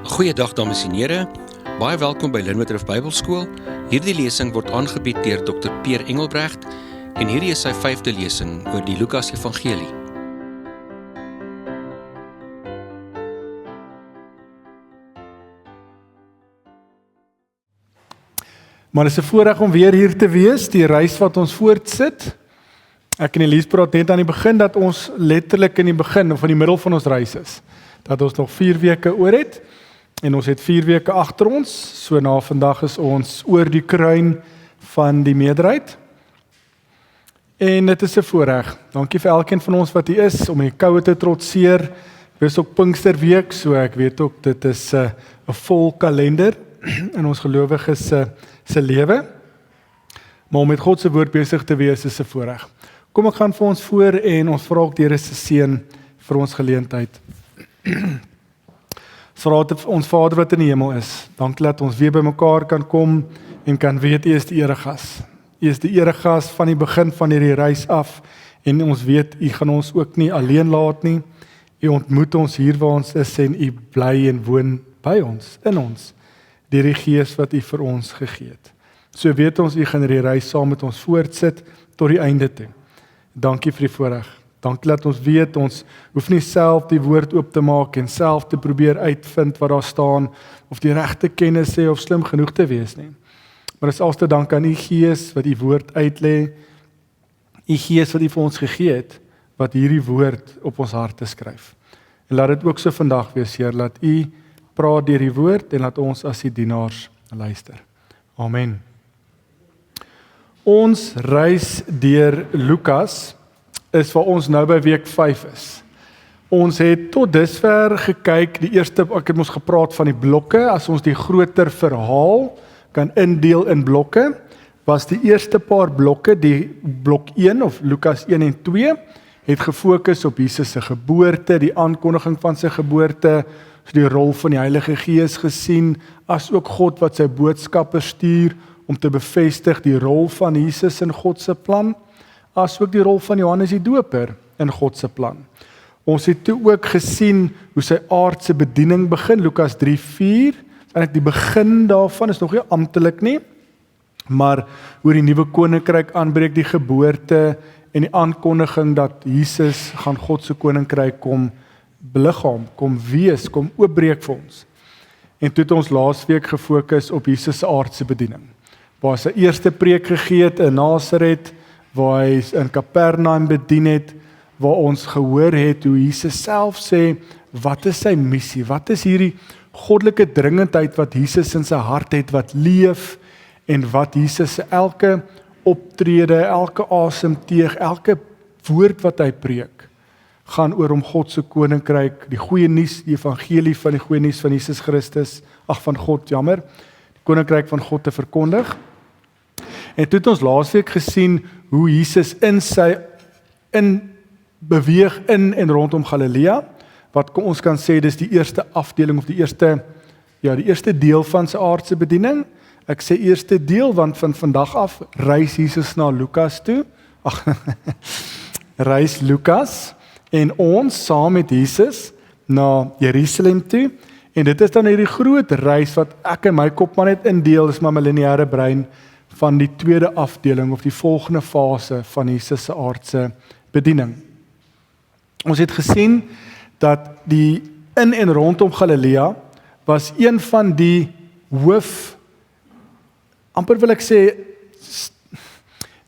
Goeiedag dames en here, baie welkom by Linwood Bybelskool. Hierdie lesing word aangebied deur Dr. Peer Engelbrecht en hierdie is sy 5de lesing oor die Lukas Evangelie. Maar dit is 'n voorreg om weer hier te wees, die reis wat ons voortsit. Ek en Elise praat net aan die begin dat ons letterlik in die begin of in die middel van ons reis is. Dat ons nog 4 weke oor het en ons het 4 weke agter ons. So na vandag is ons oor die kruin van die meerderheid. En dit is 'n voorreg. Dankie vir elkeen van ons wat hier is om die koue te trotseer. Dit is ook Pinksterweek, so ek weet ook dit is 'n vol kalender in ons gelowiges se lewe. Maar om met God se woord besig te wees is 'n voorreg. Kom ek gaan vir ons voor en ons vra ook die Here se seën vir ons geleentheid. Ons Vader wat in die hemel is, dankie dat ons weer bymekaar kan kom en kan weet U is die eregas. U is die eregas van die begin van hierdie reis af en ons weet U gaan ons ook nie alleen laat nie. U ontmoet ons hier waar ons is en U bly en woon by ons, in ons, deur die Gees wat U vir ons gegee het. So weet ons U gaan hierdie reis saam met ons voortsit tot die einde toe. Dankie vir die voorreg. Dankie dat ons weet, ons hoef nie self die woord oop te maak en self te probeer uitvind wat daar staan, of die regte kennis hê of slim genoeg te wees nie. Maar dis alles te dank aan U Gees wat U woord uitlê, U Gees wat U vir ons gegee het, wat hierdie woord op ons harte skryf. En laat dit ook so vandag wees, Heer, laat U praat deur die woord en laat ons as die dienaars luister. Amen. Ons reis deur Lukas is waar ons nou by week 5 is. Ons het tot dusver gekyk, ek het ons gepraat van die blokke, as ons die groter verhaal kan indeel in blokke, was die eerste paar blokke, die blok 1 of Lukas 1 en 2, het gefokus op Jesus se geboorte, die aankondiging van sy geboorte, die rol van die Heilige Gees gesien, as ook God wat sy boodskappe stuur, om te bevestig die rol van Jesus in God se plan, as ook die rol van Johannes die Doper in God se plan. Ons het toe ook gesien hoe sy aardse bediening begin, Lukas 3:4, en die begin daarvan is nog nie amptelik nie, maar hoe die nuwe koninkryk aanbreek, die geboorte en die aankondiging dat Jesus gaan God se koninkryk kom beliggaam, kom wees, kom oopbreek vir ons. En toe het ons laasweek gefokus op Jesus se aardse bediening, waar hy sy eerste preek gegee het in Nasaret, waar hy in Kapernaum bedien het, waar ons gehoor het hoe Jesus self sê, wat is sy missie, wat is hierdie goddelike dringendheid wat Jesus in sy hart het, wat leef, en wat Jesus se elke optrede, elke asemteug, elke woord wat hy preek, gaan oor om God se koninkryk, die goeie nuus, die evangelie van die goeie nuus van Jesus Christus, van God, die koninkryk van God te verkondig. En toe het ons laasweek gesien hoe Jesus beweeg in en rondom Galilea, wat ons kan sê dis die eerste afdeling of die eerste deel van sy aardse bediening. Ek sê eerste deel want van vandag af reis Jesus na Lukas toe. Reis Lukas en ons saam met Jesus na Jerusalem toe. En dit is dan hierdie groot reis wat ek in my kop maar net indeel, is my lineêre brein, van die tweede afdeling of die volgende fase van Jesus se aardse bediening. Ons het gesien dat die in en rondom Galilea was een van die amper wil ek sê,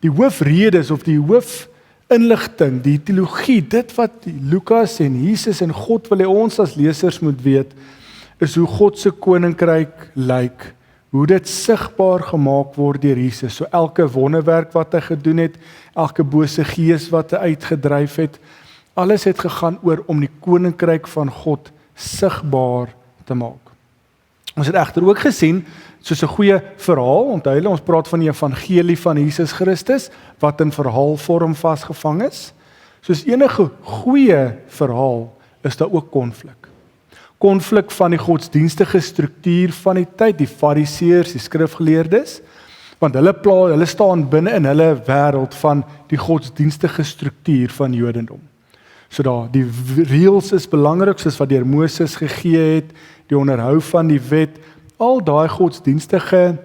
die hoofredes of die hoofinligting, die teologie, dit wat Lukas en Jesus en God wil hê ons as lesers moet weet, is hoe God se koninkryk lyk, hoe dit sigbaar gemaak word deur Jesus. So elke wonderwerk wat hy gedoen het, elke bose gees wat hy uitgedryf het, alles het gegaan oor om die koninkryk van God sigbaar te maak. Ons het egter ook gesien, soos 'n goeie verhaal, onthou ons praat van die evangelie van Jesus Christus, wat in verhaalvorm vasgevang is. Soos enige goeie verhaal, is daar ook konflik. Konflik van die godsdienstige struktuur van die tyd, die fariseërs, die skrifgeleerdes, want hulle staan binne in hulle wêreld van die godsdienstige struktuur van Jodendom. So daar, die reëls is belangrik, soos wat deur Moses gegee het, die onderhou van die wet, al daai godsdienstige,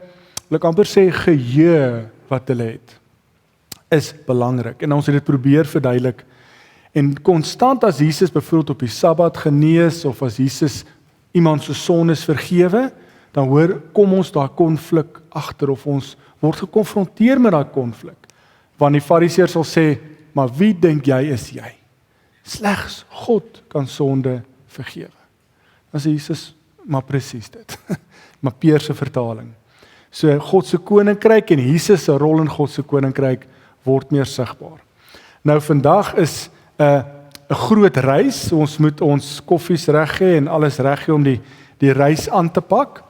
wil ek amper sê geheue wat hulle het, is belangrik. En ons het dit probeer verduidelik. En konstant as Jesus byvoorbeeld op die Sabbat genees, of as Jesus iemand se sondes vergewe, dan kom ons daai konflik agter, of ons word gekonfronteer met daai konflik. Want die Fariseërs sal sê, maar wie dink jy is jy? Slegs God kan sonde vergewe. Dan sê Jesus, maar presies dit. Maar Peer se vertaling. So God se koninkryk en Jesus se rol in God se koninkryk word meer sigbaar. Nou vandag is 'n groot reis. Ons moet ons koffies reg hê en alles reg hê om die reis aan te pak.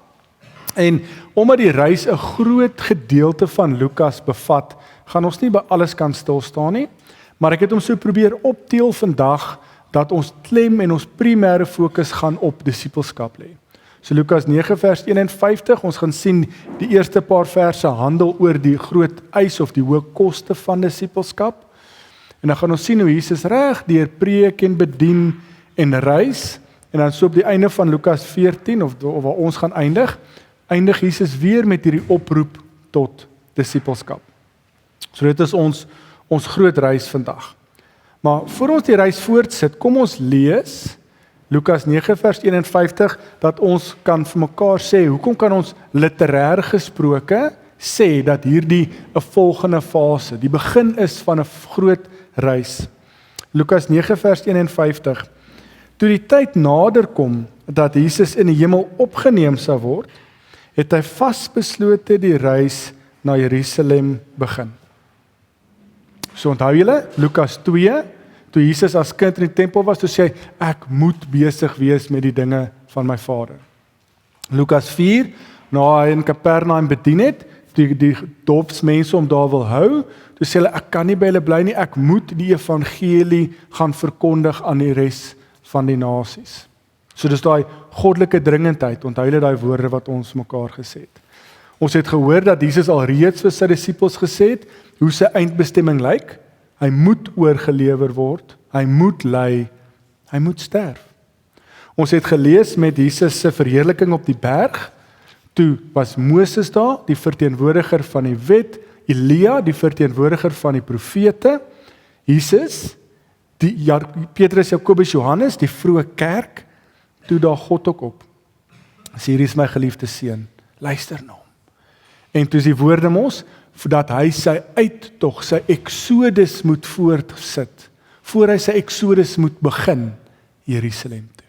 En omdat die reis 'n groot gedeelte van Lukas bevat, gaan ons nie by alles kan stil staan nie, maar ek het hom so probeer opdeel vandag dat ons klem en ons primêre fokus gaan op disippelskap lê. So Lukas 9 vers 51, ons gaan sien die eerste paar verse handel oor die groot eis of die hoë koste van disippelskap. En dan gaan ons sien hoe Jesus reg deur preek en bedien en reis, en dan so op die einde van Lukas 14 of waar ons gaan eindig Jesus weer met hierdie oproep tot disippelskap. So dit is ons groot reis vandag. Maar voor ons die reis voortsit, kom ons lees Lukas 9 vers 51, dat ons kan vir mekaar sê, hoekom kan ons literêr gesproke sê dat hierdie 'n volgende fase, die begin is van 'n groot reis. Lukas 9 vers 51. Toe die tyd nader kom dat Jesus in die hemel opgeneem sou word, het hy vasbeslote die reis na Jerusalem begin. So onthou julle, Lukas 2, toe Jesus as kind in die tempel was, toe sê hy, ek moet besig wees met die dinge van my Vader. Lukas 4, na hy in Kapernaum bedien het, die dorpsmense om daar wil hou, toe sê hulle, ek kan nie by hulle bly nie, ek moet die evangelie gaan verkondig aan die res van die nasies. So dis daai goddelike dringendheid, onthou julle daai woorde wat ons mekaar gesê het. Ons het gehoor dat Jesus al reeds vir sy disippels gesê het, hoe sy eindbestemming lyk. Hy moet oorgelewer word, hy moet ly, hy moet sterf. Ons het gelees met Jesus se verheerliking op die berg, toe was Moses daar, die verteenwoordiger van die wet, Elia, die verteenwoordiger van die profete, Jesus, Petrus, Jakobus, Johannes, die vroeë kerk, toe daar God ook op. Sê, hier is my geliefde seun, luister na hom. En toe is die woorde mos, dat hy sy uittog, sy exodus moet voortsit, voor hy sy exodus moet begin, Jerusalem toe.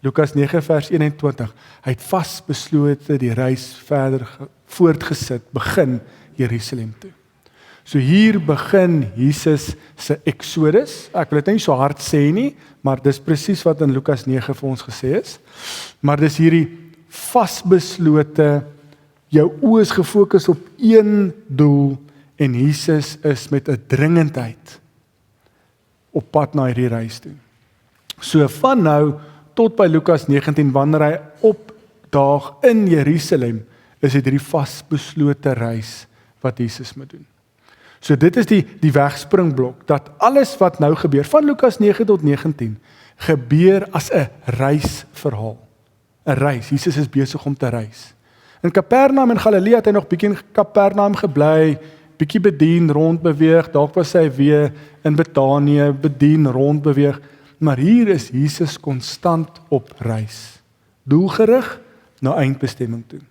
Lukas 9 vers 21, hy het vasbeslote die reis verder voortgesit, begin Jerusalem toe. So hier begin Jesus se exodus, ek wil dit nie so hard sê nie, maar dis presies wat in Lukas 9 vir ons gesê is, maar dis hierdie vasbeslote, jou oë is gefokus op een doel, en Jesus is met 'n dringendheid op pad na hierdie reis toe. So van nou tot by Lukas 19, wanneer hy opdaag in Jerusalem, is dit hierdie vasbeslote reis wat Jesus moet doen. So dit is die wegspringblok, dat alles wat nou gebeur, van Lukas 9 tot 19, gebeur as 'n reisverhaal. 'n Reis, Jesus is besig om te reis. In Kapernaum in Galilea het hy nog bietjie in Kapernaum gebly, bietjie bedien, rondbeweeg, dalk was hy weer in Betanië, bedien, rondbeweeg, maar hier is Jesus konstant op reis, doelgerig na eindbestemming toe.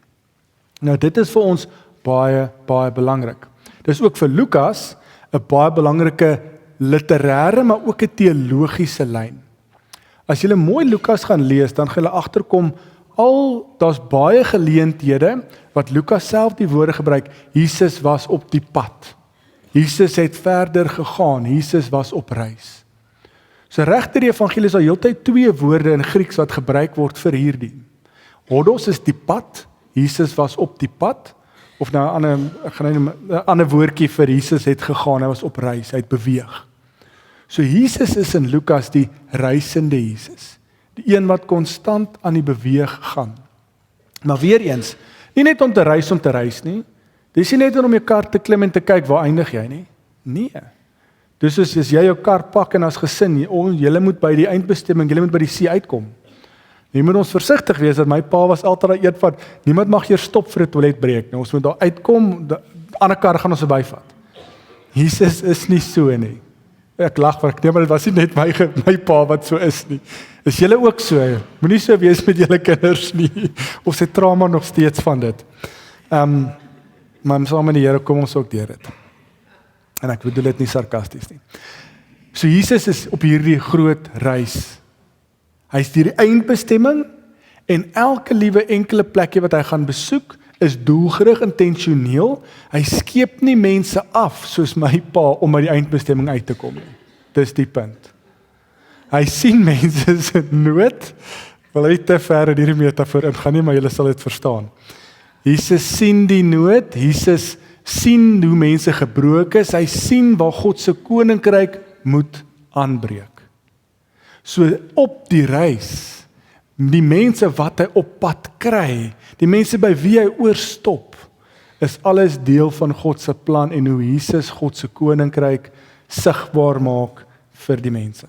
Nou dit is vir ons baie, baie belangrik. Dis ook vir Lukas 'n baie belangrike literêre, maar ook 'n teologiese lyn. As jy mooi Lukas gaan lees, dan gaan jy agterkom, daar's baie geleenthede, wat Lukas self die woorde gebruik, Jesus was op die pad. Jesus het verder gegaan, Jesus was op reis. So regter die evangelie is daar heeltyd twee woorde in Grieks wat gebruik word vir hierdie. Hodos is die pad, Jesus was op die pad, of nou 'n ander woordjie vir Jesus het gegaan, hy was op reis, hy het beweeg. So Jesus is in Lukas die reisende Jesus, die een wat konstant aan die beweeg gaan. Maar weer eens, nie net om te reis nie, dis nie net om jou kar te klim en te kyk waar eindig jy nie. Nee, Dis soos as jy jou kar pak en as gesin, julle moet by die eindbestemming, julle moet by die see uitkom. Jy moet ons versigtig wees, dat my pa was altyd eet van, niemand mag hier stop vir 'n toiletbreek. Nou, ons moet daar uitkom, ander kar gaan ons verbyvat. Jesus is nie so nie. Ek lag, want ek neem maar dit was nie net my pa wat so is nie. Is julle ook so? Moenie so wees met julle kinders nie. Of sy trauma nog steeds van dit. Maar saam met die Here kom ons ook deur dit. En ek bedoel dit nie sarkasties nie. So Jesus is op hierdie groot reis. Hy is deur die eindbestemming en elke liewe enkele plekkie wat hy gaan besoek is doelgerig, intentioneel. Hy skeep nie mense af soos my pa om by die eindbestemming uit te kom nie. Dis die punt. Hy sien mense se nood. Wil nie te ver in hierdie metafoor ingaan nie, maar julle sal dit verstaan. Jesus sien die nood, Jesus sien hoe mense gebroken is, hy sien waar God se koninkryk moet aanbreek. So op die reis, die mense wat hy op pad kry, die mense by wie hy oorstop, is alles deel van God se plan en hoe Jesus God se koninkryk sigbaar maak vir die mense.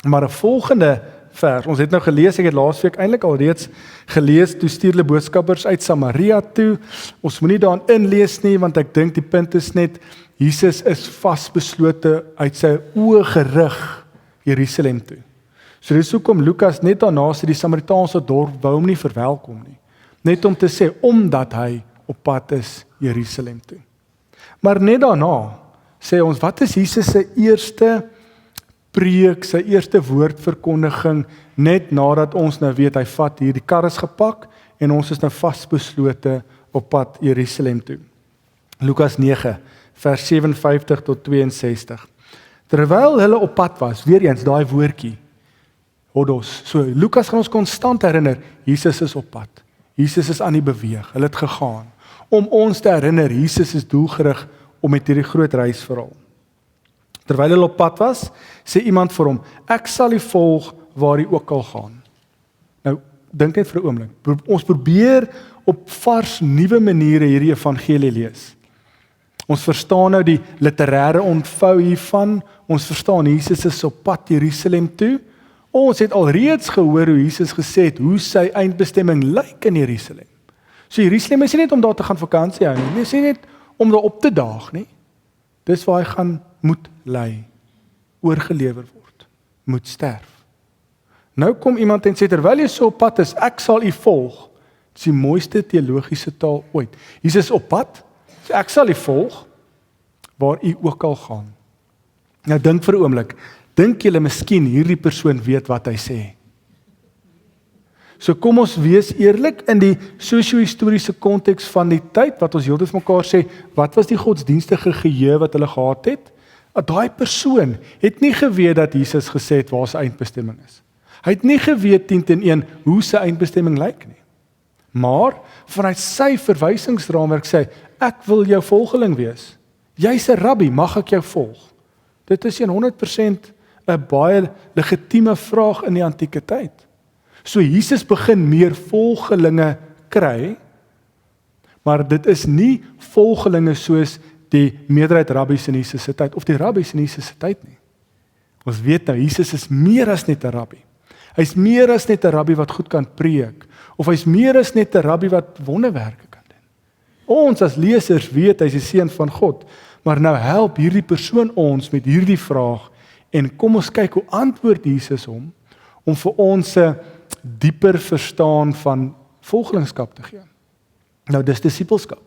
Maar 'n volgende vers, ons het nou gelees, ek het laasweek eintlik al reeds gelees, toe stuur hulle boodskappers uit Samaria toe. Ons moenie daarin inlees nie, want ek dink die punt is net, Jesus is vasbeslote uit sy oë gerig Jerusalem toe. So dis hoekom Lukas net daarna sê die Samaritaanse dorp wou hom nie verwelkom nie. Net om te sê, omdat hy op pad is Jerusalem toe. Maar net daarna sê ons, wat is Jesus se eerste preek, sy eerste woordverkondiging, net nadat ons nou weet, hy vat hier, die kar is gepak, en ons is nou vasbeslote op pad Jerusalem toe. Lukas 9, vers 57 tot 62. Terwyl hulle op pad was, weer eens daai woordjie, hodos, so Lukas gaan ons konstant herinner, Jesus is op pad, Jesus is aan die beweeg, hulle het gegaan, om ons te herinner, Jesus is doelgerig om met hierdie groot reisverhaal. Terwyl hulle op pad was, sê iemand vir hom, ek sal u volg waar u ook al gaan. Nou, dink net vir 'n oomblik. Ons probeer op vars, nuwe maniere hierdie evangelie lees. Ons verstaan nou die literêre ontvou hiervan, ons verstaan Jesus is op pad Jerusalem toe. Ons het alreeds gehoor hoe Jesus gesê het, hoe sy eindbestemming lyk in Jerusalem. So Jerusalem is nie net om daar te gaan vakansie hou nie, is nie net om daar op te daag nie. Dis waar hy gaan moet ly, oorgelewer word, moet sterf. Nou kom iemand en sê, terwyl jy so op pad is, ek sal u volg. Dis die mooiste teologiese taal ooit. Jesus is op pad, so ek sal u volg, waar u ook al gaan. Nou dink vir 'n oomblik, dink julle miskien hierdie persoon weet wat hy sê? So kom ons wees eerlik in die sosio-historiese konteks van die tyd, wat ons heeltyd vir mekaar sê, wat was die godsdienstige geheue wat hulle gehad het? Daai persoon het nie geweet dat Jesus gesê het waar sy eindbestemming is. Hy het nie geweet 10-1 hoe sy eindbestemming lyk nie. Maar vanuit sy verwysingsraamwerk sê hy, ek wil jou volgeling wees. Jy's 'n rabbi, mag ek jou volg? Dit is 100% 'n baie legitieme vraag in die antieke tyd. So Jesus begin meer volgelinge kry, maar dit is nie volgelinge soos die meerderheid rabbies in Jesus se tyd, of die rabbies in Jesus se tyd nie. Ons weet nou, Jesus is meer as net 'n rabbi. Hy's meer as net 'n rabbi wat goed kan preek, of hy's meer as net 'n rabbi wat wonderwerke kan doen. Ons as lesers weet, hy's die seun van God, maar nou help hierdie persoon ons met hierdie vraag, en kom ons kyk hoe antwoord Jesus hom, om vir ons 'n dieper verstaan van volgelingskap te gee. Nou, dis disippelskap.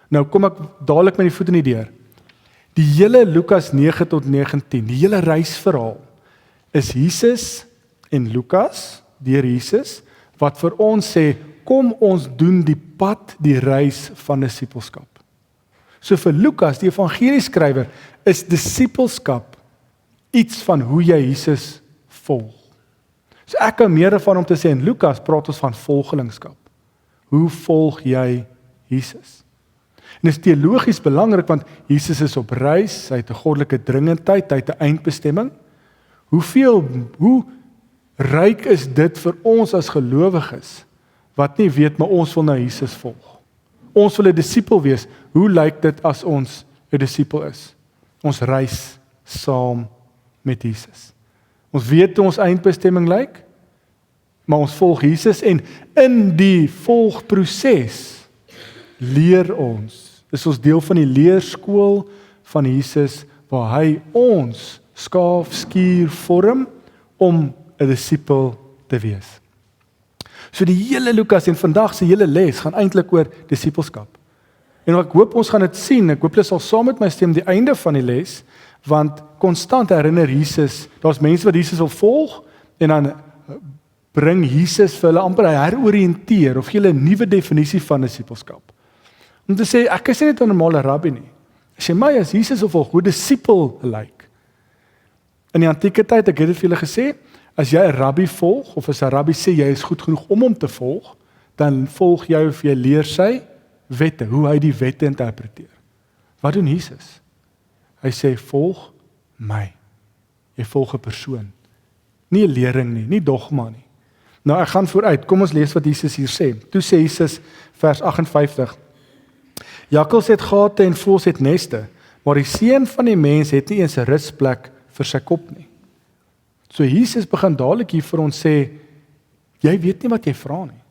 Nou kom ek dadelik met die voet in die deur. Die hele Lukas 9 tot 19, die hele reisverhaal, is Jesus en Lukas, deur Jesus, wat vir ons sê, kom ons doen die pad, die reis van disippelskap. So vir Lukas, die evangelieskrywer, is disippelskap iets van hoe jy Jesus volg. So ek hou meer van om te sê, in Lukas praat ons van volgelingskap. Hoe volg jy Jesus? En dit is teologies belangrik, want Jesus is op reis, hy het 'n goddelike dringendheid, hy het 'n eindbestemming. Hoe ryk is dit vir ons as gelowiges, wat nie weet, maar ons wil nou Jesus volg. Ons wil 'n disipel wees. Hoe lyk dit as ons 'n disipel is? Ons reis saam met Jesus. Ons weet hoe ons eindbestemming lyk, maar ons volg Jesus en in die volgproses leer ons. Dis ons deel van die leerskool van Jesus waar hy ons skaaf, skuur, vorm om 'n disipel te wees. So die hele Lukas en vandag se hele les gaan eintlik oor disipelskap. En ek hoop ons gaan dit sien, ek hoop julle sal saam met my stem die einde van die les, want konstant herinner Jesus, daar's mense wat Jesus wil volg, en dan bring Jesus vir hulle amper heroriënteer, of gee hulle 'n nuwe definisie van disipelskap. Om te sê, ek is nie net 'n normale rabbi nie. As jy my as Jesus wil volg, hoe disipel lyk. In die antieke tyd, ek het dit vir julle gesê, as jy 'n rabbi volg, of as 'n rabbi sê jy is goed genoeg om hom te volg, dan volg jy of jy leer sy wette, hoe hy die wette interpreteer. Wat doen Jesus? Hy sê, volg my. Jy volg 'n persoon. Nie 'n lering nie, nie dogma nie. Nou ek gaan vooruit, kom ons lees wat Jesus hier sê. Toe sê Jesus, vers 58, Jakkals het gate en voëls het neste, maar die seun van die mens het nie eens 'n rusplek vir sy kop nie. So Jesus begin dadelik hier vir ons sê, jy weet nie wat jy vra nie.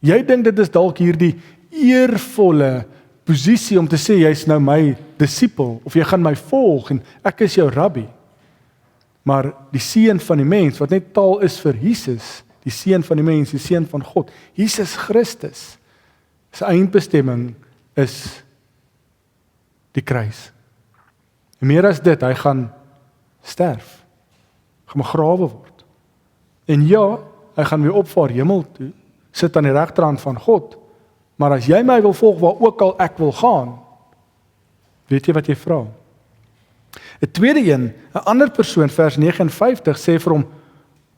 Jy dink dit is dalk hierdie eervolle posisie om te sê, jy's nou my disipel, of jy gaan my volg, en ek is jou rabbi. Maar die seun van die mens, wat net taal is vir Jesus, die seun van die mens, die seun van God, Jesus Christus, sy eindbestemming is die kruis. En meer as dit, hy gaan sterf, gaan begrawe word. En ja, hy gaan weer opvaar hemel toe, sit aan die regterhand van God, maar as jy my wil volg waar ook al ek wil gaan, weet jy wat jy vra? 'n tweede een, 'n ander persoon, vers 59, sê vir hom,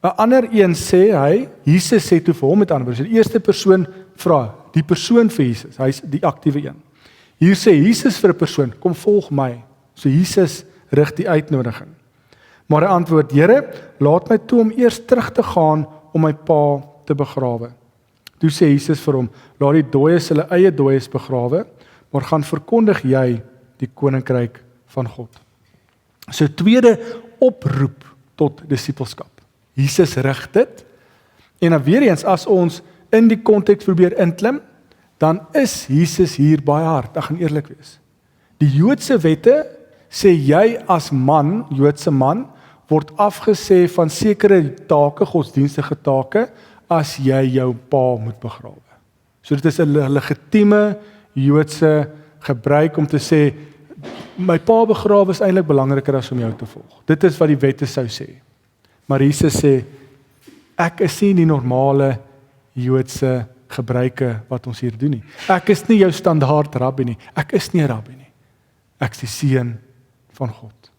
'n ander een sê hy, Jesus sê toe vir hom met ander woorde, die eerste persoon vra, die persoon vir Jesus, hy is die aktiewe een. Hier sê Jesus vir 'n persoon, kom volg my. So Jesus rig die uitnodiging. Maar hy antwoord, Here, laat my toe om eers terug te gaan om my pa te begrawe. Toe sê Jesus vir hom, laat die dooies hulle eie dooies begrawe, maar gaan verkondig jy die koninkryk van God. So tweede oproep tot disipelskap. Jesus rig dit, en dan weer eens, as ons in die konteks probeer inklim, dan is Jesus hier baie hard, ek gaan eerlik wees. Die Joodse wette sê jy as man, Joodse man, word afgesê van sekere take, godsdienstige take, as jy jou pa moet begrawe. So dit is 'n legitieme Joodse gebruik om te sê, my pa begrawe is eintlik belangriker as om jou te volg. Dit is wat die wette sou sê. Maar Jesus sê, ek is nie die normale Joodse gebruike wat ons hier doen nie. Ek is nie jou standaard rabbi nie. Ek is nie 'n rabbi nie. Ek is die seun van God.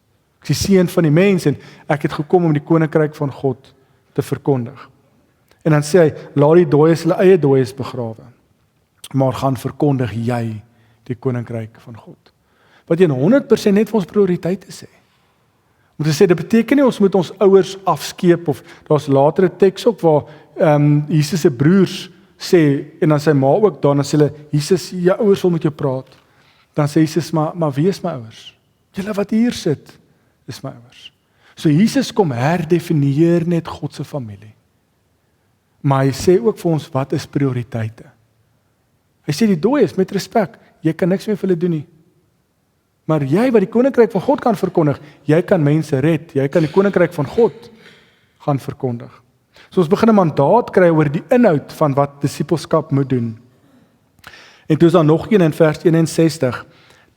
Ek is die seun van die mens en ek het gekom om die koninkryk van God te verkondig. En dan sê hy, laat die dooies hulle eie dooies begrawe, maar gaan verkondig jy die koninkryk van God. Wat jy 100% net vir ons prioriteite sê. Om te sê, dit beteken nie ons moet ons ouers afskeep, of daar's later 'n teks ook waar Jesus se broers sê, en dan sy ma ook daar, dan sê hulle, Jesus, jou ouers wil met jou praat. Dan sê Jesus, maar wie is my ouers? Julle wat hier sit, is my ouers. So Jesus kom herdefinieer net God se familie. Maar hy sê ook vir ons, wat is prioriteite? Hy sê die dooies, met respek, jy kan niks meer vir hulle doen nie. Maar jy wat die koninkryk van God kan verkondig, jy kan mense red, jy kan die koninkryk van God gaan verkondig. So ons begin 'n mandaat kry oor die inhoud van wat disipelskap moet doen. En toe is daar nog een in vers 61,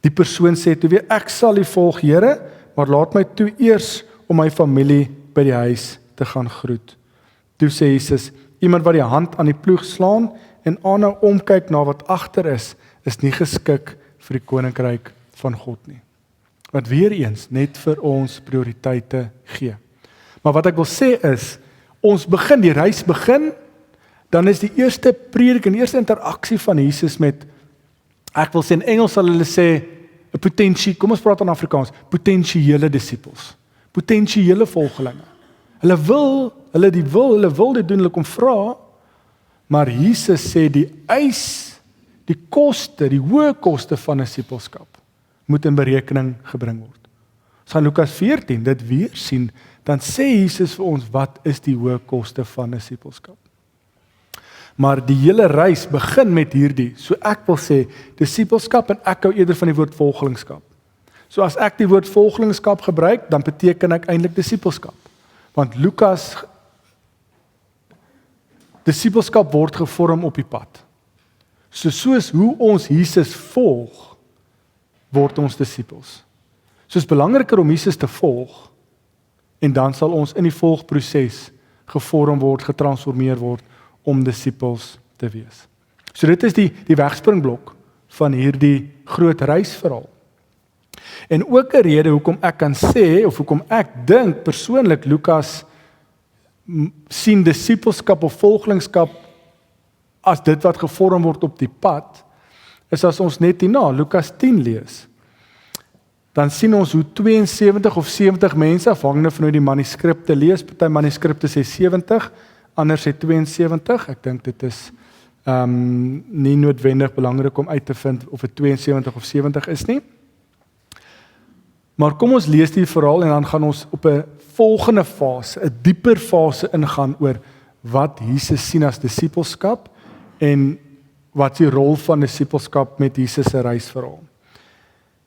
die persoon sê toe weer, ek sal U volg, Here, maar laat my toe eers om my familie by die huis te gaan groet. Toe sê Jesus, iemand wat die hand aan die ploeg slaan en aanhou omkyk na wat agter is nie geskik vir die koninkryk van God nie. Wat weer eens net vir ons prioriteite gee. Maar wat ek wil sê is, ons begin, die reis begin, dan is die eerste predik en die eerste interaksie van Jesus met, ek wil sê in Engels sal hulle sê, 'n potensie, kom ons praat in Afrikaans, potensiële disippels, potensiële volgelinge. Hulle wil dit doen, hulle kom vra, maar Jesus sê die eis, die koste, die hoë koste van disipelskap moet in berekening gebring word. Ons gaan Lukas 14 dit weer sien, dan sê Jesus vir ons, wat is die hoë koste van disippelskap? Maar die hele reis begin met hierdie, so ek wil sê, disippelskap en ek hou eerder van die woord volgelingskap. So as ek die woord volgelingskap gebruik, dan beteken ek eintlik disippelskap. Want Lukas, disippelskap word gevorm op die pad. Soos hoe ons Jesus volg, word ons disippels. So is belangriker om Jesus te volg, en dan sal ons in die volgproses gevorm word, getransformeer word, om disippels te wees. So dit is die wegspringblok van hierdie groot reisverhaal. En ook 'n rede hoekom ek kan sê, of hoekom ek dink persoonlik Lukas sien disippelskap of volgelingskap as dit wat gevorm word op die pad, is as ons net hierna Lukas 10 lees. Dan sien ons hoe 72 of 70 mense, afhangende van hoe die manuskripte lees, party manuskripte sê 70, ander sê 72, ek dink dit is nie noodwendig belangrik om uit te vind of dit 72 of 70 is nie. Maar kom ons lees die verhaal en dan gaan ons op 'n volgende fase, 'n dieper fase ingaan oor wat Jesus sien as disippelskap en wat die rol van disippelskap met Jesus se reisverhaal.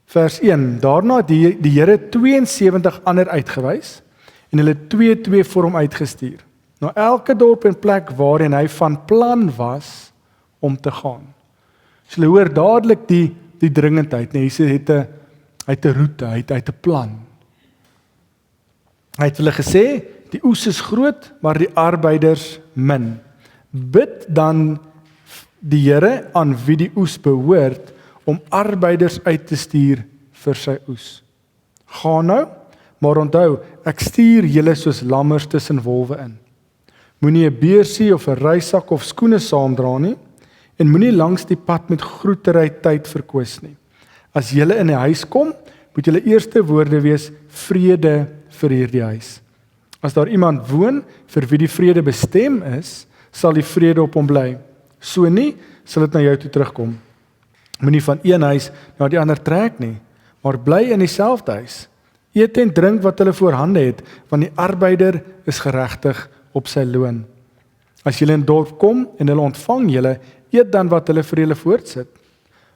Vers 1, daarna het die Here 72 ander uitgewys en hulle 2 voor hom uitgestuur. Na elke dorp en plek waarin hy van plan was om te gaan. So hulle hoor dadelik die dringendheid, nee, Jesus het 'n roete, hy het 'n plan. Hy het hulle gesê, die oes is groot, maar die arbeiders min. Bid dan die Here aan wie die oes behoort, om arbeiders uit te stuur vir sy oes. Gaan nou, maar onthou, ek stuur julle soos lammers tussen wolwe in. Moenie 'n beursie of 'n reissak of skoene saamdra nie, en moenie langs die pad met groetery tyd verkwis nie. As julle in 'n huis kom, moet julle eerste woorde wees, vrede vir hierdie huis. As daar iemand woon vir wie die vrede bestem is, sal die vrede op hom bly. So nie, sal dit na jou toe terugkom. Moenie van een huis na die ander trek nie, maar bly in dieselfde huis. Eet en drink wat hulle voorhande het, want die arbeider is geregtig op sy loon. As julle in 'n dorp kom en hulle ontvang julle, eet dan wat hulle vir julle voortsit.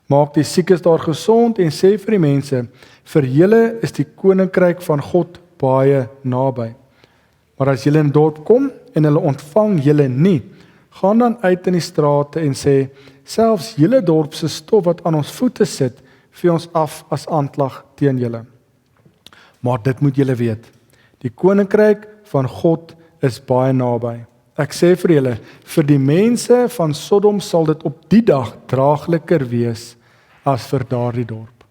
Maak die siekes daar gesond en sê vir die mense, vir julle is die koninkryk van God baie naby. Maar as julle in 'n dorp kom en hulle ontvang julle nie, gaan dan uit in die strate en sê, selfs julle dorp se stof wat aan ons voete sit, vee ons af as aanklag teen julle. Maar dit moet julle weet, die koninkryk van God is baie naby. Ek sê vir julle, vir die mense van Sodom sal dit op die dag draagliker wees as vir daardie dorp.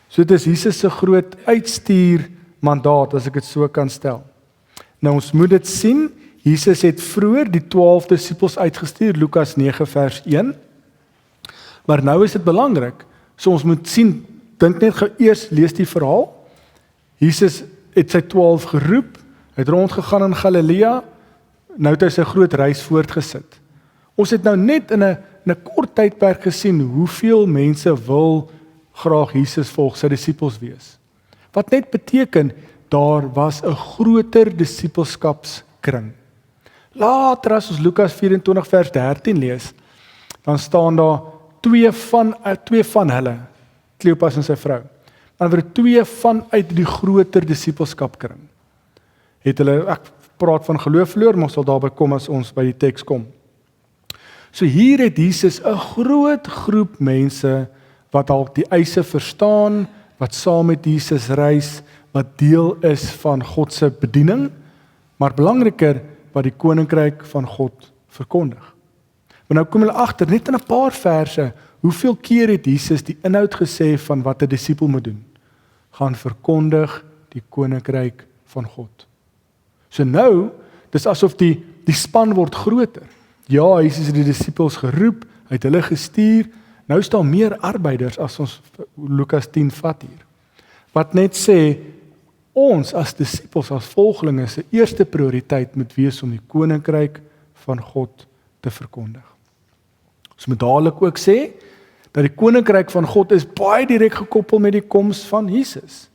So dit is Jesus se groot uitstuur mandaat, as ek dit so kan stel. Nou ons moet dit sien, Jesus het vroeër die 12 disippels uitgestuur, Lukas 9 vers 1. Maar nou is dit belangrik, so ons moet sien, dink net gou eers, lees die verhaal. Jesus het sy 12 geroep, hy het rondgegaan in Galilea, nou het hy sy groot reis voortgesit. Ons het nou net in 'n kort tydperk gesien, hoeveel mense wil graag Jesus volg, sy disippels wees. Wat net beteken, daar was 'n groter disippelskapskring. Later as ons Lukas 24 vers 13 lees, dan staan daar twee van hulle, Kleopas en sy vrou. Dan word 2 vanuit die groter disippelskapkring. Het hulle, ek praat van geloof verloor, maar ons sal daarby kom as ons by die teks kom. So hier het Jesus 'n groot groep mense wat dalk die eise verstaan, wat saam met Jesus reis, wat deel is van God se bediening, maar belangriker wat die koninkryk van God verkondig. Maar nou kom hulle agter, net in 'n paar verse, hoeveel keer het Jesus die inhoud gesê van wat 'n disipel moet doen? Gaan verkondig die koninkryk van God. So nou, dis asof die span word groter. Ja, Jesus het die disipels geroep, hy het hulle gestuur, nou is daar meer arbeiders as ons Lukas 10 vat hier. Wat net sê, ons as disipels, as volgelinge, se eerste prioriteit moet wees om die koninkryk van God te verkondig. Ons moet dadelik ook sê, dat die koninkryk van God is baie direk gekoppel met die koms van Jesus.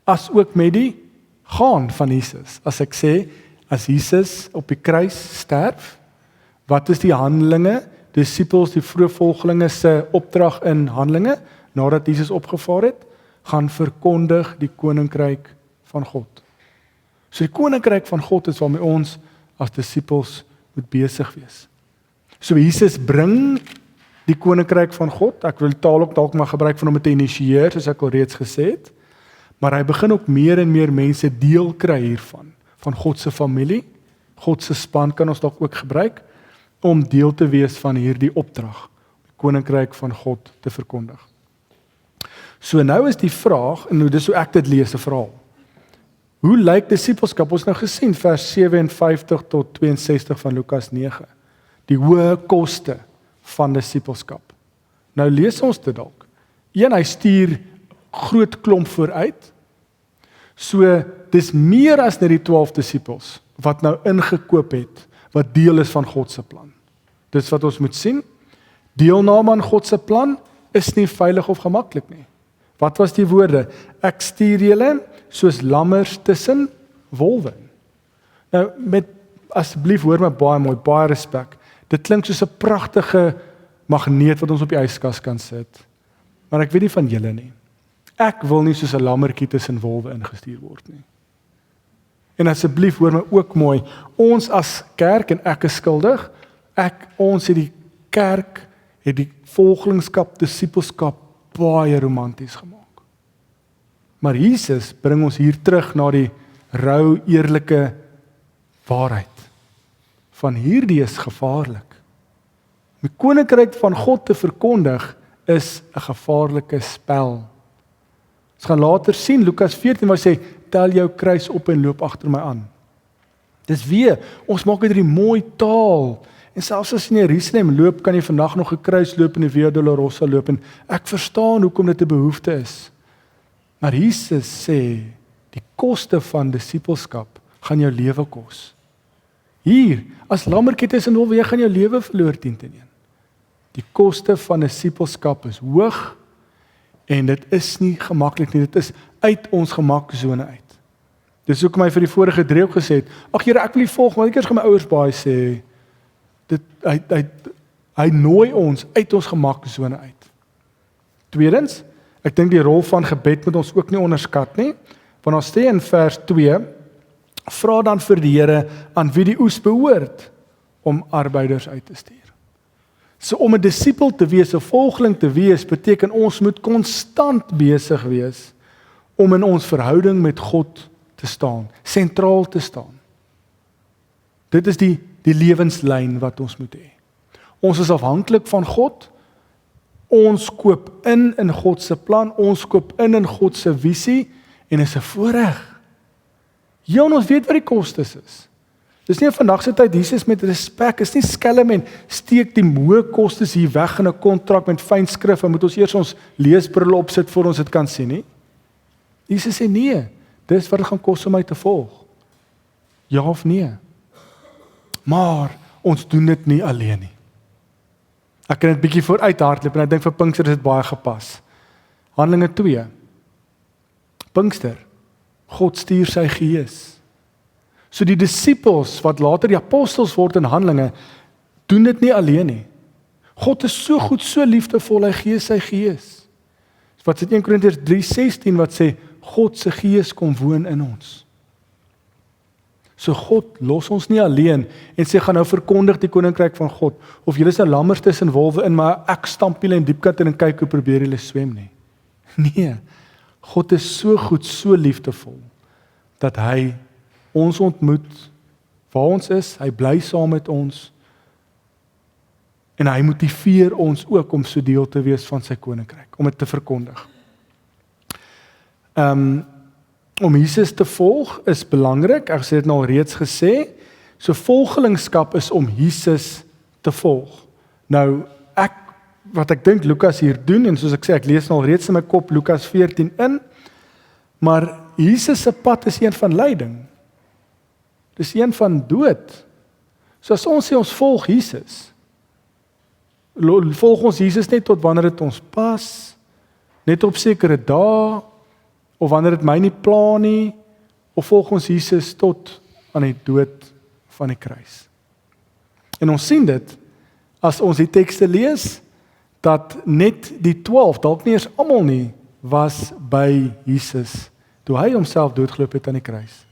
as ook met die gaan van Jesus. As ek sê, as Jesus op die kruis sterf, wat is die Handelinge, disippels, die vroeë volgelinge se opdrag in Handelinge, nadat Jesus opgevaar het, gaan verkondig die koninkryk van God. So die koninkryk van God is waarmee ons as disippels moet besig wees. So Jesus bring die koninkryk van God, ek wil die taal ook dalk maar gebruik van om te initieer, soos ek al reeds gesê het, maar hy begin ook meer en meer mense deel kry hiervan, van God se familie, God se span kan ons dalk ook gebruik, om deel te wees van hierdie opdrag, die koninkryk van God te verkondig. So nou is die vraag, en dis hoe ek dit lees, 'n verhaal. Hoe lyk disippelskap? Ons nou gesien vers 57 tot 62 van Lukas 9. Die hoë koste van disippelskap. Nou lees ons dit dalk. Hy stuur groot klomp vooruit. So dis meer as net die 12 disippels wat nou ingekoop het, wat deel is van God se plan. Dis wat ons moet sien. Deelname aan God se plan is nie veilig of gemaklik nie. Wat was die woorde? Ek stuur julle soos lammers tussen wolwe. Nou asseblief hoor my baie mooi, baie respek. Dit klink soos 'n pragtige magneet wat ons op die yskas kan sit. Maar ek weet nie van julle nie. Ek wil nie soos 'n lammertjie tussen wolwe ingestuur word nie. En asseblief hoor my ook mooi, ons as kerk, en ek is skuldig, ons het die kerk, het die volgelingskap, disippelskap baie romanties gemaak. Maar Jesus bring ons hier terug na die rou, eerlike waarheid. Van hierdie is gevaarlik. Die koninkryk van God te verkondig is 'n gevaarlike spel. Ons gaan later sien, Lukas 14 waar hy sê, tel jou kruis op en loop agter my aan. Dis weer, ons maak hierdie mooi taal, en selfs as jy in Jerusalem loop, kan jy vandag nog 'n kruis loop en die Via Dolorosa loop, en ek verstaan hoekom dit 'n behoefte is. Maar Jesus sê, die koste van disippelskap gaan jou lewe kos. Hier, as lammertjie tussen wolwe, jy gaan jou lewe verloor 10-1. Die koste van disippelskap is hoog, en dit is nie gemaklik nie, dit is uit ons gemaksone uit. Dis hoekom hy vir die vorige 3 ook gesê het, ag Here, ek wil U volg, maar ek eers gaan my ouers baie sê, hy nooi ons uit ons gemaksone uit. Tweedens, ek dink die rol van gebed moet ons ook nie onderskat nie, want ons sê in vers 2, vra dan vir die Here aan wie die oes behoort, om arbeiders uit te stuur. So om 'n disipel te wees, 'n volgeling te wees, beteken ons moet konstant besig wees om in ons verhouding met God te staan, sentraal te staan. Dit is die lewenslyn wat ons moet hê. Ons is afhanklik van God. Ons koop in God se plan, ons koop in God se visie en is 'n voorreg. Ja, ons weet wat die kostes is. Dis nie vandag se tyd Jesus met respek, is nie skelm en steek die moe kostes hier weg in 'n kontrak met fyn skrif en moet ons eers ons leesbrille opsit voor ons dit kan sien nie. Jesus sê nee, dis wat dit gaan kos om my te volg. Ja of nee? Maar ons doen dit nie alleen nie. Ek kan dit bietjie vooruit hardloop en ek dink vir Pinkster is dit baie gepas. Handelinge 2. Pinkster. God stuur sy gees. So die disippels wat later die apostels word in Handelinge, doen dit nie alleen nie. God is so goed, so liefdevol, hy gee sy gees. Wat sê 1 Korintiërs 3:16 wat sê God se gees kom woon in ons. So God los ons nie alleen en sê gaan nou verkondig die koninkryk van God of julle is nou lammers tussen wolwe in, maar ek stamp julle in diepkant en kyk hoe probeer julle swem nie. Nee. God is so goed, so liefdevol dat hy ons ontmoet waar ons is, hy bly saam met ons en hy motiveer ons ook om so deel te wees van sy koninkryk, om dit te verkondig. Om Jesus te volg is belangrik, ek het dit nou al reeds gesê, so volgelingskap is om Jesus te volg. Nou, wat ek dink Lukas hier doen, en soos ek sê, ek lees nou al reeds in my kop Lukas 14 in, maar Jesus se pad is een van lyding. Dis een van dood. So as ons sê ons volg Jesus, volg ons Jesus net tot wanneer dit ons pas, net op sekere dae, of wanneer dit my nie pla nie, of volg ons Jesus tot aan die dood van die kruis. En ons sien dit, as ons die tekste lees, dat net die 12, dalk nie eers almal nie, was by Jesus, toe hy homself doodgeloop het aan die kruis.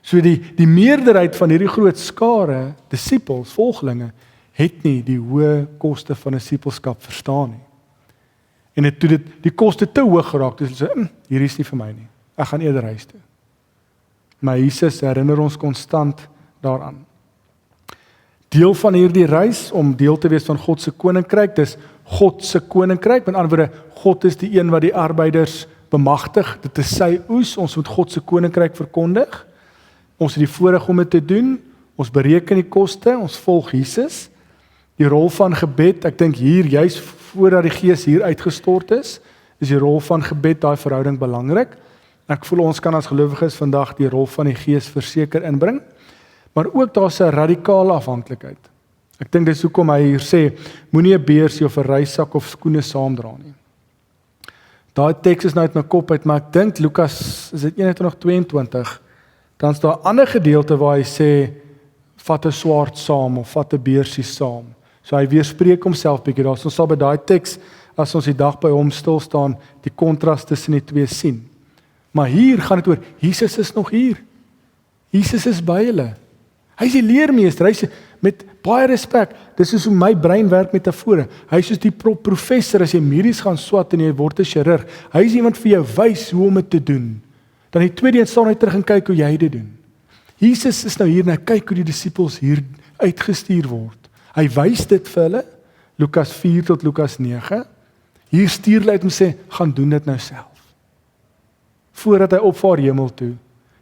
So die meerderheid van hierdie groot skare, disippels, volgelinge, het nie die hoë koste van disippelskap verstaan nie. En toe dit die koste te hoog geraak, dus hulle sê, hierdie is nie vir my nie, ek gaan eerder huis toe. Maar Jesus herinner ons konstant daaraan. Deel van hierdie reis, om deel te wees van God se koninkryk, dis God se koninkryk, met ander woorde, God is die een wat die arbeiders bemagtig, dit is sy oes, ons moet God se koninkryk verkondig, ons het die voorreg om dit te doen, ons bereken die koste, ons volg Jesus, die rol van gebed, ek dink hier, juis voordat die Gees hier uitgestort is die rol van gebed, daai verhouding belangrik. Ek voel ons kan as gelowiges vandag die rol van die Gees verseker inbring, maar ook daar's 'n radikale afhanklikheid. Ek dink dis hoekom hy hier sê, moenie 'n beursie of 'n reissak of skoene saamdra nie. Daai teks is nou uit my kop uit, maar ek dink Lukas, is dit 21:22, dan is daar 'n ander gedeelte waar hy sê, vat 'n swaard saam, of vat 'n beursie saam. So hy weerspreek homself bietjie daar. Ons sal by daai teks, as ons die dag by hom stil staan, die kontras tussen die twee sien. Maar hier gaan dit oor, Jesus is nog hier. Jesus is by hulle. Hy is die leermeester, hy is met baie respek, dis is hoe my brein werk metafore. Hy is soos die professor, as jy medies gaan swat en jy word 'n chirurg. Hy is iemand vir jou wys hoe om dit te doen. Dan die tweede een staan hy terug en kyk hoe jy dit doen. Jesus is nou hier en hy kyk hoe die disippels hier uitgestuur word. Hy wys dit vir hulle, Lukas 4 tot Lukas 9. Hier stuur hy uit en sê, gaan doen dit nou self. Voordat hy opvaar hemel toe,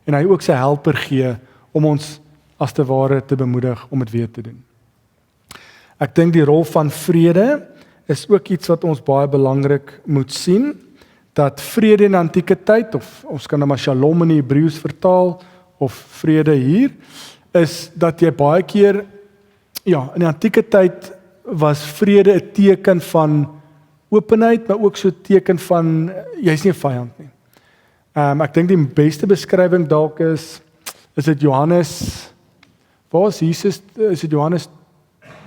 en hy ook sy helper gee, om ons as te ware te bemoedig om dit weer te doen. Ek dink die rol van vrede is ook iets wat ons baie belangrik moet sien, dat vrede in die antieke tyd, of ons kan nou maar shalom in die Hebreëus vertaal, of vrede hier, is dat jy baie keer, ja, in die antieke tyd was vrede 'n teken van openheid, maar ook so 'n teken van, jy's nie 'n vyand nie. Ek dink die beste beskrywing dalk is dit Johannes, waar is Jesus, is dit Johannes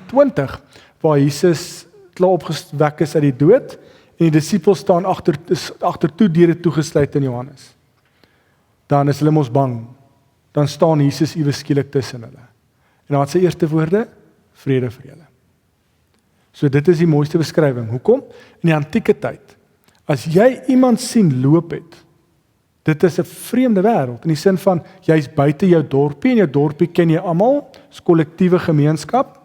20, waar Jesus klaar opgewek is uit die dood, en die disippels staan agtertoe deure toegesluit in Johannes. Dan is hulle mos bang, dan staan Jesus iewes skielik tussen hulle. En wat sy eerste woorde? Vrede vir julle. So dit is die mooiste beskrywing. Hoekom? In die antieke tyd, as jy iemand sien loop het, dit is 'n vreemde wêreld, in die sin van, jy's buite jou dorpie, en jou dorpie ken jy almal, is kollektiewe gemeenskap,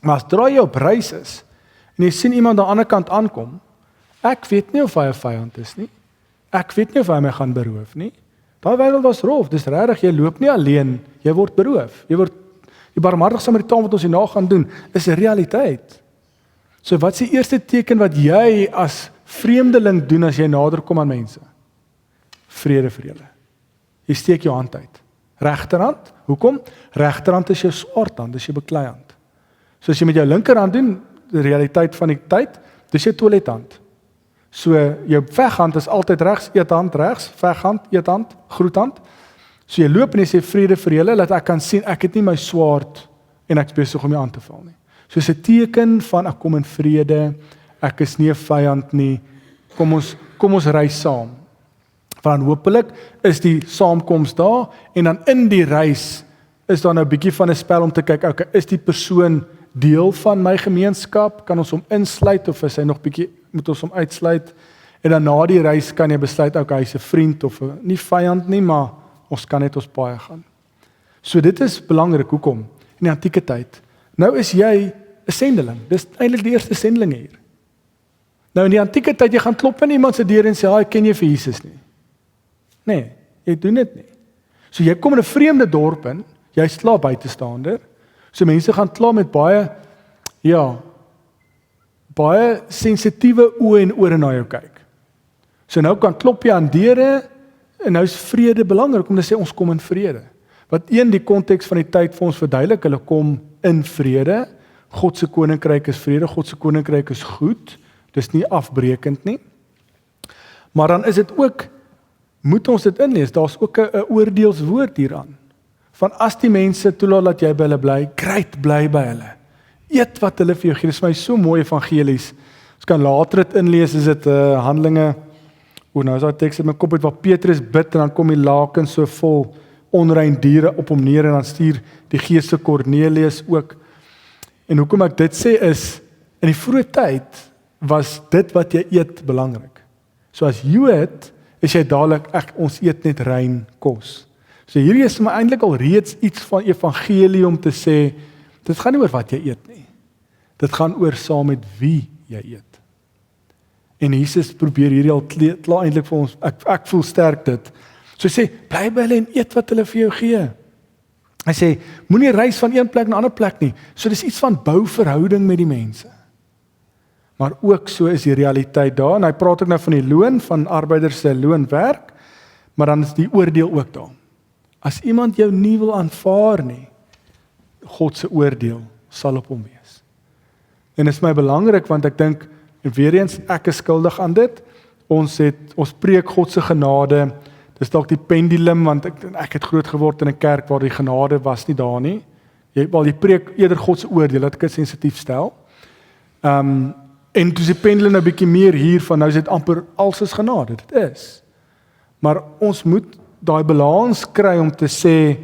maar as draai jy op reis is, en jy sien iemand aan die ander kant aankom, ek weet nie of hy 'n vyand is nie, ek weet nie of hy my gaan beroof nie, daai wêreld was rof, dis regtig, jy loop nie alleen, jy word beroof, die barmhartige Samaritaan wat ons hierna gaan doen, is 'n realiteit. So wat is die eerste teken wat jy as vreemdeling doen as jy nader kom aan mense? Vrede vir julle. Jy steek jou hand uit. Regterhand, hoekom? Regterhand is jou swaardhand, dis jou beklei hand. So as jy met jou linkerhand doen, die realiteit van die tyd, dis jou toilethand. So jou veghand is altyd regs, eethand regs, veghand, eethand, groethand. So jy loop en jy sê vrede vir julle, dat ek kan sien, ek het nie my swaard en ek is besig om jou aan te val nie. So is 'n teken van ek kom in vrede, ek is nie 'n vyand nie, kom ons reis saam. Want hopelik is die saamkoms daar, en dan in die reis is daar nou 'n bietjie van 'n spel om te kyk, okay, is die persoon deel van my gemeenskap, kan ons hom insluit, of is hy nog bietjie, moet ons hom uitsluit, en dan na die reis kan jy besluit, okay, hy's 'n vriend, of nie vyand nie, maar ons kan net ons paai gaan. So dit is belangrik, hoekom? In die antieke tyd, nou is jy 'n sendeling, dis eintlik die eerste sendeling hier. Nou in die antieke tyd, jy gaan klop in iemand se deur en sê, ken jy vir Jesus nie? Nee, jy doen dit nie. So jy kom in 'n vreemde dorp in, jy's klaar buitestander, so mense gaan klaar met baie sensitiewe oë en ore na jou kyk. So nou kan klop jy aan deure, en nou is vrede belangrik, om te sê, ons kom in vrede. Wat die konteks van die tyd vir ons verduidelik, hulle kom in vrede, God se koninkryk is vrede, God se koninkryk is goed, dis nie afbreekend nie. Maar dan is dit ook moet ons dit inlees. Daar's ook 'n oordeelswoord hieraan. Van as die mense toelaat dat jy by hulle bly, great, bly by hulle. Eet wat hulle vir jou gee. Dit is my so mooi evangelies. Ons kan later dit inlees, is dit Handelinge. Nou is daar teks in my kop uit waar Petrus bid en dan kom die laken so vol onrein diere op hom neer en dan stuur die gees te Kornelius ook. En hoekom ek dit sê is, in die vroeë tyd was dit wat jy eet belangrik. So as Jood is jy dadelik, ons eet net rein kos. So hierdie is maar eintlik al reeds iets van evangelie om te sê, dit gaan nie oor wat jy eet nie. Dit gaan oor saam met wie jy eet. En Jesus probeer hierdie al klaar eintlik vir ons, ek voel sterk dit. So hy sê, bly by hulle en eet wat hulle vir jou gee. Hy sê, moenie reis van een plek na 'n ander plek nie. So dis iets van bou verhouding met die mense. Maar ook so is die realiteit daar, en hy praat ook nou van die loon, van arbeiders se loonwerk, maar dan is die oordeel ook daar. As iemand jou nie wil aanvaar nie, God se oordeel sal op hom wees. En dit is my belangrik, want ek dink, en weer eens, ek is skuldig aan dit, ons preek God se genade, dis dalk die pendulum, want ek het groot geword in 'n kerk waar die genade was nie daar nie, jy preek eerder God se oordeel, dat ek dit sensitief stel, en toe is die pendulum nou 'n bietjie meer hier, van nou is dit amper als is genade, dit is, maar ons moet daai balans kry om te sê,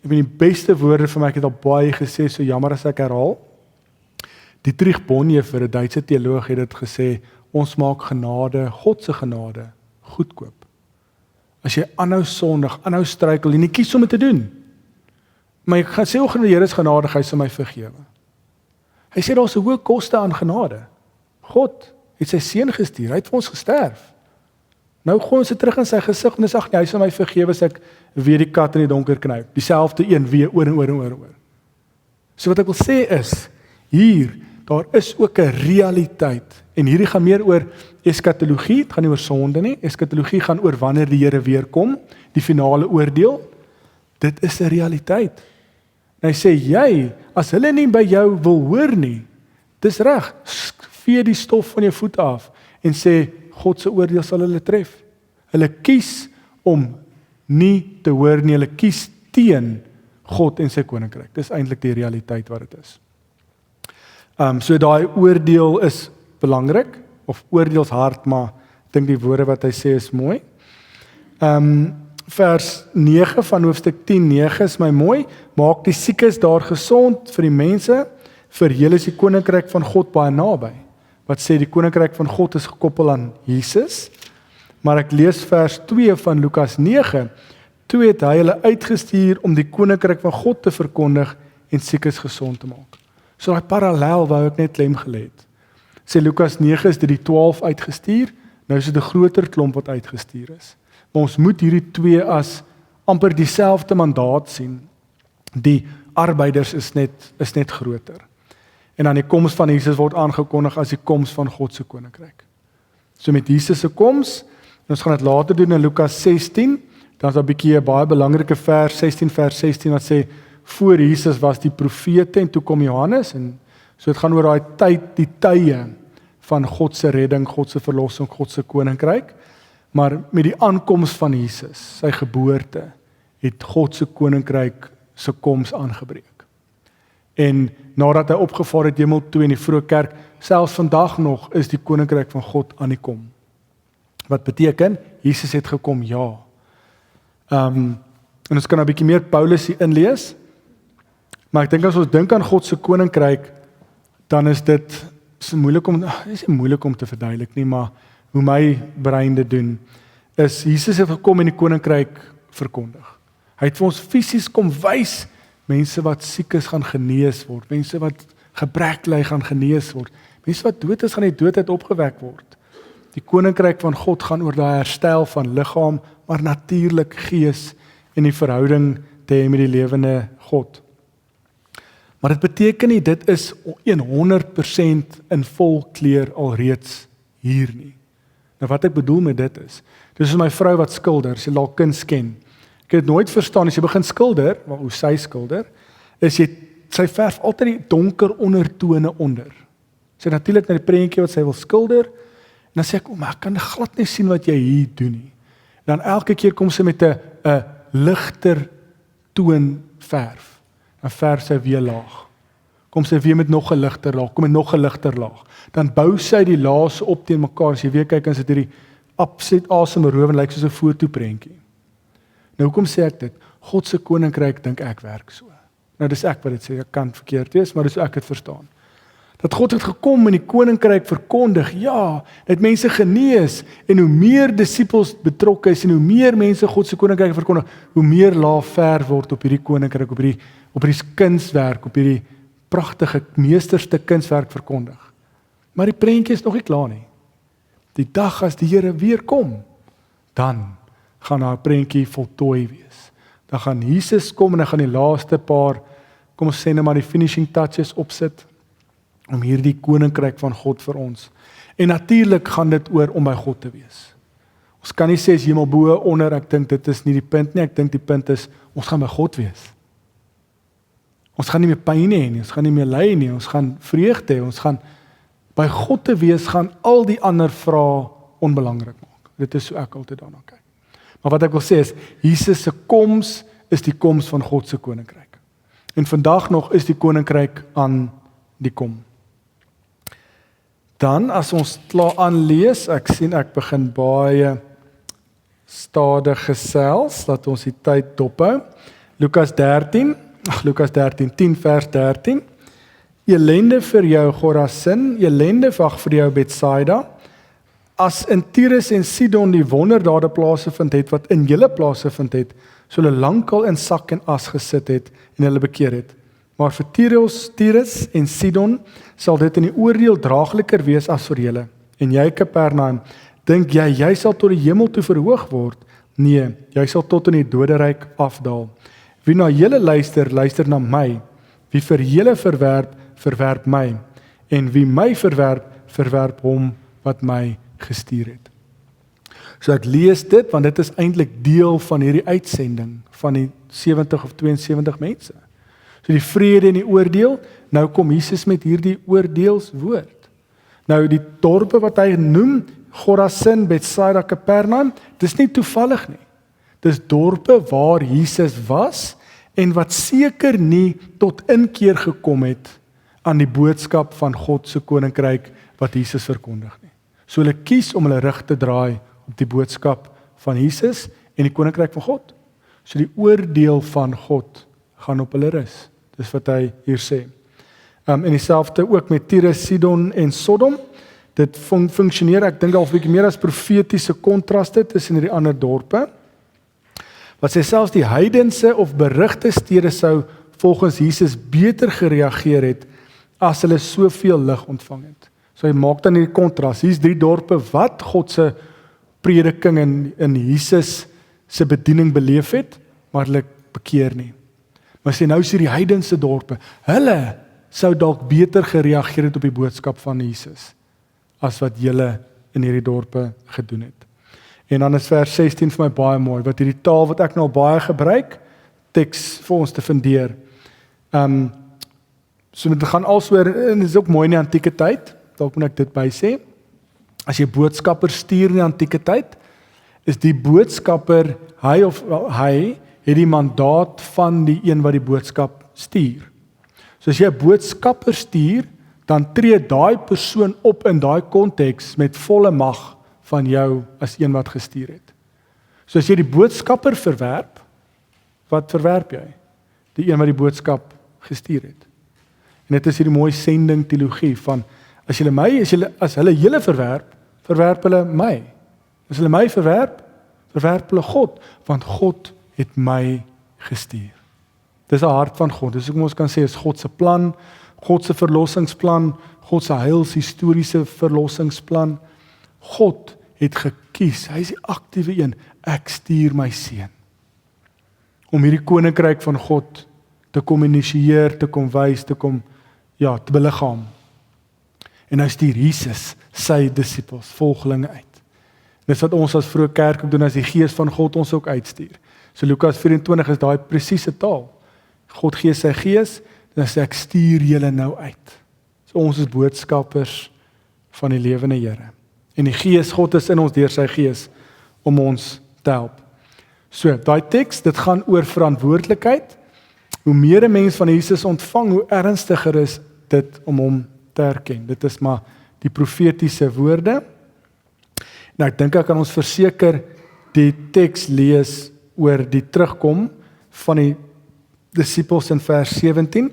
ek weet die beste woorde vir my, ek het al baie gesê, so jammer as ek herhaal, Dietrich Bonhoeffer, 'n Duitse teoloog, het dit gesê, ons maak genade, God se genade, goedkoop. As jy aanhou sondig, aanhou struikel, en nie kies om dit te doen, maar ek gaan sê, o, die Here is genadig, hy sal my vergewe. Hy sê, daar is 'n hoë koste aan genade. God het sy seun gestuur, hy het vir ons gesterf. Nou gooi ons dit terug in sy gesig, en sê, hy sal my vergewe as ek weer die kat in die donker knyp, dieselfde een weer oor en oor en oor. So wat ek wil sê is, hier, daar is ook 'n realiteit, en hierdie gaan meer oor eskatologie, het gaan nie oor sonde nie, eskatologie gaan oor wanneer die Here weer kom, die finale oordeel, dit is 'n realiteit. En hy sê, jy, as hulle nie by jou wil hoor nie, dis reg, vee die stof van jou voete af, en sê, God se oordeel sal hulle tref. Hulle kies om nie te hoor nie, hulle kies teen God en sy koninkryk. Dis eintlik die realiteit wat dit is. So daai oordeel is belangrik, of oordeelshard, maar ek dink die woorde wat hy sê is mooi. Vers 9 van hoofstuk 10:9 is my mooi, maak die siekes daar gesond vir die mense, vir julle is die koninkryk van God baie naby. Wat sê die koninkryk van God is gekoppel aan Jesus, maar ek lees vers 2 van Lukas 9, toe het hy hulle uitgestuur om die koninkryk van God te verkondig en siekes gesond te maak. So daai parallel wou ek net klem gelê het. Sê Lukas 9 is dit die 12 uitgestuur, nou is dit 'n groter klomp wat uitgestuur is. Maar ons moet hierdie twee as amper dieselfde mandaat sien. Die arbeiders is net groter. En dan die koms van Jesus word aangekondig as die koms van God se koninkryk. So met Jesus se koms, en ons gaan dit later doen in Lukas 16, dan is daar 'n bietjie 'n baie belangrike vers 16 wat sê, voor Jesus was die profete en toe kom Johannes, en so dit gaan oor daai tyd, die tye van God se redding, God se verlossing, God se koninkryk, maar met die aankoms van Jesus, sy geboorte, het God se koninkryk se koms aangebreek. En nadat hy opgevaar het hemel toe in die vroeë kerk, selfs vandag nog is die koninkryk van God aan die kom. Wat beteken, Jesus het gekom, ja. En ons kan 'n bietjie meer Paulus hier inlees, maar ek dink as ons dink aan God se koninkryk, dan is dit moeilik om te verduidelik nie, maar hoe my brein dit doen, is Jesus het gekom en die koninkryk verkondig. Hy het vir ons fisies kom wys, mense wat siek is gaan genees word, mense wat gebrek ly gaan genees word, mense wat dood is gaan die dood uit opgewek word. Die koninkryk van God gaan oor daai herstel van liggaam, maar natuurlik gees en die verhouding te hê met die lewende God. Maar dit beteken nie, dit is 100% in vol kleur alreeds hier nie. Nou wat ek bedoel met dit is, dis is my vrou wat skilder, sy laat kuns ken. Ek het nooit verstaan, as jy begin skilder, maar hoe sy skilder, is sy verf altyd die donker ondertone onder. Sy natuurlik na die prentjie wat sy wil skilder, en dan sê ek, maar ek kan glad nie sien wat jy hier doen nie. Dan elke keer kom sy met 'n ligter toon verf. Dan verf sy weer laag. Kom sy weer met nog 'n ligter laag, kom met nog 'n ligter laag. Dan bou sy die lae op teen mekaar. As jy weer kyk, dan sit hierdie absoluut asemrowend en lyk soos 'n fotoprentjie. Nou hoekom sê ek dit? God se koninkryk dink ek werk so. Nou dis ek wat dit sê, ek kan verkeerd wees, maar dis hoe ek dit verstaan. Dat God het gekom en die koninkryk verkondig, ja, het mense genees, en hoe meer disippels betrokke is, en hoe meer mense God se koninkryk verkondig, hoe meer laag verf word op hierdie koninkryk, op hierdie kunswerk, op hierdie pragtige meesterstuk kunswerk verkondig. Maar die prentjie is nog nie klaar nie. Die dag as die Here weer kom, dan gaan haar prentjie voltooi wees. Dan gaan Jesus kom en dan gaan die laaste paar, kom ons sê net maar die finishing touches opsit, om hierdie koninkryk van God vir ons. En natuurlik gaan dit oor om by God te wees. Ons kan nie sê as hemel bo onder, ek dink dit is nie die punt nie, ek dink die punt is, ons gaan by God wees. Ons gaan nie meer pyn hê nie, ons gaan nie meer ly nie, ons gaan vreugde hê, ons gaan by God te wees, gaan al die ander vrae onbelangrik maak. Dit is so ek altyd daarna kyk. Maar wat ek wil sê is, Jesus se koms is die koms van God se koninkryk. En vandag nog is die koninkryk aan die kom. Dan, as ons klaar aanlees, ek sien ek begin baie stadig gesels, laat ons die tyd dophou. Lukas 13, 10 vers 13. Elende vir jou Chorazin, elende vir jou Betsaida, as in Tyrus en Sidon die wonderdade plaasgevind het, wat in julle plaasgevind het, so hulle lankal in sak en as gesit het, en hulle bekeer het. Maar vir Tyrus en Sidon sal dit in die oordeel draagliker wees as vir julle. En jy, Kapernaum, dink jy sal tot die hemel toe verhoog word? Nee, jy sal tot in die doderyk afdaal. Wie na julle luister, luister na my. Wie vir julle verwerp, verwerp my. En wie my verwerp, verwerp hom wat my gestuur het. So ek lees dit, want dit is eintlik deel van hierdie uitsending van die 70 of 72 mense. So die vrede en die oordeel, nou kom Jesus met hierdie oordeelswoord. Nou die dorpe wat hy noem, Chorazin, Betsaida, Kapernaum, dis nie toevallig nie. Dis dorpe waar Jesus was en wat seker nie tot inkeer gekom het aan die boodskap van God se koninkryk wat Jesus verkondig nie. So hulle kies om hulle rug te draai op die boodskap van Jesus en die koninkryk van God. So die oordeel van God gaan op hulle rus. Dis wat hy hier sê. En dieselfde ook met Tyrus, Sidon en Sodom. Dit funksioneer, ek dink al 'n bietjie meer as profetiese kontraste tussen hierdie ander dorpe. Wat sê selfs die heidense of berugte stede sou volgens Jesus beter gereageer het as hulle soveel lig ontvang het. So hy maak dan hierdie kontras. Hier's 3 dorpe wat God se prediking in Jesus se bediening beleef het, maar hulle bekeer nie. Maar sê nou sê die heidense dorpe, hulle sou dalk beter gereageer het op die boodskap van Jesus as wat julle in hierdie dorpe gedoen het. En dan is vers 16 vir my baie mooi, wat hierdie taal wat ek nou baie gebruik, teks vir ons te fundeer. So dit gaan alsoor, en dit is ook mooi in die antieke tyd, dalk moet ek dit by sê, as jy boodskapper stuur in die antieke tyd, is die boodskapper, hy het die mandaat van die een wat die boodskap stuur. So as jy 'n boodskapper stuur, dan tree daai persoon op in daai konteks met volle mag van jou as een wat gestuur het. So as jy die boodskapper verwerp, wat verwerp jy? Die een wat die boodskap gestuur het. En dit is hierdie mooi sending teologie van, as hulle julle verwerp, verwerp hulle my. As hulle my verwerp, verwerp hulle God, want God het my gestuur. Dis 'n hart van God. Dis hoekom ons kan sê is God se plan, God se verlossingsplan, God se heilshistoriese verlossingsplan. God het gekies, hy is die aktiewe een, ek stuur my seun. Om hierdie koninkryk van God te kom initieer, te kom wys, te te beliggaam. En hy stuur Jesus, sy disippels, volgelinge uit. Dis wat ons as vroeë kerk ook doen, as die Gees van God ons ook uitstuur. So Lukas 24 is daai presiese taal. God gee sy Gees, en sê ek stuur julle nou uit. So ons is boodskappers van die lewende Here. En die Gees, God is in ons deur sy Gees, om ons te help. So, daai teks, dit gaan oor verantwoordelikheid. Hoe meer 'n mens van Jesus ontvang, hoe ernstiger is dit om hom te erken. Dit is maar die profetiese woorde. Nou, ek dink ek kan ons verseker die teks lees oor die terugkom van die disippels in vers 17.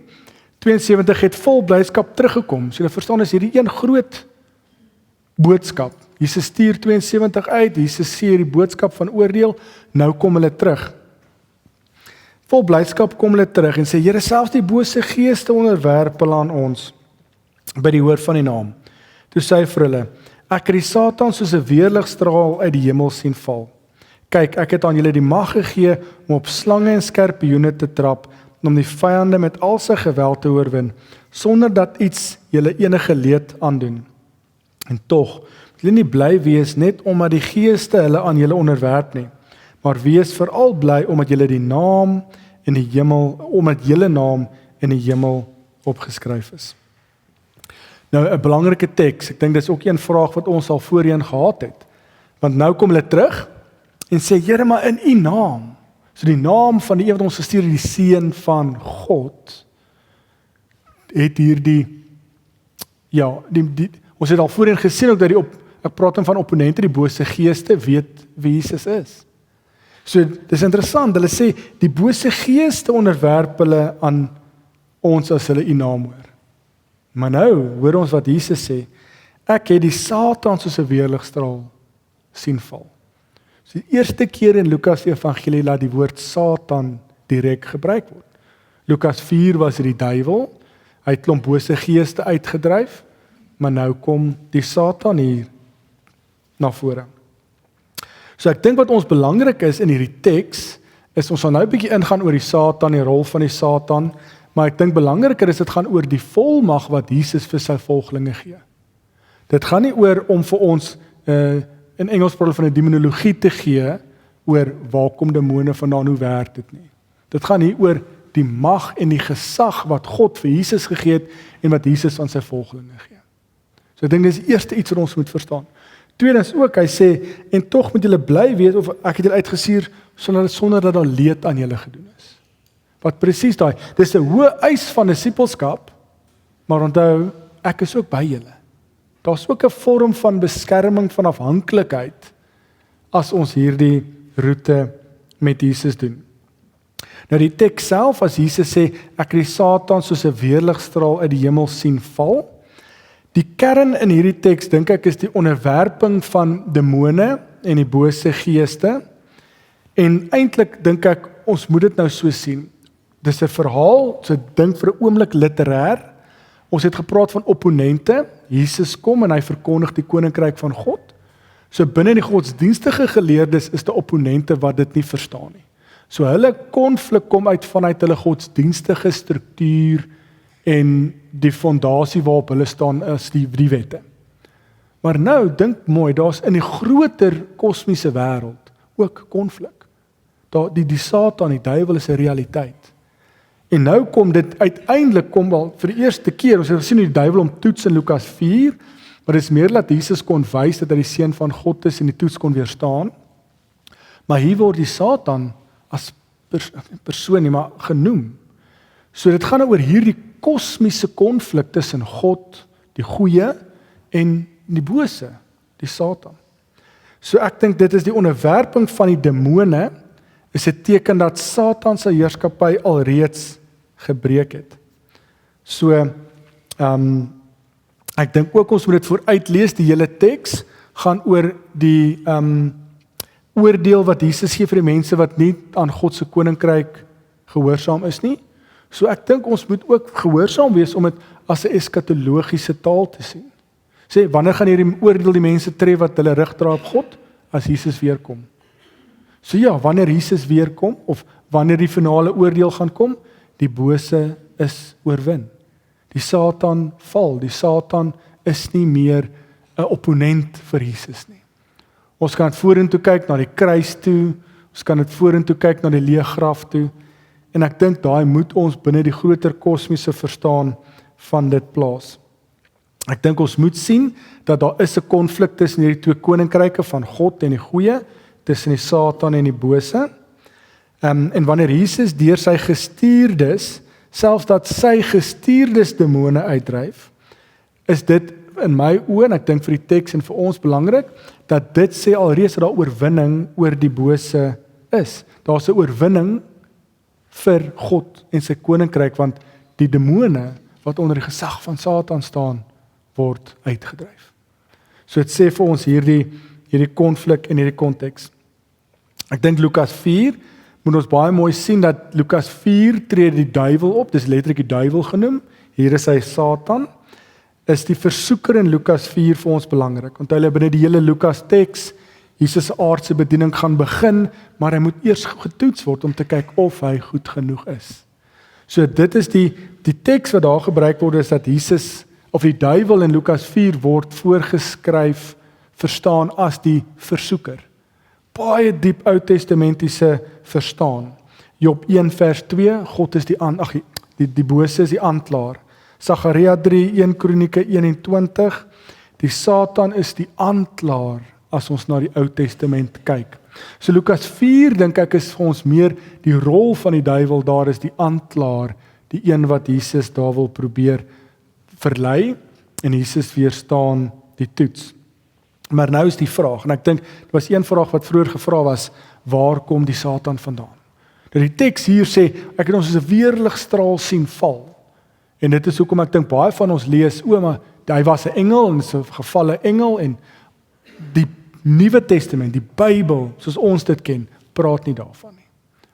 72 het vol blydskap teruggekom. So jy verstaan, is hierdie een groot boodskap. Jesus stuur 72 uit, Jesus sê hierdie boodskap van oordeel, nou kom hulle terug. Vol blydskap kom hulle terug en sê, Here, selfs die bose geeste onderwerp hulle aan ons by die hoor van die naam. Toe sê hy vir hulle, ek het die Satan soos 'n weerligstraal uit die hemel sien val. Kyk, ek het aan julle die mag gegee om op slange en skorpioene te trap en om die vyande met al sy geweld te oorwin, sonder dat iets julle enige leed aandoen. En tog, moet julle nie bly wees net omdat die geeste hulle aan julle onderwerp nie, maar wees veral bly omdat julle die naam in die hemel, omdat julle naam in die hemel opgeskryf is. Nou 'n belangrike teks, ek dink dis ook een vraag wat ons al voorheen gehad het. Want nou kom hulle terug en sê, Here, maar in u naam. So die naam van die een wat ons gestuur het, die Seun van God, het hierdie, ons het al voorheen gesien ook dat ek praat van opponente, die bose geeste, weet wie Jesus is. So, dis interessant, hulle sê, die bose geeste onderwerp hulle aan ons as hulle u naam hoor. Maar nou, hoor ons wat Jesus sê, ek het die Satan soos 'n weerligstraal sien val. So die eerste keer in Lukas evangelie laat die woord Satan direk gebruik word. Lukas 4 was dit die duiwel, hy het klomp bose geeste uitgedryf, maar nou kom die Satan hier na vore. So ek dink wat ons belangrik is in hierdie teks, is ons sal nou 'n bietjie ingaan oor die Satan, die rol van die Satan, maar ek dink belangriker is dit gaan oor die volmag wat Jesus vir sy volgelinge gee. Dit gaan nie oor om vir ons in Engels praat van 'n demonologie te gee oor waar kom demone vandaan, hoe werk dit nie. Dit gaan hier oor die mag en die gesag wat God vir Jesus gegee het en wat Jesus aan sy volgelinge gee. So ek dink dis die eerste iets wat ons moet verstaan. Tweedens ook, hy sê, en tog moet julle bly weet, of ek het julle uitgestuur sonder dat daar leed aan julle gedoen is. Wat presies daai, dis 'n hoë eis van disippelskap, maar onthou, ek is ook by julle. Daar's ook 'n vorm van beskerming van afhanklikheid as ons hierdie roete met Jesus doen. Nou die teks self, as Jesus sê, ek het die Satan soos 'n weerligstraal uit die hemel sien val. Die kern in hierdie teks, dink ek, is die onderwerping van demone en die bose geeste. En eintlik dink ek, ons moet dit nou so sien. Dis 'n verhaal, so dink vir 'n oomblik literêr. Ons het gepraat van opponente. Jesus kom en hy verkondig die koninkryk van God. So binne die godsdienstige geleerdes is die opponente wat dit nie verstaan nie. So hulle konflik kom vanuit hulle godsdienstige struktuur en die fondasie waarop hulle staan is die wette. Maar nou, dink mooi, daar's in die groter kosmiese wêreld ook konflik. Die Satan, die duiwel is 'n realiteit. En nou kom dit uiteindelik kom wel vir die eerste keer, ons het gesien hoe die duiwel hom toets in Lukas 4, maar dit is meer dat Jesus kon wys dat hy die seun van God is en die toets kon weerstaan. Maar hier word die Satan as persoon nie maar genoem. So dit gaan oor hierdie kosmiese konflik tussen God, die goeie, en die bose, die Satan. So ek dink dit is die onderwerping van die demone, is 'n teken dat Satan se heerskappy alreeds gebreek het. So, ek dink ook ons moet dit vooruit lees, die hele teks gaan oor die oordeel wat Jesus gee vir die mense wat nie aan God se koninkryk gehoorsaam is nie. So ek dink ons moet ook gehoorsaam wees om dit as 'n eskatologiese taal te sien. Sê, wanneer gaan hierdie oordeel die mense tref wat hulle rug draai op God? As Jesus weer kom. So ja, wanneer Jesus weer kom, of wanneer die finale oordeel gaan kom, die bose is oorwin. Die Satan val, die Satan is nie meer 'n opponent vir Jesus nie. Ons kan vorentoe kyk na die kruis toe, ons kan dit vorentoe kyk na die leë graf toe, en ek dink daai moet ons binne die groter kosmiese verstaan van dit plaas. Ek dink ons moet sien dat daar is 'n konflik tussen hierdie twee koninkryke van God en die goeie, tussen die Satan en die bose. En wanneer Jesus deur sy gestuurdes, selfs dat sy gestuurdes demone uitdryf, is dit in my oë, en ek dink vir die teks en vir ons belangrik, dat dit sê alreeds dat daar oorwinning oor die bose is. Daar's 'n oorwinning vir God en sy koninkryk, want die demone wat onder die gesag van Satan staan, word uitgedryf. So dit sê vir ons hierdie konflik en hierdie konteks. Ek dink Lukas 4 moet ons baie mooi sien dat Lukas 4 tree die duiwel op, dis letterlik die duiwel genoem. Hier is hy Satan. Is die versoeker in Lukas 4 vir ons belangrik. Onthou hulle binne die hele Lukas teks, Jesus se aardse bediening gaan begin, maar hy moet eers getoets word om te kyk of hy goed genoeg is. So dit is die teks wat daar gebruik word, is dat Jesus of die duiwel in Lukas 4 word voorgeskryf, verstaan as die versoeker. Baie diep Ou Testamentiese verstaan. Job 1 vers 2, God is die bose is die aanklaer. Sagaria 3, 1 Kronieke 21, die Satan is die aanklaer as ons na die Ou Testament kyk. So Lukas 4 dink ek is vir ons meer die rol van die duiwel, daar is die aanklaer, die een wat Jesus daar wil probeer verlei, en Jesus weerstaan die toets. Maar nou is die vraag, en ek dink, dit was een vraag wat vroeër gevra was, waar kom die Satan vandaan? Dat die teks hier sê, ek het ons as 'n weerligstraal sien val. En dit is hoekom ek dink baie van ons lees, maar hy was 'n engel, en is 'n gevalle engel, en die Nuwe Testament, die Bybel, soos ons dit ken, praat nie daarvan nie.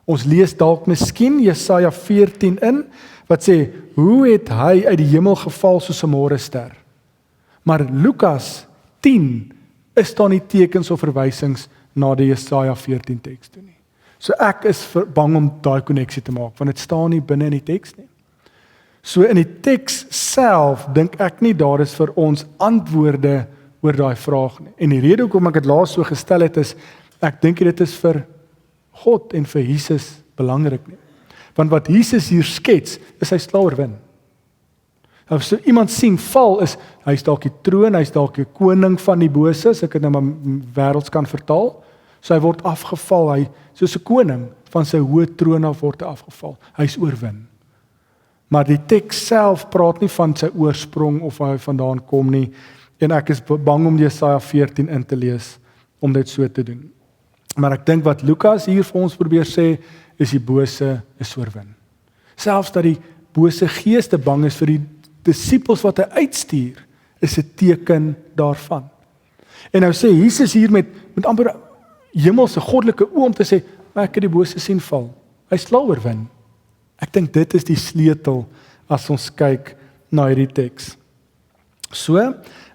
Ons lees dalk miskien Jesaja 14 in, wat sê, hoe het hy uit die hemel geval soos 'n môrester? Maar Lukas 10 is daar nie tekens of verwysings na die Jesaja 14 teks toe nie. So ek is bang om daai koneksie te maak, want dit staan nie binne in die teks nie. So in die teks self, dink ek nie daar is vir ons antwoorde oor daai vraag nie. En die rede hoekom ek dit laas so gestel het is, ek dink dit is vir God en vir Jesus belangrik nie. Want wat Jesus hier skets, is hy sal oorwin. As so iemand sien val, is hy's dalk die troon, hy's dalk die koning van die bose, as ek dit nou maar wêrelds kan vertaal. So hy word afgeval, hy soos 'n koning van sy hoë troon af word hy afgeval. Hy's oorwin. Maar die teks self praat nie van sy oorsprong of waar hy vandaan kom nie. En ek is bang om Jesaja 14 in te lees om dit so te doen. Maar ek dink wat Lukas hier vir ons probeer sê, is die bose is oorwin. Selfs dat die bose geeste bang is vir die disippels wat hy uitstuur, is 'n teken daarvan. En nou sê Jesus hier met amper hemelse goddelike oë om te sê, maar ek het die bose sien val. Hy sal oorwin. Ek dink dit is die sleutel as ons kyk na hierdie teks. So,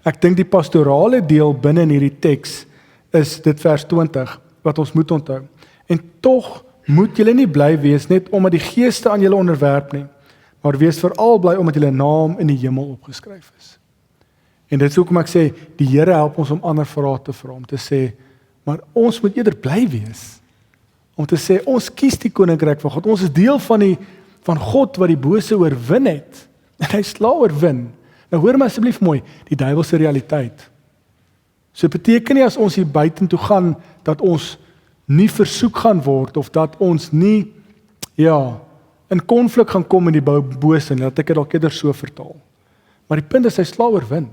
ek dink die pastorale deel binne in hierdie teks is dit vers 20 wat ons moet onthou. En tog moet julle nie bly wees net omdat die geeste aan julle onderwerp nie, maar wees veral bly omdat julle naam in die hemel opgeskryf is. En dit is hoekom ek sê die Here help ons om ander vrae te vra, om te sê, maar ons moet eerder bly wees. Om te sê ons kies die koninkryk van God. Ons is deel van God wat die bose oorwin het. En hy sal oorwin. Nou hoor my asseblief mooi, die duiwel se realiteit. So beteken nie as ons hier buitentoe gaan dat ons nie versoek gaan word of dat ons nie in konflik gaan kom met die bose, dat ek dit dalk eerder so vertaal. Maar die punt is hy sal oorwin.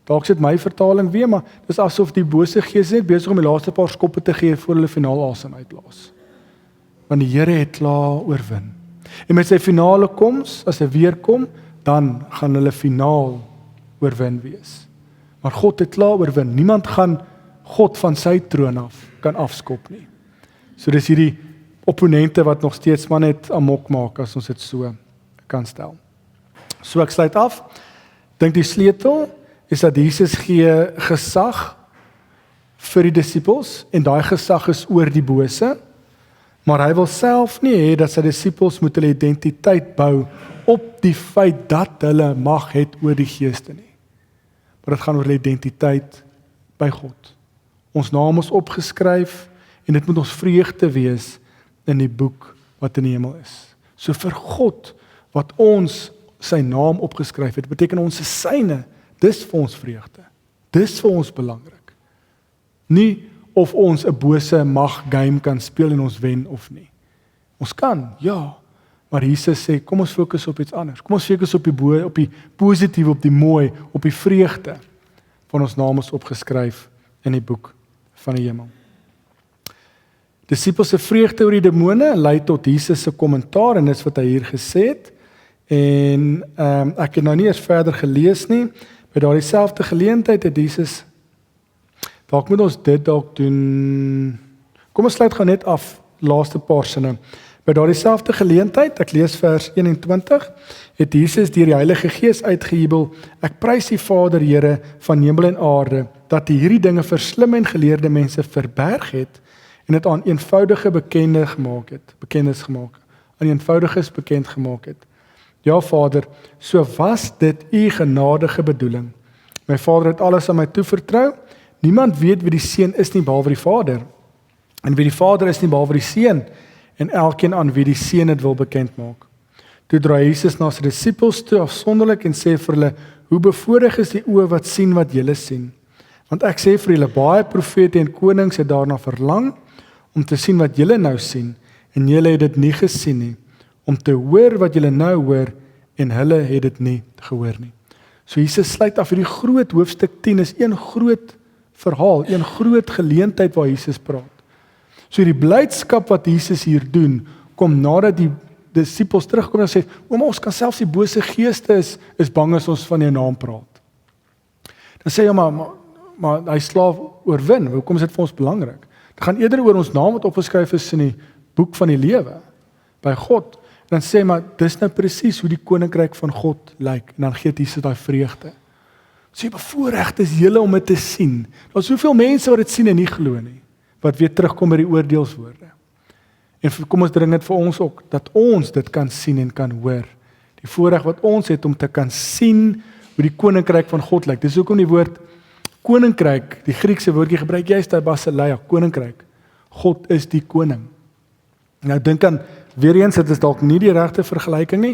Dalk sit my vertaling weer, maar dis asof die bose gees net besig om die laaste paar skoppe te gee voor hulle finaal asem uitblaas. Want die Here het klaar oorwin. En met sy finale koms, as hy weer kom, dan gaan hulle finaal oorwin wees. Maar God het klaar oorwin. Niemand gaan God van sy troon af kan afskop nie. So dis hierdie opponente wat nog steeds maar net amok maak as ons dit so kan stel. So ek sluit af. Dink die sleutel is dat Jesus gee gesag vir die disippels en daai gesag is oor die bose, maar hy wil self nie hê dat sy disippels moet hulle identiteit bou op die feit dat hulle mag het oor die geeste nie. Maar dit gaan oor die identiteit by God. Ons naam is opgeskryf en dit moet ons vreugde wees in die boek wat in die hemel is. So vir God wat ons sy naam opgeskryf het, beteken ons is syne. Dis vir ons vreugde. Dis vir ons belangrik. Nie of ons 'n bose mag game kan speel en ons wen of nie. Ons kan, ja, maar Jesus sê, kom ons fokus op iets anders. Kom ons fokus op die positief, op die mooi, op die vreugde van ons naam is opgeskryf in die boek van die hemel. Disippels se vreugde oor die demone lei tot Jesus se kommentaar en dis wat hy hier gesê het. En ek het nou nie eers verder gelees nie. By daardie selfde geleentheid het Jesus, dalk moet ons dit dalk doen. Kom ons sluit gou net af, laaste paar sinne. By daardie selfde geleentheid, ek lees vers 21, het Jesus deur die Heilige Gees uitgejubel: Ek prys die Vader, Here van hemel en aarde, dat hy hierdie dinge vir slim en geleerde mense verberg het en dit aan eenvoudige bekendis gemaak het. Aan eenvoudiges bekend gemaak het. Ja, Vader, so was dit u genadige bedoeling. My Vader het alles aan my toevertrou. Niemand weet wie die Seun is nie behalwe die Vader. En wie die Vader is nie behalwe die Seun. En elkeen aan wie die Seun dit wil bekend maak. Toe draai Jesus na sy disippels toe afsonderlik en sê vir hulle: Hoe bevoorreg is die oë wat sien wat julle sien. Want ek sê vir julle, baie profete en konings het daarna verlang om te sien wat julle nou sien, en julle het dit nie gesien nie, om te hoor wat julle nou hoor, en hulle het dit nie gehoor nie. So Jesus sluit af hierdie groot hoofstuk 10 is een groot verhaal, een groot geleentheid waar Jesus praat. So die blydskap wat Jesus hier doen, kom nadat die disippels terugkom en sê, ouma, ons kan selfs die bose geeste is bang as ons van jou naam praat. Dan sê jy, maar hy slaaf oorwin, hoekom is dit vir ons belangrik? Dit gaan eerder oor ons naam wat opgeskryf is in die boek van die lewe, by God. En dan sê maar, dis nou presies hoe die koninkryk van God lyk, en dan gee Jesus daai vreugde. So bevoorreg is julle om dit te sien. Daar's soveel mense wat dit sien en nie glo nie, wat weer terugkom by die oordeelswoorde. En kom ons dring dit vir ons ook, dat ons dit kan sien en kan hoor. Die voorreg wat ons het om te kan sien hoe die koninkryk van God lyk. Dis hoekom die woord koninkryk, die Griekse woordjie gebruik juist daai basileia, koninkryk. God is die koning. Nou dink aan, weer eens, dit is dalk nie die regte vergelyking nie,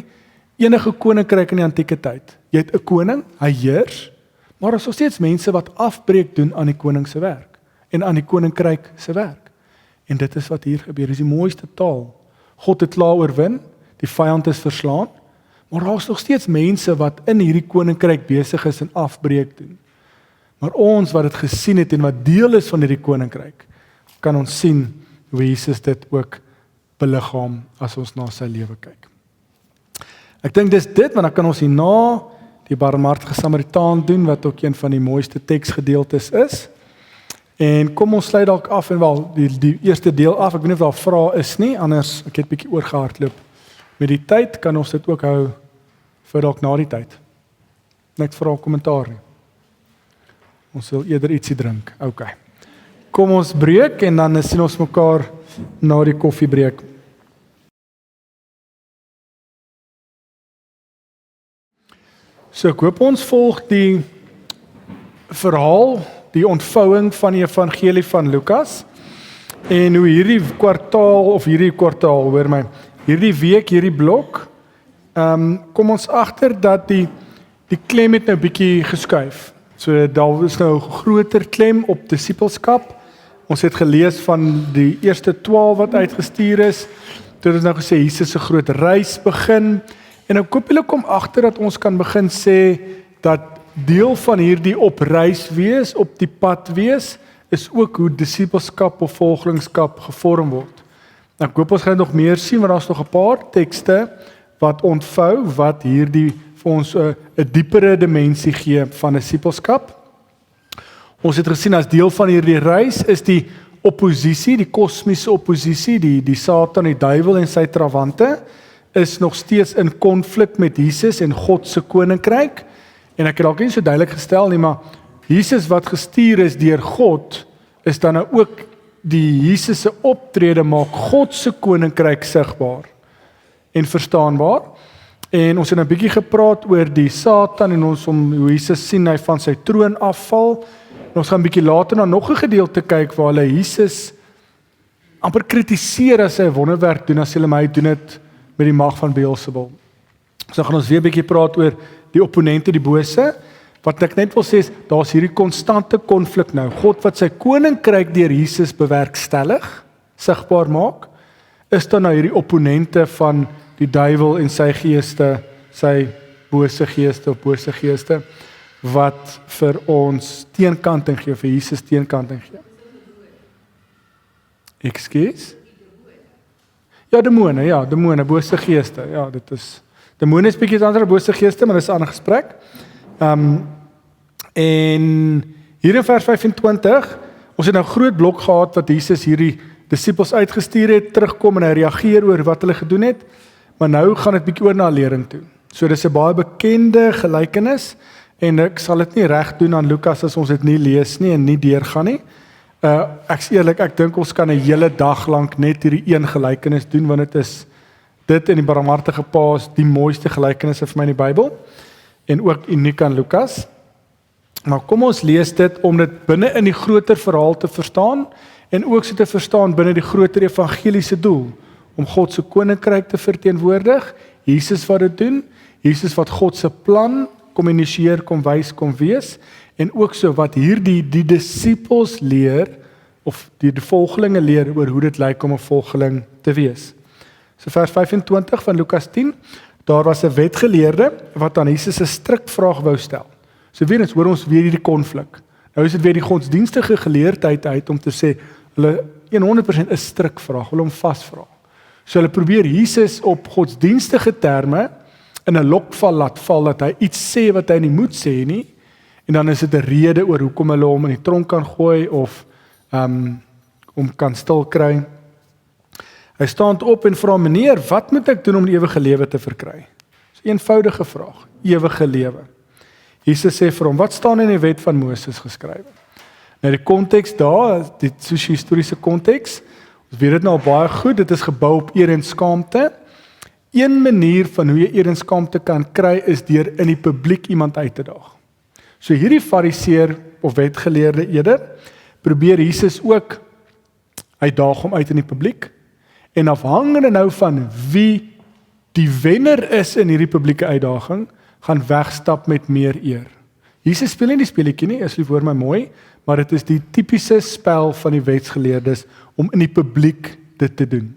enige koninkryk in die antieke tyd. Jy het 'n koning, hy heers, maar daar is nog steeds mense wat afbreek doen aan die koning se werk en aan die koninkryk se werk. En dit is wat hier gebeur, dis die mooiste taal. God het klaar oorwin, die vyand is verslaan, maar daar is nog steeds mense wat in hierdie koninkryk besig is en afbreek doen. Maar ons wat dit gesien het en wat deel is van hierdie koninkryk, kan ons sien hoe Jesus dit ook beliggaam as ons na sy lewe kyk. Ek dink dis dit, want dan kan ons hierna die barmhartige Samaritaan doen, wat ook een van die mooiste teksgedeeltes is. En kom ons sluit dalk af en wel die eerste deel af. Ek weet nie of daar vrae is nie, anders ek het bietjie oorgehardloop. Met die tyd kan ons dit ook hou vir dalk na die tyd. Net vra kommentaar nie. Ons wil eerder ietsie drink. OK. Kom ons breek en dan sien ons mekaar na die koffiebreek. So ek hoop ons volg die verhaal, die ontvouing van die evangelie van Lukas en hoe hierdie week, hierdie blok, kom ons agter dat die klem het nou bietjie geskuif. So daar is nou 'n groter klem op disippelskap. Ons het gelees van die eerste 12 wat uitgestuur is. Toe het ons nou gesê Jesus se groot reis begin. En nou kopielik kom agter dat ons kan begin sê dat deel van hierdie op reis wees, op die pad wees, is ook hoe disippelskap of volgelingskap gevorm word. Nou, ek hoop ons gaan nog meer sien, want daar's nog 'n paar tekste wat ontvou, wat hierdie vir ons 'n diepere dimensie gee van disippelskap. Ons het gesien as deel van hierdie reis is die opposisie, die kosmiese opposisie, die Satan, die duiwel en sy trawante, is nog steeds in konflik met Jesus en God se koninkryk. En ek het dalk nie so duidelik gestel nie, maar Jesus wat gestuur is deur God, is dan nou ook die Jesus se optrede maak God se koninkryk sigbaar en verstaanbaar. En ons het 'n bietjie gepraat oor die Satan en ons hoe Jesus sien hy van sy troon afval. En ons gaan 'n bietjie later na nog 'n gedeelte kyk waar hulle Jesus amper kritiseer as hy 'n wonderwerk doen, as hulle my doen dit met die mag van Beelzebul. So gaan ons weer 'n bietjie praat oor die opponente, die bose, Wat ek net wil sê is, daar's hierdie konstante konflik nou. God wat sy koninkryk deur Jesus bewerkstellig, sigbaar maak, is dan nou hierdie opponente van die duiwel en sy geeste, sy bose geeste, wat vir ons teenkanting gee, vir Jesus teenkanting gee. Ekskuus? Ja, demone, bose geeste. Ja, dit is demone is bietjie anders as bose geeste, maar dis 'n ander gesprek. En hier in vers 25, ons het nou groot blok gehad wat Jesus hierdie disippels uitgestuur het, terugkom en hy reageer oor wat hulle gedoen het, maar nou gaan dit bietjie oor na lering toe. So dis 'n baie bekende gelykenis en ek sal dit nie reg doen aan Lukas as ons dit nie lees nie en nie deurgaan nie. Ek's eerlik, ek dink ons kan 'n hele dag lank net hierdie een gelykenis doen want dit is dit en die barmhartige pa is die mooiste gelykenisse vir my in die Bybel en ook uniek aan Lukas. Maar kom ons lees dit om dit binne in die groter verhaal te verstaan en ook so te verstaan binne die groter evangeliese doel om God se koninkryk te verteenwoordig. Jesus wat dit doen, Jesus wat God se plan kom initieer, kom wys, kom wees en ook so wat hierdie die disippels leer of die volgelinge leer oor hoe dit lyk om 'n volgeling te wees. So vers 25 van Lukas 10, daar was 'n wetgeleerde wat aan Jesus 'n strikvraag wou stel. So weer eens hoor ons weer hierdie konflik. Nou is dit weer die godsdienstige geleerdheid uit om te sê hulle 100% 'n strikvraag, hulle hom vasvra. So hulle probeer Jesus op godsdienstige terme in 'n lokval laat val dat hy iets sê wat hy nie moet sê nie en dan is dit 'n rede oor hoekom hulle hom in die tronk kan gooi of om kan stil kry. Hy staan op en vra: "Meneer, wat moet ek doen om die ewige lewe te verkry?" Dis 'n eenvoudige vraag, ewige lewe. Jesus sê vir hom: "Wat staan in die wet van Moses geskrywe?" Nou die konteks daar, die sosio-historiese konteks, ons weet dit nou al baie goed, dit is gebou op eer en skaamte. Een manier van hoe jy eer en skaamte kan kry is deur in die publiek iemand uit te daag. So hierdie fariseer of wetgeleerde eerder probeer Jesus ook uitdaag hom uit in die publiek en afhangende nou van wie die wenner is in hierdie publieke uitdaging, gaan wegstap met meer eer. Jesus speel nie die speletjie nie, asseblief hoor my mooi, maar dit is die tipiese spel van die wetsgeleerdes om in die publiek dit te doen.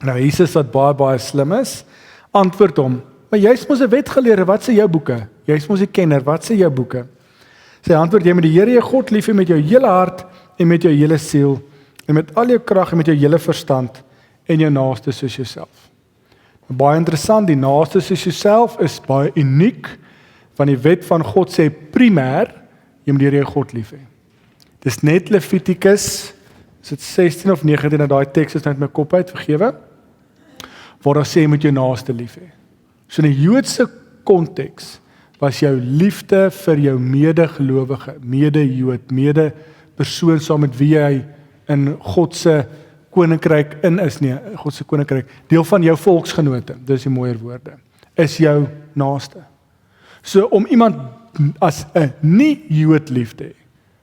Nou Jesus wat baie slim is, antwoord hom: "Maar jy's mos 'n wetgeleerde, wat sê jou boeke? Jy's mos 'n kenner, wat sê jou boeke?" Sy antwoord: "Jy moet die Here jou God lief hê met jou hele hart en met jou hele siel en met al jou krag en met jou hele verstand en jou naaste soos jouself." Baie interessant, die naaste soos jouself is baie uniek, want die wet van God sê primêr jy moet die Here jou God lief hê. Dis net Levitikus, is dit 16 of 19 dat daai teks is nou uit my kop uit, vergewe, waar daar sê jy moet jou naaste lief hê. So in die Joodse konteks was jou liefde vir jou medegelowige, mede-Jood, mede-persoon saam met wie jy in God se koninkryk in is, nee, God se koninkryk, deel van jou volksgenote, dis die mooier woorde, is jou naaste. So om iemand as 'n nie-Jood lief te hê,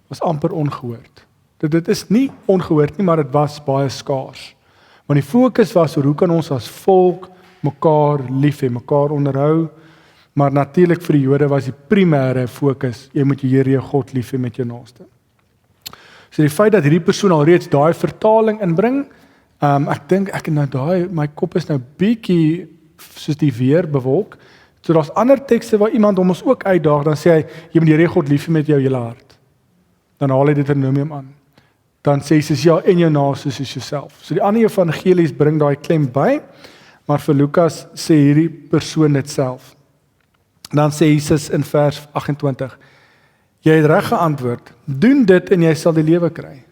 was amper ongehoord. Dit is nie ongehoord nie, maar dit was baie skaars. Want die fokus was oor hoe kan ons as volk mekaar lief hê, mekaar onderhou, maar natuurlik vir die Jode was die primêre fokus, jy moet die Here jou God lief hê met jou naaste. So die feit dat hierdie persoon alreeds daai vertaling inbring, ek dink my kop is nou bietjie soos die weer bewolk. So daar's ander tekste waar iemand hom ons ook uitdaag, dan sê hy jy moet die Here God lief hê met jou hele hart. Dan haal hy Deuteronomium aan. Dan sê Jesus ja, en jou naaste soos jouself. So die ander evangelies bring daai klem by, maar vir Lukas sê hierdie persoon dit self. Dan sê Jesus in vers 28: "Jy het reg geantwoord. Doen dit en jy sal die lewe kry."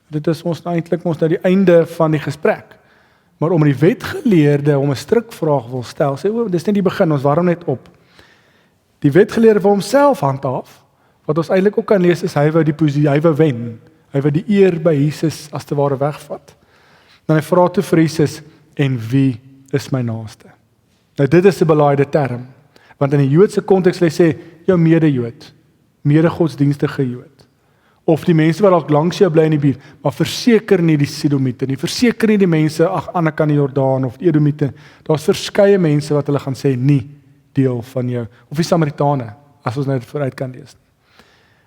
Dit is ons eintlik nou die einde van die gesprek. Maar om die wetgeleerde om 'n strikvraag wil stel, sê dis net die begin, ons warm net op. Die wetgeleerde wil homself handhaaf. Wat ons eintlik ook kan lees is hy wou die posisie, hy wou wen. Hy wou die eer by Jesus as te ware wegvat. Dan hy vra toe vir Jesus: "En wie is my naaste?" Nou dit is 'n belaaide term, want in die Joodse konteks lê sê jou mede-Jood, mede-godsdienstige Jood. Of die mense wat dalk langs jou bly in die buurt, maar verseker nie die Sidomiete nie, verseker nie die mense aan die ander kant die Jordaan of die Edomiete. Daar's verskeie mense wat hulle gaan sê nie deel van jou, of die Samaritane, as ons nou dit vooruit kan lees.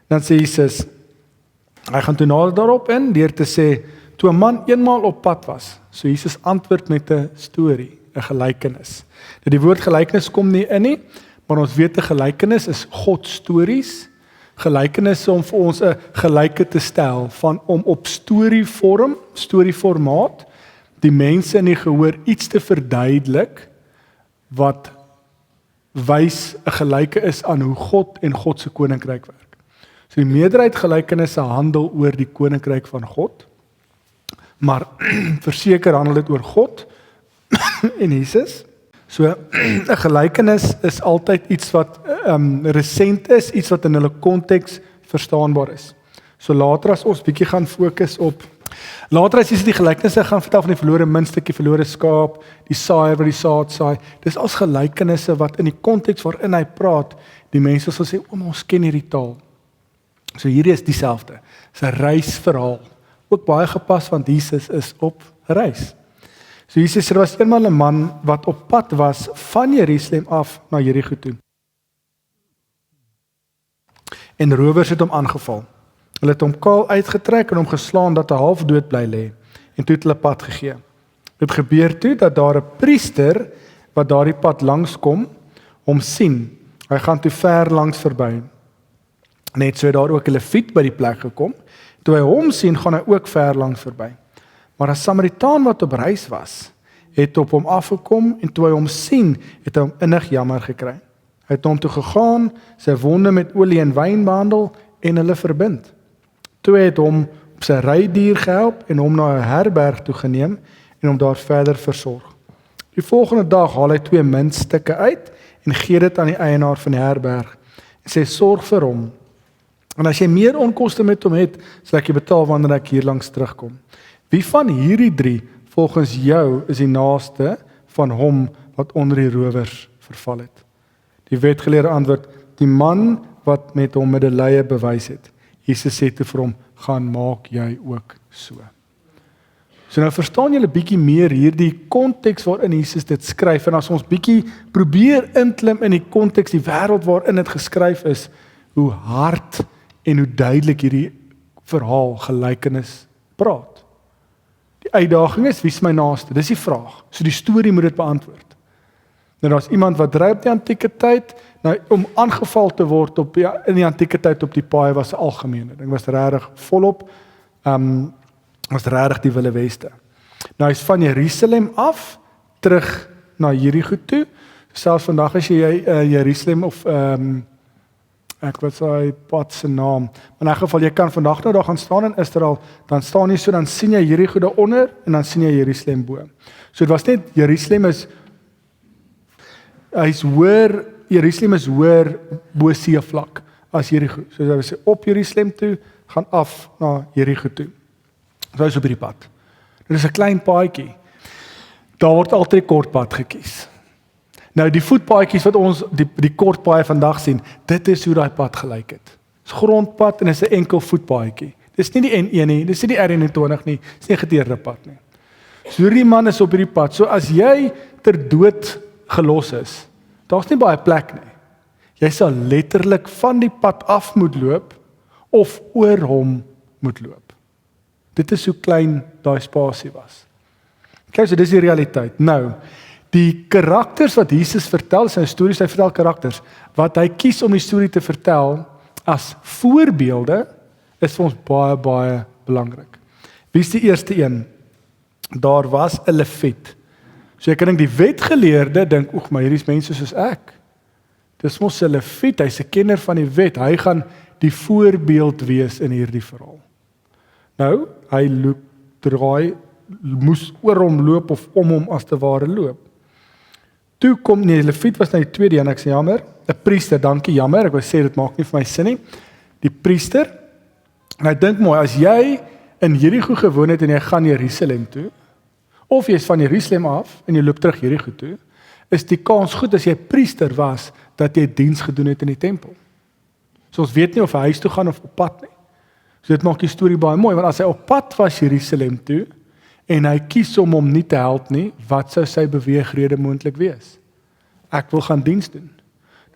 Dan sê Jesus, hy gaan toe nader daarop in, deur te sê, toe 'n man eenmaal op pad was, so Jesus antwoord met 'n storie, 'n gelykenis. Nou die woord gelykenis kom nie in nie, maar ons weet 'n gelykenis is God stories, gelykenisse om vir ons 'n gelyke te stel, om op storieformaat, die mense in die gehoor iets te verduidelik, wat wys 'n gelyke is aan hoe God en God se koninkryk werk. So die meerderheid gelykenisse handel oor die koninkryk van God, maar verseker handel dit oor God en Jesus. So 'n gelykenis is altyd iets wat resent is, iets wat in hulle konteks verstaanbaar is. So later as ons bietjie gaan fokus op later as jy die gelykenisse gaan vertel van die verlore muntstukkie, verlore skaap, die saaier wat die saad saai. Dis als gelykenisse wat in die konteks waarin hy praat, die mense sal sê, ons ken hierdie taal. So hierdie is dieselfde. Dis 'n reisverhaal. Ook baie gepas want Jesus is op reis. So Jesus sê, daar was eenmal 'n man wat op pad was van Jerusalem af na Jerigo toe. En rowers het hom aangeval. Hulle het hom kaal uitgetrek en hom geslaan dat hy half dood bly lê en toe het hulle pad gegee. Dit gebeur toe dat daar 'n priester wat daardie pad langs kom, hom sien. Hy gaan toe ver langs verby. Net so het daar ook 'n leviet by die plek gekom. Toe hy hom sien, gaan hy ook ver langs verby. Maar 'n Samaritaan wat op reis was, het op hom afgekom en toe hy hom sien, het hy hom innig jammer gekry. Hy het hom toe gegaan, sy wonde met olie en wyn behandel en hulle verbind. Toe het hom op sy rydier gehelp en hom na 'n herberg toe geneem en hom daar verder versorg. Die volgende dag haal hy 2 muntstukke uit en gee dit aan die eienaar van die herberg en sê, sorg vir hom. En as jy meer onkoste met hom het, sal ek jy betaal wanneer ek hier langs terugkom. Wie van hierdie 3 volgens jou is die naaste van hom wat onder die rowers verval het? Die wetgeleerde antwoord, die man wat met hom medelee bewys het. Jesus sê toe vir hom, gaan maak jy ook so. So nou verstaan julle bietjie meer hierdie konteks waarin Jesus dit skryf, en as ons bietjie probeer inklim in die konteks, die wêreld waarin dit geskryf is, hoe hard en hoe duidelik hierdie verhaal, gelykenis praat. Die uitdaging is, wie is my naaste? Dis die vraag. So die storie moet dit beantwoord. Nou daar's iemand wat ry op die antieke tyd, nou om aangeval te word in die antieke tyd op die paai was 'n algemene ding, was regtig volop, was regtig die Wilde Weste. Nou hy's van Jerusalem af, terug na Jerigo toe, selfs vandag as jy Jerusalem of ek wat sy pad se naam. In 'n geval jy kan vandag nou daar gaan staan in Israel, dan staan jy so, dan sien jy Jerigo daaronder en dan sien jy Jerusalem bo. So dit was net Jerusalem is Jerusalem is hoër bo seevlak as Jerigo. So dit was op Jerusalem toe, gaan af na Jerigo toe. So is op hierdie pad. Dit is 'n klein paadjie. Daar word altyd 'n kort pad gekies. Nou die voetpaadjies wat ons die kort paaie vandag sien, dit is hoe daai pad gelyk het. Dis grondpad en is 'n enkel voetpaadjie. Dis nie die N1 nie, dis nie die R21 nie, dis nie 'n geteerde pad nie. So hierdie man is op hierdie pad. So as jy ter dood gelos is, daar's nie baie plek nie. Jy sal letterlik van die pad af moet loop of oor hom moet loop. Dit is hoe klein daai spasie was. Kyk, so dis die realiteit. Nou, die karakters wat Jesus vertel, sy stories, hy vertel karakters, wat hy kies om die storie te vertel as voorbeelde, is vir ons baie, baie belangrik. Wie is die eerste een? Daar was 'n leviet. So ek dink die wetgeleerde dink, oeg, maar hierdie is mense soos ek. Dis mos 'n leviet, hy's 'n kenner van die wet, hy gaan die voorbeeld wees in hierdie verhaal. Nou, hy moes oor hom loop of om hom as te ware loop. Toe kom, die leviet was nou die tweede een, ek sê jammer, 'n priester, dankie, jammer, ek wou sê, dit maak nie vir my sin nie, die priester, en ek dink mooi, as jy in Jerigo gewoon het en jy gaan Jerusalem toe, of jy is van Jerusalem af en jy loop terug Jerigo toe, is die kans goed as jy priester was, dat jy diens gedoen het in die tempel. So ons weet nie of hy huis toe gaan of op pad nie. So dit maak die storie baie mooi, want as hy op pad was Jerusalem toe, en hy kies om hom nie te help nie, wat sou sy beweegrede moontlik wees? Ek wil gaan diens doen.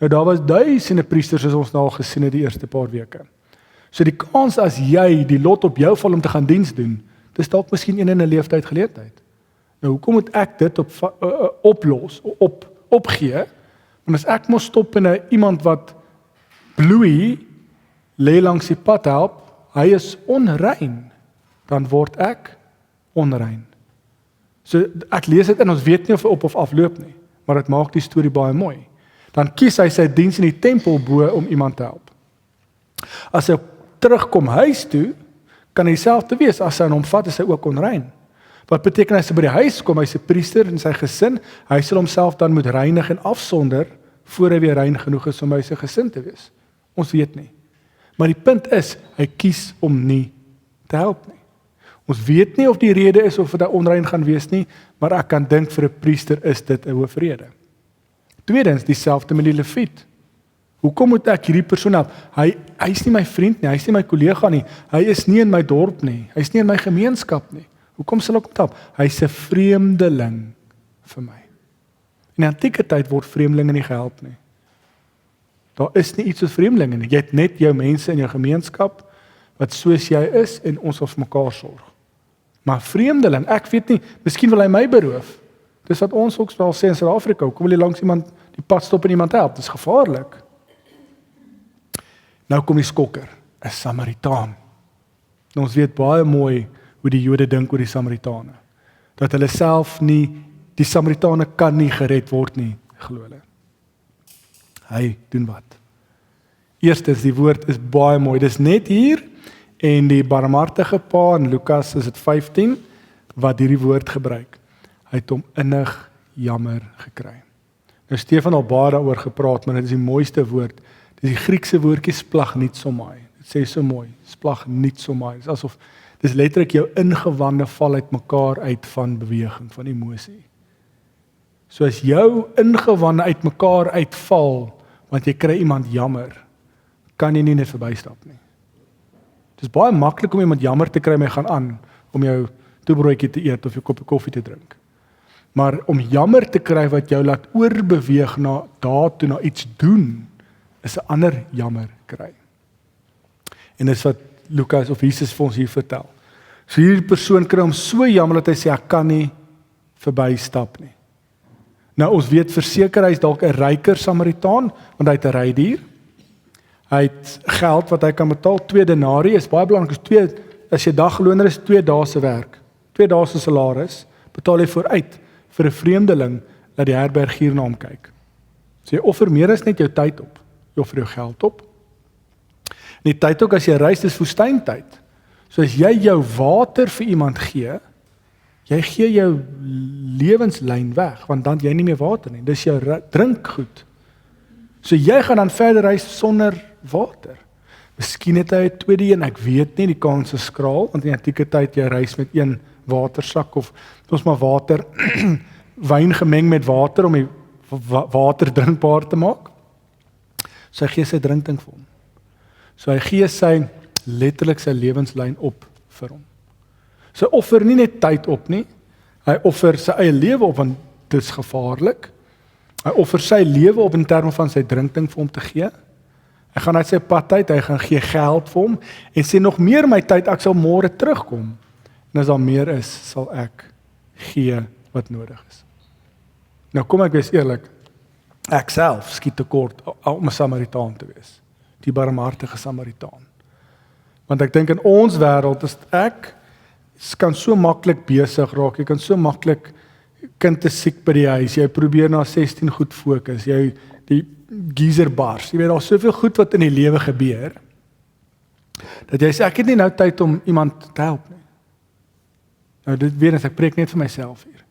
Nou daar was duisende priesters soos ons nou al gesien het die eerste paar weke. So die kans as jy die lot op jou val om te gaan diens doen, dis dalk miskien een in 'n leeftyd geleentheid. Nou hoekom moet ek dit opgee? Want as ek mos stop in iemand wat bloei lê langs die pad help, hy is onrein, dan word ek onrein. So ek lees dit en ons weet nie of hy op of afloop nie, maar dit maak die storie baie mooi. Dan kies hy sy diens in die tempel bo om iemand te help. As hy terugkom huis toe, kan hy dieselfde wees. As hy hom vat, is hy ook onrein. Wat beteken as hy by die huis kom, hy's 'n priester in sy gesin, hy sal homself dan moet reinig en afsonder voor hy weer rein genoeg is om by sy gesin te wees. Ons weet nie. Maar die punt is, hy kies om nie te help nie. Ons weet nie of die rede is of dit onrein gaan wees nie, maar ek kan dink vir 'n priester is dit 'n hoofrede. Tweedens, dieselfde met die leviet. Hoekom moet ek hierdie persoon help? Hy's nie my vriend nie, hy's nie my kollega nie, hy is nie in my dorp nie, hy's nie in my gemeenskap nie. Hoekom sal ek hom help? Hy's 'n vreemdeling vir my. In die antieke tyd word vreemdelinge nie gehelp nie. Daar is nie iets soos vreemdelinge nie. Jy het net jou mense in jou gemeenskap wat soos jy is en ons of mekaar sorg. Maar vreemdeling, ek weet nie, miskien wil hy my beroof. Dis wat ons ook wel sê in Suid-Afrika, hoekom wil jy langs iemand die pad stop en iemand help? Dis gevaarlik. Nou kom die skokker, 'n Samaritaan. Nou ons weet baie mooi hoe die Jode dink oor die Samaritane. Dat hulle self nie, die Samaritane kan nie gered word nie, glo hulle. Hy doen wat? Eerstens, die woord is baie mooi. Dis net hier en die barmhartige pa in Lukas is dit 15 wat hierdie woord gebruik. Hy het hom innig jammer gekry. Nou Stefan al baie daaroor gepraat, maar dit is die mooiste woord. Dis die Griekse woordjie splagnitzomai. Dit sê so mooi, splagnitzomai. Dis asof dis letterlik jou ingewande val uit mekaar uit van beweging, van emosie. So as jou ingewande uit mekaar uitval, want jy kry iemand jammer, kan jy nie net verbystap nie. Dit is baie maklik om iemand jammer te kry, maar jy gaan aan om jou toebroodjie te eet of jou koppie koffie te drink. Maar om jammer te kry wat jou laat oorbeweeg na daartoe, na iets doen, is 'n ander jammer kry. En dis wat Lukas of Jesus vir ons hier vertel. So hierdie persoon kry hom so jammer dat hy sê ek kan nie verbystap nie. Nou ons weet verseker hy is dalk 'n ryker Samaritaan, want hy het 'n rydier. Hy het geld wat hy kan betaal, 2 denarii is baie belangrik. As jy dagloner is, 2 dae se werk, 2 dae se salaris, betaal jy vooruit vir 'n vreemdeling dat die herbergier na hom kyk. So jy offer meer as net jou tyd op. Jy offer jou geld op. En die tyd ook as jy reis, dis woestyntyd. So as jy jou water vir iemand gee, jy gee jou lewenslyn weg, want dan jy nie meer water nie. Dis jou drinkgoed. So jy gaan dan verder reis sonder water. Miskien het hy 'n tweede een, ek weet nie, die kans is skraal, want in die antieke tyd jy reis met 1 watersak of ons maar water, wyn gemeng met water om die water drinkbaar te maak. So hy gee sy drinkding vir hom. So hy gee sy letterlik sy lewenslyn op vir hom. So hy offer nie net tyd op nie, hy offer sy eie lewe op, want dit is gevaarlik. Hy offer sy lewe op in terme van sy drinkding vir hom te gee. Hy gaan uit sy pad uit, hy gaan gee geld vir hom en sê nog meer my tyd, ek sal môre terugkom. En as daar meer is, sal ek gee wat nodig is. Nou kom ek wees eerlik, ek self skiet tekort om 'n Samaritaan te wees. Die barmhartige Samaritaan. Want ek dink in ons wêreld is ek kan so maklik besig raak, jy kan so maklik kind is siek by die huis, jy probeer na 16 goed fokus, jy die geyser bars, jy weet daar soveel goed wat in die lewe gebeur, dat jy sê ek het nie nou tyd om iemand te help nie. Nou dit weer as ek preek net vir myself hier.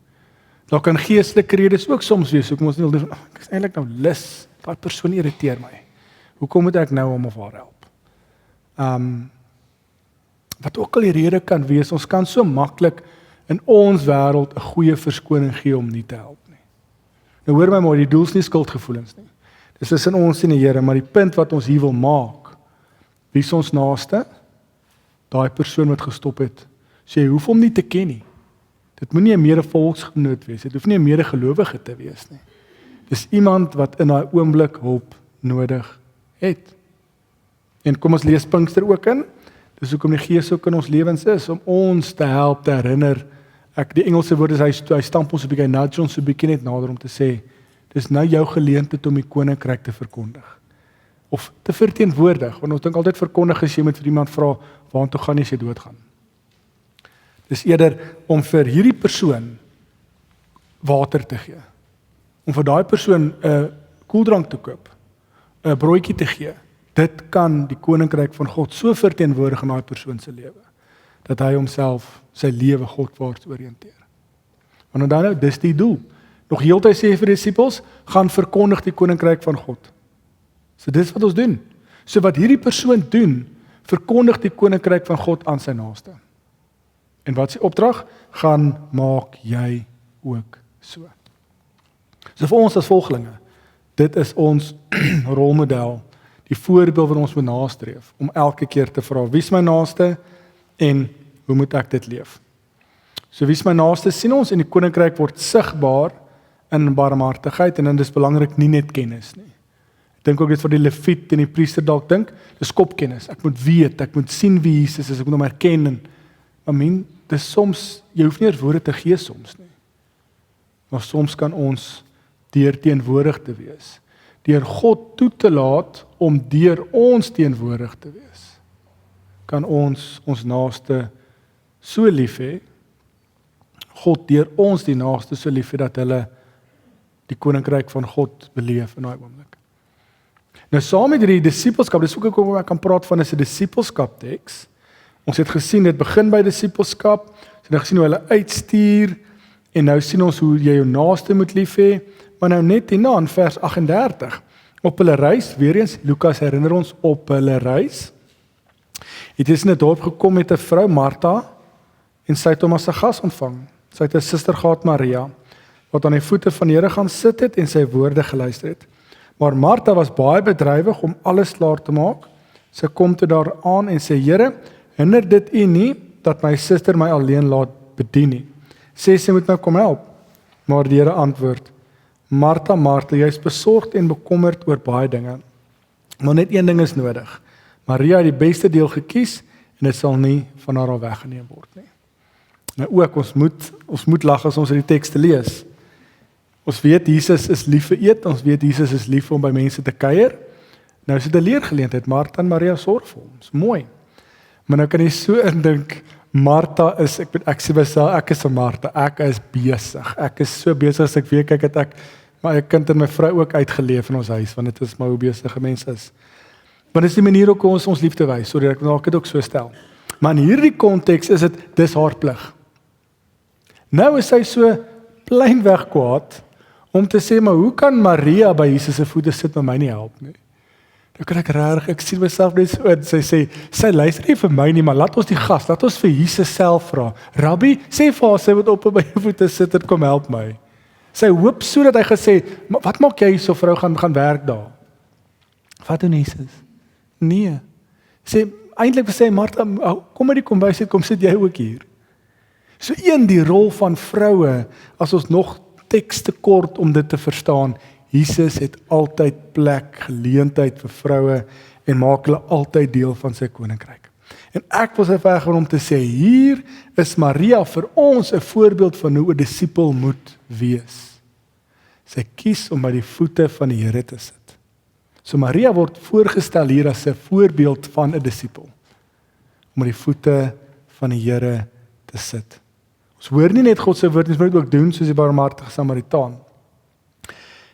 Daar kan geestelike redes ook soms wees, hoekom ons nie wil doen, ek is eintlik nou lus, daai persoon irriteer my. Hoekom moet ek nou hom of haar help? Wat ook al die rede kan wees, ons kan so maklik in ons wêreld 'n goeie verskoning gee om nie te help nie. Nou hoor my mooi, die doel is nie skuldgevoelens nie. Dis tussen ons en die Here, maar die punt wat ons hier wil maak, wie is ons naaste? Daai persoon wat gestop het. So jy hoef hom nie te ken nie. Dit moenie 'n mede-volksgenoot wees, dit hoef nie 'n mede-gelowige te wees nie. Dis iemand wat in daai oomblik hulp nodig het. En kom ons lees Pinkster ook in. Dis hoekom die Gees ook in ons lewens is, om ons te help, te herinner. Die Engelse woord is, hy stamp ons 'n bietjie, hy nudge ons 'n bietjie net nader om te sê, dis nou jou geleentheid om die koninkryk te verkondig. Of te verteenwoordig, want ons dink altyd verkondig as jy met vir iemand vra, waartoe gaan jy as jy doodgaan. Dis eerder om vir hierdie persoon water te gee. Om vir daai persoon 'n koeldrank te koop, 'n broodjie te gee. Dit kan die koninkryk van God so verteenwoordig in daai persoon se lewe, dat hy homself, sy lewe Godwaarts oriënteer. Want onthou nou, dis die doel. Nog heeltyd sê hy vir die disippels, gaan verkondig die koninkryk van God. So dis wat ons doen. So wat hierdie persoon doen, verkondig die koninkryk van God aan sy naaste. En wat is die opdrag? Gaan maak jy ook so. So vir ons as volgelinge, dit is ons rolmodel, die voorbeeld wat ons moet nastreef, om elke keer te vra, wie is my naaste en hoe moet ek dit leef? So wie is my naaste, sien ons, en die koninkryk word sigbaar in barmhartigheid, en dan is belangrik nie net kennis nie. Ek dink ook dit vir die leviet en die priester dalk dink, dis kopkennis, ek moet weet, ek moet sien wie Jesus is, ek moet hom herken, en dis soms, jy hoef nie eers woorde te gee soms nie, maar soms kan ons deur teenwoordig te wees, deur God toe te laat om deur ons teenwoordig te wees, kan ons naaste so lief hê, God deur ons die naaste so lief hê, dat hulle die koninkryk van God beleef in daai oomblik. Nou saam met hierdie disippelskap, dis ook hoekom ek kan praat van is 'n disippelskap teks. Ons het gesien dit begin by disippelskap, ons het nou gesien hoe hulle uitstuur, en nou sien ons hoe jy jou naaste moet lief hê, maar nou net hierna in vers 38, op hulle reis, weer eens, Lukas herinner ons op hulle reis, het is in 'n dorp gekom met 'n vrou Martha, en sy het hom as 'n gas ontvang. Sy het 'n suster gehad Maria, wat aan die voete van die Here gaan sit het en sy woorde geluister het. Maar Martha was baie bedrywig om alles klaar te maak. Sy kom toe daar aan en sê, Here, hinder dit U nie, dat my suster my alleen laat bedien nie. Sê sy moet my kom help. Maar die Here antwoord, Martha, Martha, jy is besorgd en bekommerd oor baie dinge. Maar net een ding is nodig. Maria het die beste deel gekies, en dit sal nie van haar al weggeneem word nie. Nou ook, ons moet lag as ons die tekste lees. Ons weet Jesus is lief vir eet, ons weet Jesus is lief om by mense te kuier. Nou is dit 'n leergeleentheid, Martha en Maria sorg vir hom, is mooi. Maar nou kan jy so indink, Martha is, ek sê myself, ek is 'n Martha, ek is besig, ek is so besig as ek weet, kyk het ek my kind en my vrou ook uitgeleef in ons huis, want dit is maar hoe besige mense is. Maar dis die manier hoe ons liefde wys, sorry, ek wil dit ook so stel. Maar in hierdie konteks is dit, dis haar plig. Nou is sy so pleinweg kwaad, om te sê, maar hoe kan Maria by Jesus se voete sit en my nie help nie? Dan kan ek sien myself net so in, sy sê, sy luister nie vir my nie, maar laat ons die gas, laat ons vir Jesus self vra. Rabbi, sê vir haar, sy moet op by jou voete sit en kom help my. Sy hoop so dat hy gesê, maar wat maak jy so vrou, gaan werk daar? Wat doen Jesus? Nee. Sê, eintlik sê Martha, kom by die kombuis uit, kom sit jy ook hier. So die rol van vroue, as ons nog tekste kort om dit te verstaan, Jesus het altyd plek, geleentheid vir vroue en maak hulle altyd deel van sy koninkryk. En ek wil sy ver gaan om te sê, hier is Maria vir ons 'n voorbeeld van hoe 'n disipel moet wees. Sy kies om by die voete van die Here te sit. So Maria word voorgestel hier as 'n voorbeeld van 'n disipel, om by die voete van die Here te sit. Ons hoor nie net God se woord, ons moet dit ook doen soos die barmhartige Samaritaan.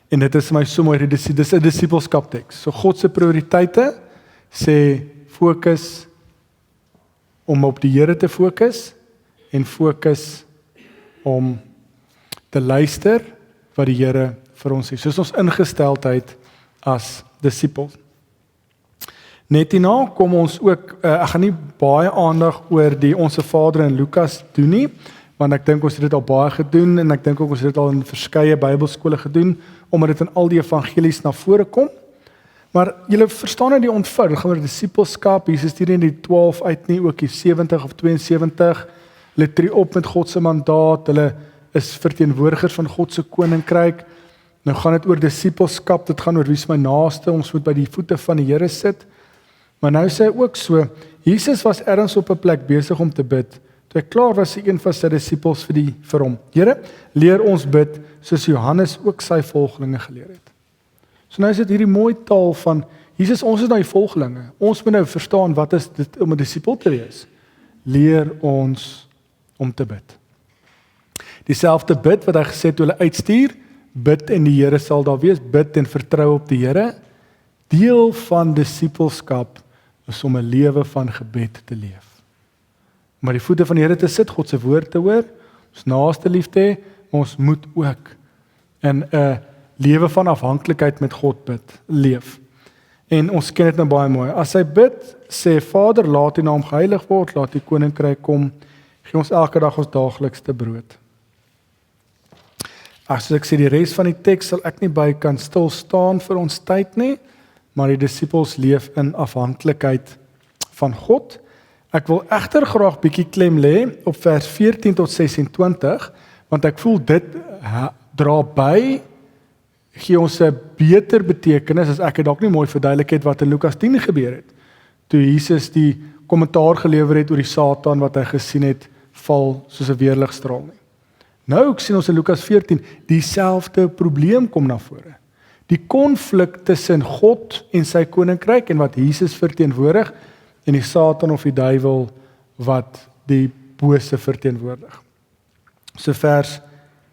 En dit is vir my so mooi, dis 'n disipelskap teks. So God se prioriteite sê fokus om op die Here te fokus en fokus om te luister wat die Here vir ons sê. Soos ons ingesteldheid as disipel. Net hierna kom ons ook, ek gaan nie baie aandag oor die Onse Vader in Lukas doen nie, want ek dink ons het dit al baie gedoen, en ek dink ook ons het dit al in verskeie Bybelskole gedoen, omdat dit in al die evangelies na vore kom. Maar julle verstaan nou die ontvou, dit gaan oor disipelskap, Jesus stuur nie die 12 uit nie, ook die 70 of 72, hulle tree op met God se mandaat, hulle is verteenwoordigers van God se koninkryk, Nou gaan dit oor disippelskap, dit gaan oor wie is my naaste, ons moet by die voete van die Here sit. Maar nou sê hy ook so, Jesus was ergens op 'n plek besig om te bid. Toe hy klaar was, sê een van sy disippels vir hom, Here, leer ons bid, soos Johannes ook sy volgelinge geleer het. So nou is dit hierdie mooi taal van, Jesus, ons is nou die volgelinge, ons moet nou verstaan, wat is dit om 'n disipel te wees? Leer ons om te bid. Dieselfde bid wat hy gesê het toe hulle uitstuur, bid en die Here sal daar wees, bid en vertrou op die Here. Deel van disipelskap is om 'n lewe van gebed te leef. Om by die voete van die Here te sit, God se woord te hoor, ons naaste lief te hê, maar ons moet ook in 'n lewe van afhanklikheid met God leef. En ons ken dit nou baie mooi. As hy bid, sê Vader, laat U naam geheilig word, laat U koninkryk kom, gee ons elke dag ons daaglikste brood. As ek sê die res van die teks sal ek nie by kan stil staan vir ons tyd nie, maar die disippels leef in afhanklikheid van God. Ek wil egter graag bietjie klem lê op vers 14 tot 26, want ek voel dit dra by, gee ons 'n beter betekenis as ek het dalk nie mooi verduidelik het wat in Lukas 10 gebeur het. Toe Jesus die kommentaar gelewer het oor die Satan wat hy gesien het val soos 'n weerligstraal nie. Nou sien ons in Lukas 14 dieselfde probleem kom na vore. Die konflik tussen God en sy koninkryk en wat Jesus verteenwoordig en die Satan of die duiwel wat die bose verteenwoordig. So vers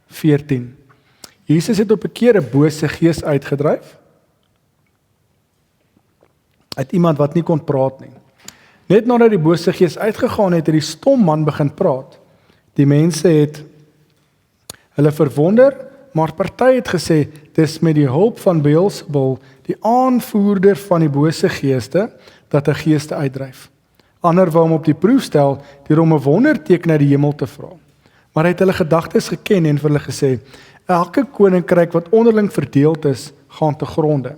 14. Jesus het op 'n keer 'n bose gees uitgedryf uit iemand wat nie kon praat nie. Net nadat die bose gees uitgegaan het, het die stom man begin praat. Die mense het hulle verwonder, maar party het gesê, dis met die hulp van Beelzebul, die aanvoerder van die bose geeste, dat hy geeste uitdryf. Ander wou hom op die proef stel, deur hom 'n wonderteken uit die hemel te vra. Maar hy het hulle gedagtes geken en vir hulle gesê, elke koninkryk wat onderling verdeeld is, gaan te gronde.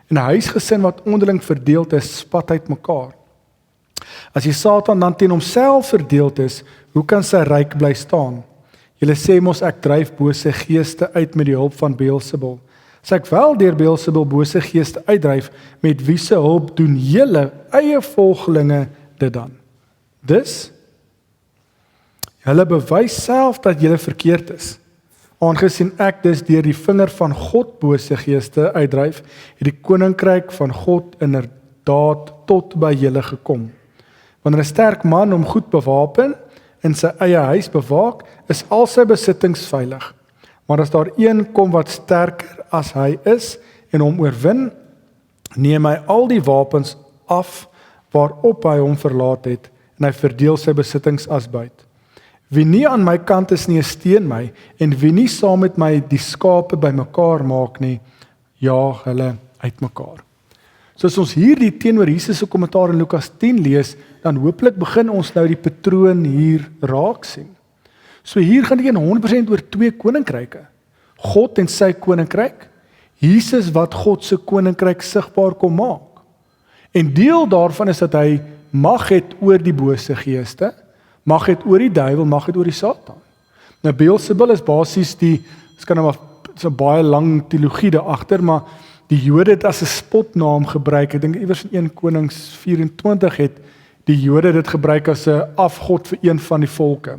En 'n huisgesin wat onderling verdeeld is, spat uit mekaar. As die Satan dan teen homself verdeeld is, hoe kan sy ryk bly staan? Julle sê mos ek dryf bose geeste uit met die hulp van Beelzebul. As ek wel deur Beelzebul bose geeste uitdryf, met wie se hulp doen julle eie volgelinge dit dan? Dus, julle bewys self dat julle verkeerd is. Aangesien ek dus deur die vinger van God bose geeste uitdryf, het die koninkryk van God inderdaad tot by julle gekom. Wanneer 'n sterk man hom goed bewapen, in sy eie huis bewaak, is al sy besittings veilig. Maar as daar een kom wat sterker as hy is en hom oorwin, neem hy al die wapens af waarop hy hom verlaat het en hy verdeel sy besittings as buit. Wie nie aan my kant is nie, steun my, en wie nie saam met my die skape bymekaar maak nie, jaag hulle uitmekaar. So as ons hierdie teenoor Jesus se kommentaar in Lukas 10 lees, dan hopelik begin ons nou die patroon hier raak sien. So hier gaan dit 100% oor twee koninkryke. God en sy koninkryk, Jesus wat God se koninkryk sigbaar kom maak. En deel daarvan is dat hy mag het oor die bose geeste, mag het oor die duiwel, mag het oor die Satan. Nou Beelzebul is basies dit kan nou maar so baie lang teologie daar agter, maar die Jode het as 'n spotnaam gebruik. Ek dink iewers in 1 Konings 24 het die Jode dit gebruik as 'n afgod vir een van die volke.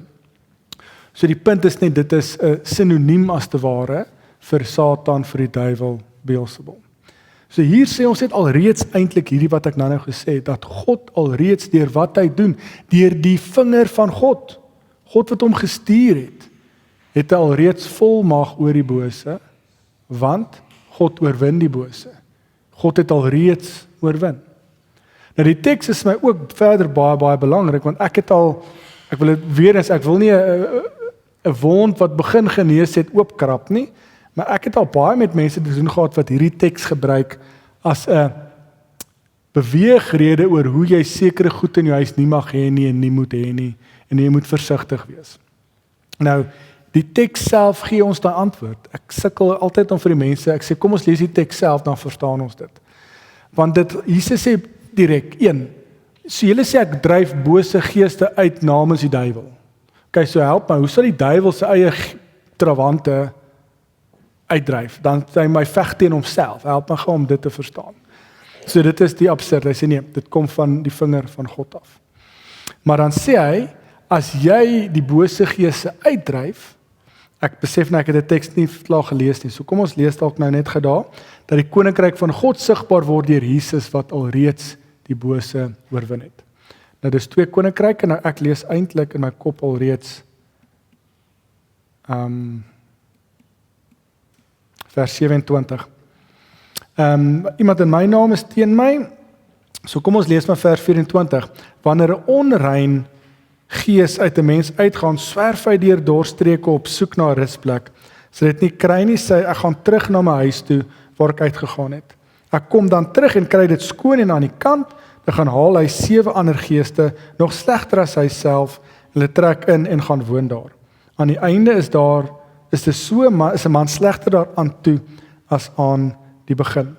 So die punt is net, dit is 'n sinoniem as te ware vir Satan, vir die duiwel, Beelzebul. So hier sê ons net alreeds eintlik hierdie wat ek nou gesê het, dat God alreeds deur wat hy doen, deur die vinger van God wat hom gestuur het hy alreeds volmag oor die bose, want God oorwin die bose. God het alreeds oorwin. Nou die teks is my ook verder baie belangrik, want ek wil dit weer eens, ek wil nie 'n wond wat begin genees het oopkrap nie, maar ek het al baie met mense te doen gehad wat hierdie teks gebruik as 'n beweegrede oor hoe jy sekere goed in jou huis nie mag hê nie en nie moet hê nie, en jy moet versigtig wees. Nou, die teks self gee ons daai antwoord. Ek sukkel altyd om vir die mense, ek sê kom ons lees die teks self, dan verstaan ons dit. Want Jesus sê direk, 1, so julle sê ek dryf bose geeste uit namens die duiwel. Okay, so help my, hoe sal die duiwel sy eie trawante uitdryf, dan hy my veg teen homself. Help my gou om dit te verstaan. So dit is die absurd. Hy sê nee, dit kom van die vinger van God af. Maar dan sê hy, as jy die bose geeste uitdryf, ek besef nou ek het die teks nie klaar gelees nie. So kom ons lees dalk nou net gedaar dat die koninkryk van God sigbaar word deur Jesus wat alreeds die bose oorwin het. Nou dis 2 koninkryke, nou ek lees eintlik in my kop alreeds vers 27. Iemand in my naam is teen my. So kom ons lees maar vers 24. Wanneer 'n onrein gees uit 'n mens uitgaan, swerf hy deur dorstreke op soek na 'n rusplek. As dit nie kry nie, sê ek gaan terug na my huis toe waar ek uitgegaan het. Ek kom dan terug en kry dit skoon en aan die kant, dan gaan haal hy 7 ander geeste, nog slegter as hy self, hulle trek in en gaan woon daar. Aan die einde is 'n man slegter daaraan toe as aan die begin.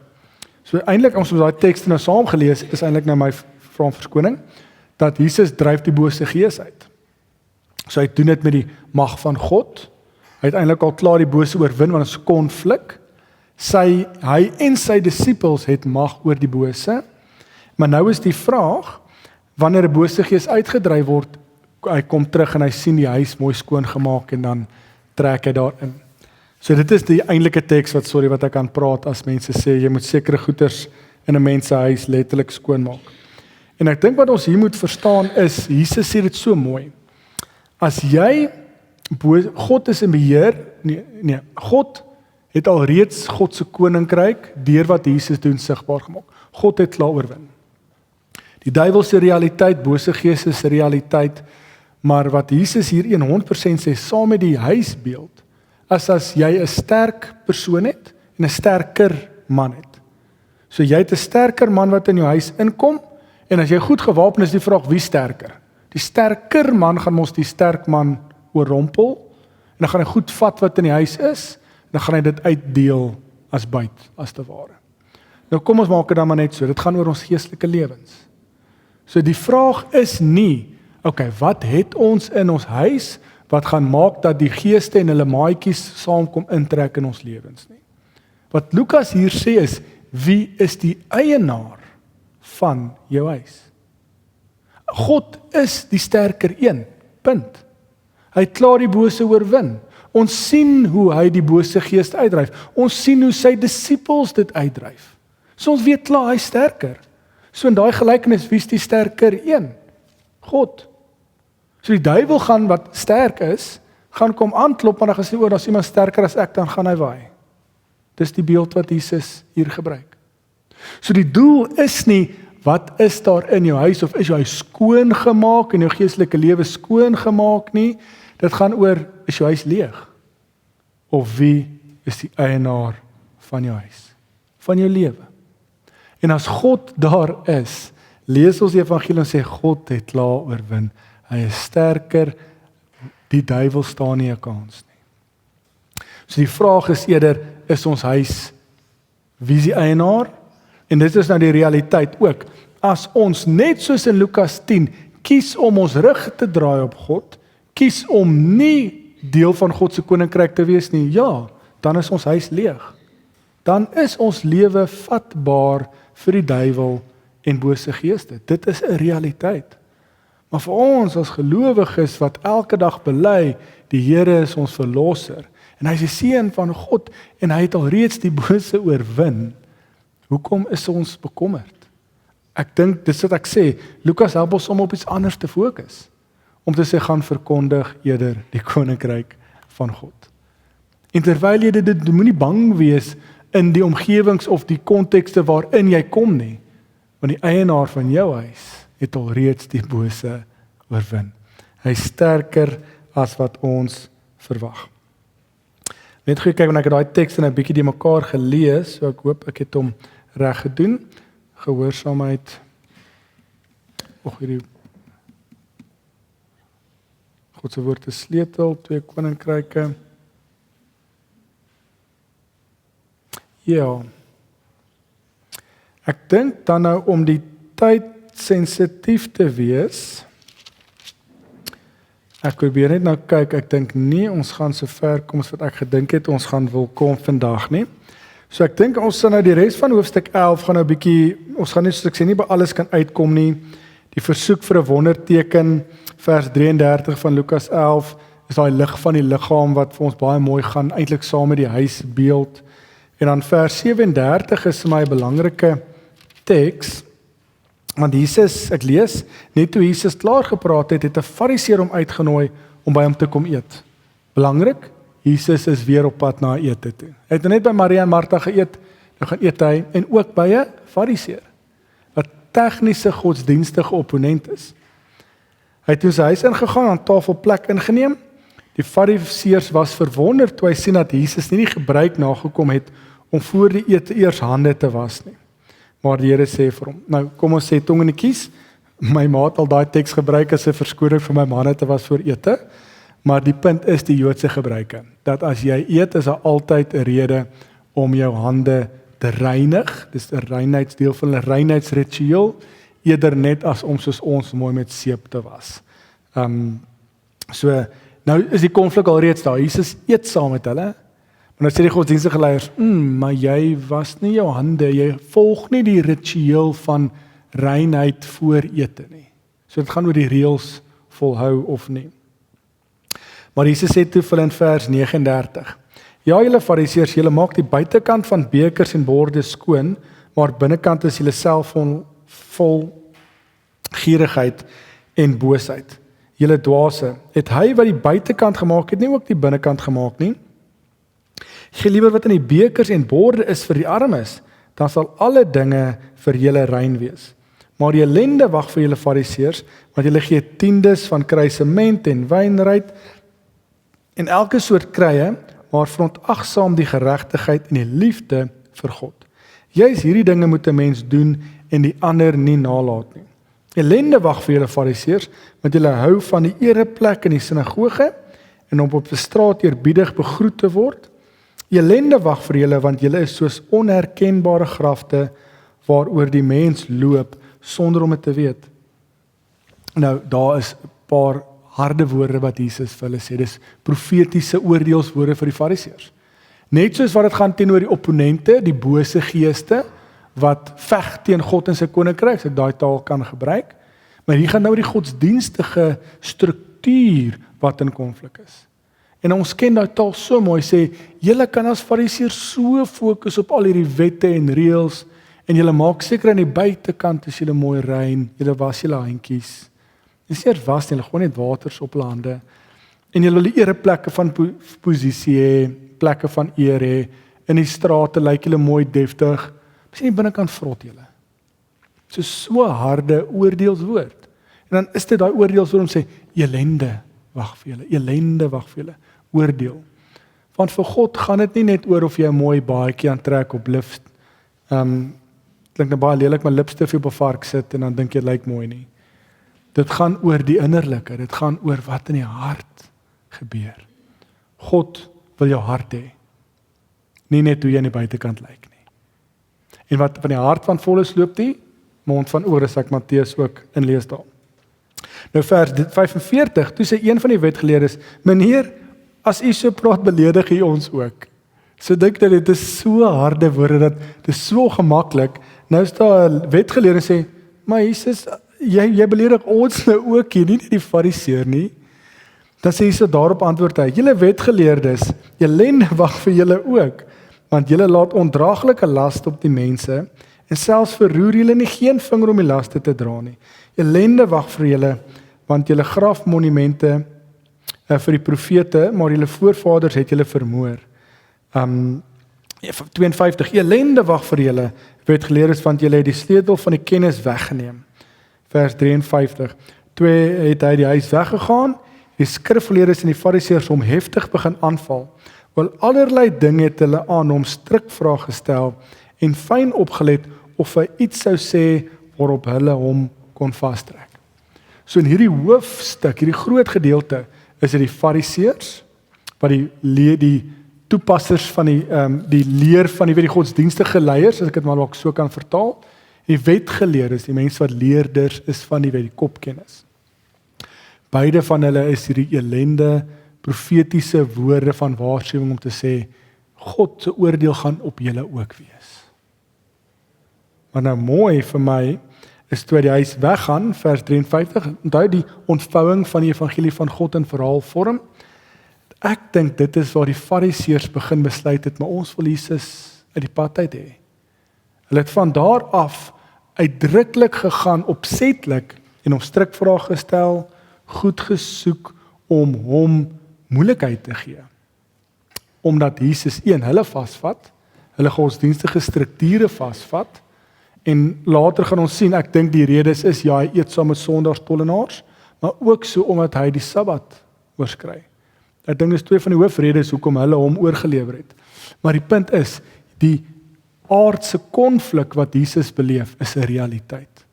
So eintlik ons daai tekste nou saam gelees, is eintlik nou my vra om verskoning, dat Jesus dryf die bose gees uit. So hy doen dit met die mag van God. Hy het eintlik al klaar die bose oorwin, want ons konflik. Hy en sy disippels het mag oor die bose. Maar nou is die vraag, wanneer 'n bose gees uitgedryf word, hy kom terug en hy sien die huis mooi skoon gemaak en dan trek hy daarin. So dit is die eintlike teks wat ek kan praat as mense sê, jy moet sekere goeders in 'n mens se huis letterlik skoon maak. En ek dink wat ons hier moet verstaan is, Jesus sê dit so mooi. As jy, God is in beheer, nee, God het alreeds God se koninkryk, deur wat Jesus doen, sigbaar gemaak. God het klaar oorwin. Die duiwel se realiteit, bose geeste se realiteit, maar wat Jesus hier 100% sê, saam met die huisbeeld, as jy 'n sterk persoon het, en 'n sterker man het. So jy het 'n sterker man wat in jou huis inkom, en as jy goed gewapen is, die vraag, wie sterker? Die sterker man gaan mos die sterk man oorrompel, en dan gaan hy goed vat wat in die huis is, en dan gaan hy dit uitdeel as byt, as te ware. Nou kom ons maak dit dan maar net so, dit gaan oor ons geestelike lewens. So die vraag is nie, okay, wat het ons in ons huis, wat gaan maak dat die geeste en hulle maatjies saamkom intrek in ons lewens nie. Wat Lukas hier sê is, wie is die eienaar van jou huis? God is die sterker een, punt. Hy het klaar die bose oorwin. Ons sien hoe hy die bose geeste uitdryf. Ons sien hoe sy disippels dit uitdryf. So ons weet klaar hy is sterker. So in daai gelykenis, wie is die sterker een? God. So die duiwel gaan wat sterk is, gaan kom aanklop, maar dan gaan sê, as iemand sterker as ek, dan gaan hy waai. Dis die beeld wat Jesus hier gebruik. So die doel is nie, wat is daar in jou huis, of is jou huis skoon gemaak, en jou geestelike lewe skoon gemaak nie, dit gaan oor, is jou huis leeg? Of wie is die eienaar van jou huis? Van jou lewe? En as God daar is, lees ons die evangelie en sê, God het klaar oorwin. Hy is sterker, die duiwel staan nie 'n kans nie. So die vraag is eerder, is ons huis, wie is die eienaar? En dit is nou die realiteit ook. As ons net soos in Lukas 10, kies om ons rug te draai op God, kies om nie deel van God se koninkryk te wees nie, ja, dan is ons huis leeg. Dan is ons lewe vatbaar vir die duiwel en bose geeste. Dit is 'n realiteit. Maar vir ons as gelowiges wat elke dag bely, die Here is ons verlosser, en hy is die seun van God, en hy het alreeds die bose oorwin, hoekom is ons bekommerd? Ek dink, dis wat ek sê, Lukas help ons om op iets anders te fokus, om te sê, gaan verkondig eerder die koninkryk van God. En terwyl jy dit moenie bang wees in die omgewings of die kontekste waarin jy kom nie, want die eienaar van jou huis het alreeds die bose oorwin. Hy is sterker as wat ons verwag. Net goed kyk, want ek het daai teks en 'n bietjie die mekaar gelees, so ek hoop ek het hom reg gedoen. Gehoorsaamheid. Hierdie God se woord is sleutel, 2 koninkryke. Ja. Ek dink dan nou om die tyd sensitief te wees, Ek probeer net nou kyk, ek dink nie ons gaan so ver kom as wat ek gedink het ons gaan wil kom vandag nie. So ek dink ons sal nou die res van hoofstuk 11 gaan nou 'n bietjie, ons gaan nie soos ek sê nie by alles kan uitkom nie. Die versoek vir 'n wonderteken, vers 33 van Lukas 11, is daai lig van die liggaam wat vir ons baie mooi gaan eintlik saam met die huisbeeld. En dan vers 37 is vir my 'n belangrike teks. Want Jesus, ek lees, net toe Jesus klaar gepraat het 'n Fariseer hom uitgenooi om by hom te kom eet. Belangrik, Jesus is weer op pad na ete toe. Hy het net by Maria en Martha geëet, nou gaan eet hy, en ook by 'n Fariseer, wat tegniese godsdienstige opponent is. Hy het toe sy huis ingegaan, aan tafel plek ingeneem. Die Fariseërs was verwonderd toe hy sien dat Jesus nie die gebruik nagekom het om voor die ete eers hande te was nie. Maar die Here sê vir hom, nou kom ons sê tong in die kies, my ma het al daai teks gebruik as 'n verskoning vir my hande te was voor ete, maar die punt is die Joodse gebruike, dat as jy eet is daar altyd 'n rede om jou hande te reinig, dis 'n reinheidsdeel van 'n reinheidsritueel, eerder net as om soos ons mooi met seep te was. So, nou is die konflik al reeds daar, Jesus eet saam met hulle, maar nou sê die godsdienstige leiers, maar jy was nie jou hande, jy volg nie die ritueel van reinheid voor ete nie. So dit gaan oor die reëls volhou of nie. Maar Jesus sê toe vir hulle in vers 39, ja julle Fariseërs, julle maak die buitekant van bekers en borde skoon, maar binnekant is julle self vol gierigheid en boosheid. Julle dwaase, het hy wat die buitekant gemaak het, nie ook die binnekant gemaak nie? Gee liewer wat in die bekers en borde is vir die armes, dan sal alle dinge vir julle rein wees. Maar die ellende wag vir julle Fariseërs, want julle gee tiendes van kruisement en wynruit en elke soort krye, maar verontagsaam die geregtigheid en die liefde vir God. Juis hierdie dinge moet 'n mens doen en die ander nie nalat nie. Ellende wag vir julle Fariseërs, want julle hou van die ereplek in die sinagoge en om op die straat eerbiedig begroet te word. Ellende wag vir julle, want julle is soos onherkenbare grafte waaroor die mens loop sonder om dit te weet. Nou, daar is 'n paar harde woorde wat Jesus vir hulle sê. Dis profetiese oordeelswoorde vir die Fariseërs. Net soos wat dit gaan teenoor die opponente, die bose geeste wat veg teen God en sy koninkryk, as ek daai taal kan gebruik. Maar hier gaan nou die godsdienstige struktuur wat in konflik is. En ons ken daai taal so mooi, sê, julle kan as Fariseërs so fokus op al hierdie wette en reëls, en julle maak seker aan die buitekant is julle mooi rein, julle was julle handjies. Dis nie was nie, hulle gooi net waters op hulle hande. En julle wil die ereplekke van posisie hê, plekke van eer hê, in die strate lyk julle mooi deftig, sien die binnekant vrot julle. So harde oordeelswoord. En dan is dit daai oordeelswoord om sê, ellende wag vir julle, ellende wag vir julle, oordeel. Want vir God gaan dit nie net oor of jy 'n mooi baadjie aantrek op lips, klink nou baie lelik, maar lipstif op 'n vark sit en dan dink jy lyk mooi nie. Dit gaan oor die innerlike, dit gaan oor wat in die hart gebeur. God wil jou hart hê, nie net hoe jy aan die buitekant lyk nie. En wat van die hart van vol is, loop die mond van oor, as ek Matteus ook inlees daar. Nou vers 45, toe sê een van die wetgeleerdes, meneer, as u so praat, beledig u ons ook. So dink dat dit is so harde woorde, dat dit is so gemaklik. Nou is daar 'n wetgeleerde sê, maar Jesus, jy beledig ons nou ook hier, nie die Fariseer nie. Dan sê Jesus daarop antwoord hy, julle wetgeleerdes, ellende wag vir julle ook, want julle laat ondraaglike laste op die mense, en selfs verroer julle nie geen vinger om die laste te dra nie. Ellende wag vir julle, want julle grafmonumente vir die profete, maar julle voorvaders het julle vermoor. 52, ellende wag vir julle, wetgeleerdes, want julle het die sleutel van die kennis weggeneem. Vers 53, toe het hy die huis weggegaan, die skrifgeleerdes en die Fariseërs hom heftig begin aanval, wel allerlei dinge het hulle aan hom strikvrae gestel, en fyn opgelet of hy iets sou sê, waarop hulle hom kon vastrek. So in hierdie hoofstuk, hierdie groot gedeelte, is dit die Fariseërs, wat die toepassers van die leer van die godsdienstige leiers, as ek dit maar ook so kan vertaal, die wetgeleerdes, die mense wat leerders is van die kopkennis. Beide van hulle is hierdie elende, profetiese woorde van waarskuwing om te sê, God se oordeel gaan op julle ook wees. Maar nou mooi vir my, is toe die huis weggaan, vers 53, onthou die ontvouing van die evangelie van God in verhaalvorm. Ek dink dit is waar die fariseërs begin besluit het, maar ons wil Jesus uit die pad uit hê. Hulle het van daar af uitdruklik gegaan, opsetlik, en hom strikvrae gestel, goed gesoek om hom moeilikheid te gee. Omdat Jesus hulle vasvat, hulle godsdienstige strukture vasvat, en later gaan ons sien, ek dink die redes is, ja, hy eet saam met sondaars, maar ook so omdat hy die Sabbat oorskry. Ek dink dis twee van die hoofredes hoekom hulle hom oorgelewer het. Maar die punt is, die aardse konflik wat Jesus beleef, is 'n realiteit.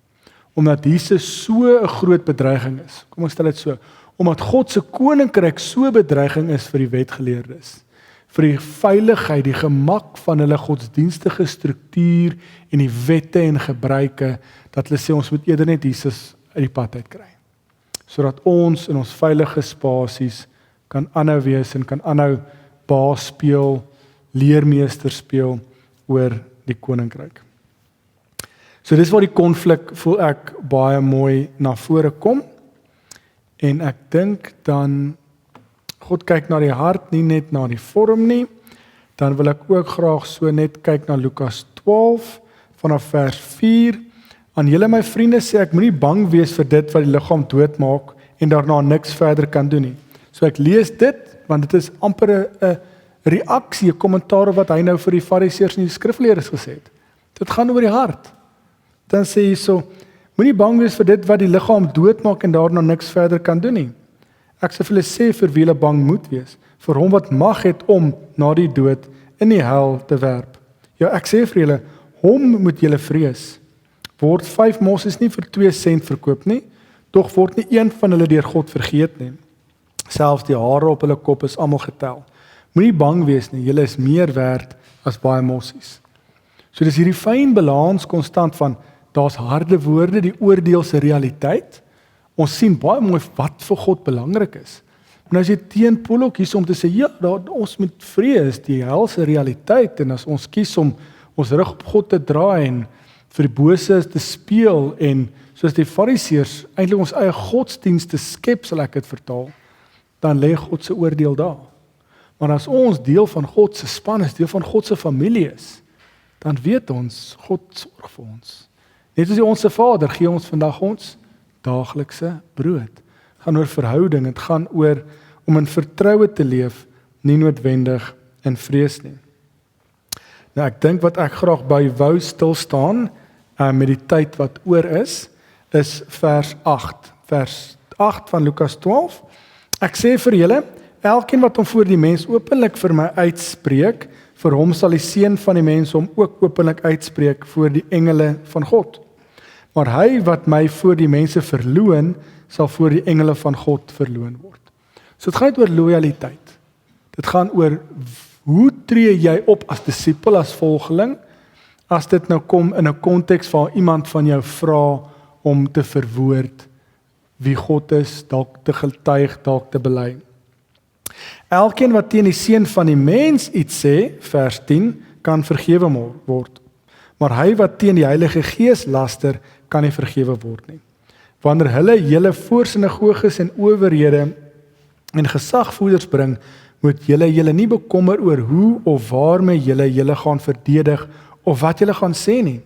Omdat Jesus so 'n groot bedreiging is, kom ons stel dit so, omdat God se koninkryk so 'n bedreiging is vir die wetgeleerdes, vir die veiligheid, die gemak van hulle godsdienstige struktuur en die wette en gebruike, dat hulle sê ons moet eerder net Jesus uit die pad uit kry. Sodat ons in ons veilige spasies kan aanhou wees en kan aanhou baas speel, leermeester speel oor die koninkryk. So dis waar die konflik, voel ek, baie mooi na vore kom. En ek dink dan, God kyk na die hart, nie net na die vorm nie. Dan wil ek ook graag so net kyk na Lukas 12, vanaf vers 4. Aan julle my vriende sê ek moenie bang wees vir dit wat die liggaam doodmaak en daarna niks verder kan doen nie. So ek lees dit, want dit is amper 'n reaksie, 'n kommentaar op wat hy nou vir die fariseërs en die skrifgeleerdes gesê het. Dit gaan oor die hart. Dan sê hy so, moenie bang wees vir dit wat die liggaam doodmaak en daarna niks verder kan doen nie. Ek sê vir julle sê vir wie julle bang moet wees, vir hom wat mag het om na die dood in die hel te werp. Ja, ek sê vir julle, hom moet julle vrees. Word 5 mossies nie vir 2 sent verkoop nie, tog word nie een van hulle deur God vergeet nie. Selfs die hare op hulle kop is almal getel. Moenie bang wees nie, julle is meer werd as baie mossies. So dis hierdie fyn balans konstant van, daar's harde woorde, die oordeelse realiteit. Ons sien baie mooi wat vir God belangrik is. Maar as jy teenpool ook kies om te sê, ja, ons moet vrees, die helse realiteit, en as ons kies om ons rug op God te draai en vir die bose te speel, en soos die fariseërs eintlik ons eie godsdienst te skep, sal ek dit vertaal, dan lê God se oordeel daar. Maar as ons deel van God se span is, deel van God se familie is, dan weet ons, God sorg vir ons. Net soos Onse Vader, gee ons vandag ons daaglikse brood. Het gaan oor verhouding, het gaan oor om in vertroue te leef, nie noodwendig in vrees nie. Nou ek dink wat ek graag by wou stil staan, met die tyd wat oor is vers 8. Vers 8 van Lukas 12. Ek sê vir julle, elkeen wat hom voor die mens openlik vir my uitspreek, vir hom sal die seun van die mens hom ook openlik uitspreek voor die engele van God. Maar hy wat my voor die mense verloon, sal voor die engele van God verloon word. So dit gaan oor loyaliteit. Dit gaan oor hoe tree jy op as disipel, as volgeling, as dit nou kom in 'n konteks waar iemand van jou vra om te verwoord wie God is, dalk te getuig, dalk te bely. Elkeen wat teen die seun van die mens iets sê, vers 10, kan vergewe word. Maar hy wat teen die Heilige Gees laster, kan nie vergewe word nie. Wanneer hulle julle voor sinagoges en owerhede en gesagvoerders bring, moet julle nie bekommer oor hoe of waarmee julle gaan verdedig of wat julle gaan sê nie.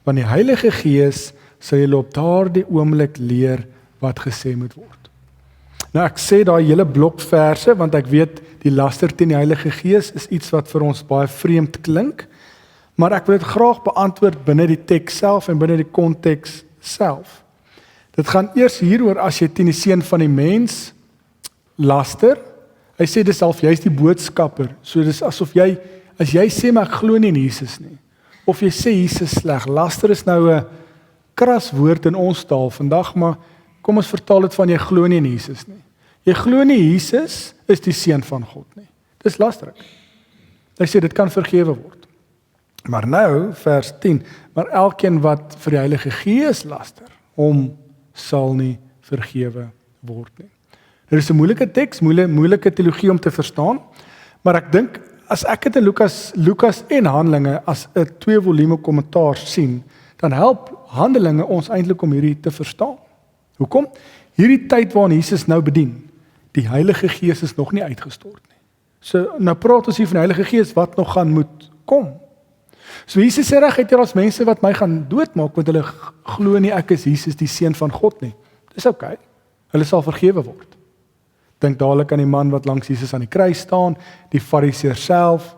Want die Heilige Gees sal julle op daardie oomblik leer wat gesê moet word. Nou ek sê daai hele blok verse, want ek weet die laster teen die Heilige Gees is iets wat vir ons baie vreemd klink, maar ek wil dit graag beantwoord binne die teks self en binne die konteks self. Dit gaan eers hieroor as jy teen die seun van die mens laster. Hy sê dis half jy's die boodskapper. So dis asof jy, as jy sê maar ek glo nie in Jesus nie, of jy sê Jesus sleg. Laster is nou 'n kras woord in ons taal vandag, maar kom ons vertaal dit van jy glo nie in Jesus nie. Jy glo nie Jesus is die seun van God nie. Dis lasterik. Hy sê dit kan vergewe word. Maar nou vers 10, maar elkeen wat vir die Heilige Gees laster, hom sal nie vergewe word nie. Dit is 'n moeilike teks, moeilike teologie om te verstaan, maar ek dink as ek dit in Lukas en Handelinge as 'n 2 volume kommentaar sien, dan help Handelinge ons eintlik om hierdie te verstaan. Hoekom? Hierdie tyd waarin Jesus nou bedien, die Heilige Gees is nog nie uitgestort nie. So nou praat ons hier van die Heilige Gees wat nog gaan moet kom. So Jesus sê reg, daar is mense wat my gaan doodmaak want hulle glo nie ek is Jesus die seun van God nie. Dis oukei. Hulle sal vergewe word. Dink dadelik aan die man wat langs Jesus aan die kruis staan, die Fariseer self.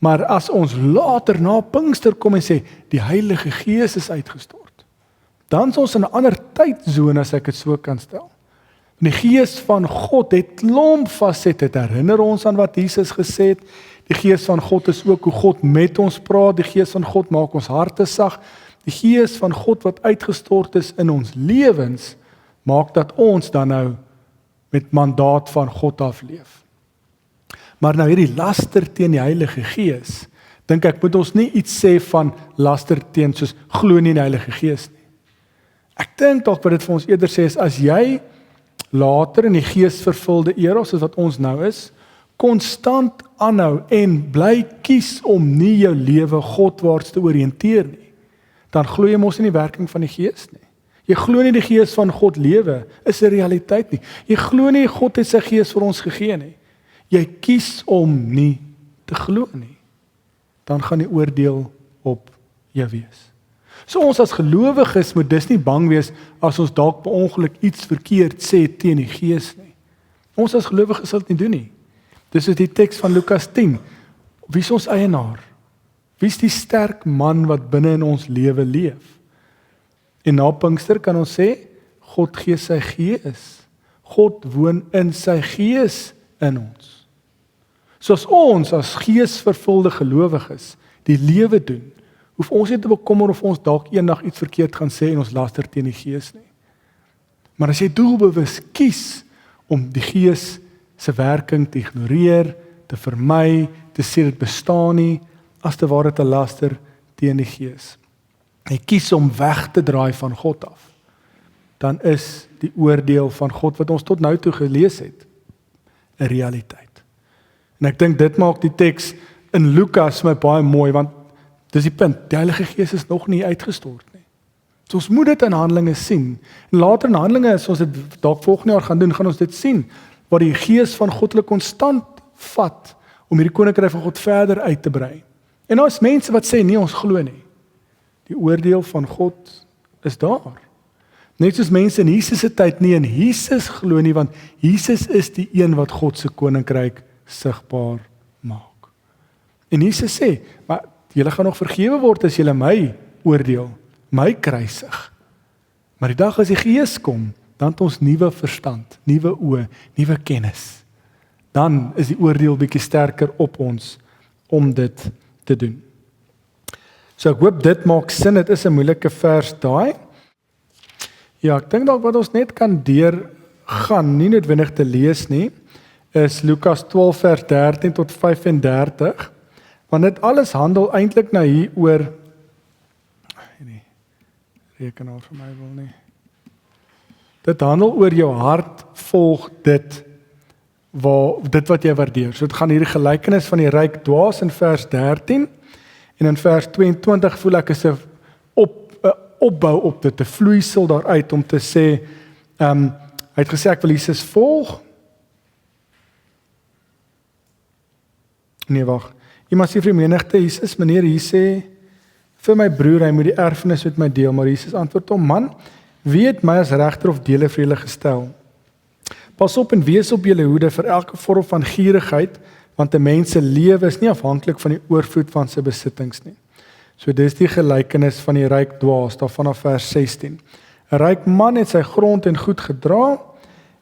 Maar as ons later na Pinkster kom en sê die Heilige Gees is uitgestort, dan is ons in 'n ander tydsone as ek dit so kan stel. Die Gees van God het klomp fasette, dit herinner ons aan wat Jesus gesê het. Die Gees van God is ook hoe God met ons praat. Die Gees van God maak ons harte sag. Die Gees van God wat uitgestort is in ons lewens, maak dat ons dan nou met mandaat van God afleef. Maar nou hierdie laster teen die Heilige Gees, dink ek moet ons nie iets sê van laster teen soos glo nie in die Heilige Gees nie. Ek dink dalk wat dit vir ons eerder sê is as jy later in die geesvervulde era soos wat ons nou is, konstant aanhou en bly kies om nie jou lewe Godwaarts te oriënteer nie, dan glo jy mos in die werking van die Gees nie. Jy glo nie die Gees van God lewe is 'n realiteit nie. Jy glo nie God het sy Gees vir ons gegee nie. Jy kies om nie te glo nie. Dan gaan die oordeel op jou wees. So ons as gelowiges moet dus nie bang wees as ons dalk per ongeluk iets verkeerd sê teen die Gees nie. Ons as gelowiges sal dit nie doen nie. Dis is die teks van Lukas 10. Wie is ons eienaar? Wie is die sterk man wat binne in ons lewe leef? En na Pinkster kan ons sê, God gee sy Gees. God woon in sy Gees in ons. Soos ons as geesvervulde gelowiges die lewe doen, hoef ons nie te bekommer of ons dalk eendag iets verkeerd gaan sê en ons laster teen die Gees nie. Maar as jy doelbewus kies om die Gees se werking te ignoreer, te vermy, te sê dit bestaan nie, as te ware te laster teen die Gees. Hy kies om weg te draai van God af. Dan is die oordeel van God wat ons tot nou toe gelees het, 'n realiteit. En ek dink dit maak die teks in Lukas my baie mooi, want dis die punt, die Heilige Gees is nog nie uitgestort nie. So ons moet dit in Handelinge sien. En later in Handelinge, as ons dit dalk volgende jaar gaan doen, gaan ons dit sien, waar die Gees van God hulle konstant vat, om hierdie koninkryk van God verder uit te brei. En daar is mense wat sê, nee, ons glo nie. Die oordeel van God is daar. Net soos mense in Jesus se tyd nie in Jesus glo nie, want Jesus is die een wat God se koninkryk sigbaar maak. En Jesus sê, maar julle gaan nog vergewe word as julle my oordeel, my kruisig. Maar die dag as die Gees kom, dan het ons nuwe verstand, nuwe oë, nuwe kennis. Dan is die oordeel bietjie sterker op ons om dit te doen. So ek hoop dit maak sin, dit is 'n moeilike vers daai. Ja, ek dink dalk wat ons net kan deurgaan, nie noodwendig te lees nie, is Lukas 12 vers 13 tot 35, want dit alles handel eintlik nou hier oor, hierdie rekenaar vir my wil nie, dit handel oor jou hart volg dit wat jy waardeer. So dit gaan hierdie gelykenis van die ryk dwaas in vers 13, en in vers 22 voel ek is 'n opbou op dit, 'n vloeisel daaruit om te sê, hy het gesê ek wil Jesus volg. Nee, wag. Iemand sê vir die menigte, Jesus, meneer, hier sê vir my broer, hy moet die erfenis met my deel, maar Jesus antwoord hom, man, wie het my as regter of dele vir julle gestel? Pas op en wees op julle hoede vir elke vorm van gierigheid, want 'n mens se lewe is nie afhanklik van die oorvloed van sy besittings nie. So dis die gelykenis van die ryk dwaas, daar vanaf vers 16. 'n Ryk man het sy grond en goed gedra,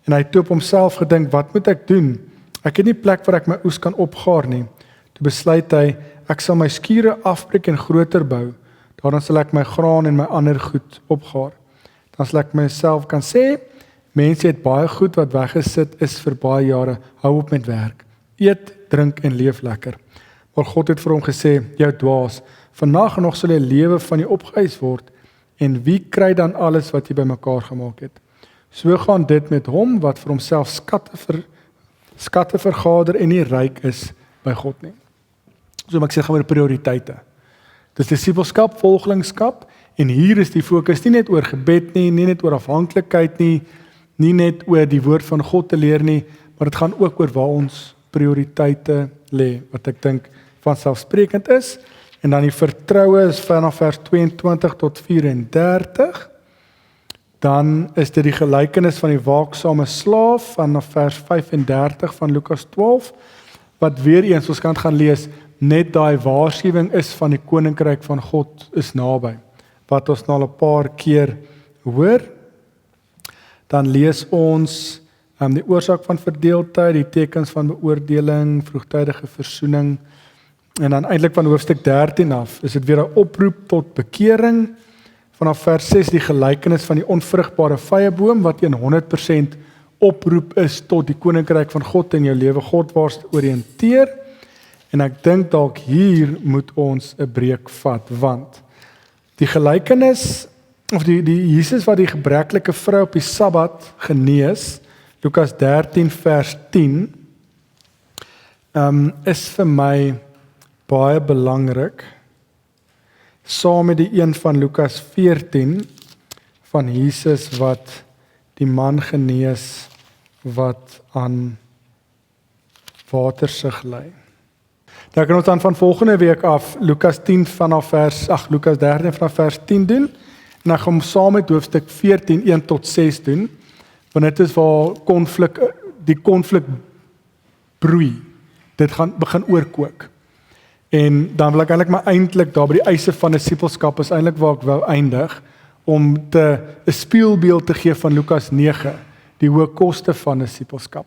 en hy het op homself gedink, wat moet ek doen? Ek het nie plek waar ek my oes kan opgaar nie. Toe besluit hy, ek sal my skure afbreek en groter bou, daardan sal ek my graan en my ander goed opgaar. Dan sal ek myself kan sê, mense het baie goed wat weggesit is vir baie jare, hou op met werk. Eet, drink en leef lekker. Maar God het vir hom gesê, jou dwaas, vandag nog sal jy lewe van jou opgeëis word, en wie kry dan alles wat jy bymekaar gemaak het? So gaan dit met hom wat vir homself skatte vergader en nie ryk is by God nie. So maar ek sê gaan oor prioriteite. Dis disippelskap, volgelingskap, en hier is die fokus nie net oor gebed nie, nie net oor afhanklikheid nie, nie net oor die woord van God te leer nie, maar dit gaan ook oor waar ons prioriteite lê, wat ek dink vanselfsprekend is. En dan die vertroue is vanaf vers 22 tot 34. Dan is dit die gelykenis van die waaksame slaaf vanaf vers 35 van Lukas 12, wat weer eens ons kan gaan lees, net daai waarskuwing is van die koninkryk van God is naby, wat ons nou al 'n paar keer hoor. Dan lees ons die oorsaak van verdeeldheid, die tekens van beoordeling, vroegtydige versoening, en dan eintlik van hoofstuk 13 af, is dit weer 'n oproep tot bekering. Vanaf vers 6 die gelykenis van die onvrugbare vyeboom, wat 100% oproep is tot die koninkryk van God in jou lewe, Godwaarts oriënteer. En ek dink dalk hier moet ons 'n breek vat, want die gelykenis, of die Jesus wat die gebreklike vrou op die Sabbat genees, Lukas 13 vers 10, is vir my baie belangrik, saam met die een van Lukas 14, van Jesus wat die man genees, wat aan watersug ly. Dan kan ons dan van volgende week af, Lukas 13 vanaf vers 10 doen, en dan gaan ons saam met hoofstuk 14, 1 tot 6 doen, want dit is waar die konflik broei, dit gaan begin oorkook. En dan wil ek eintlik daar by die eise van disippelskap is eintlik waar ek wou eindig, om 'n spieelbeeld te gee van Lukas 9, die hoë koste van disippelskap.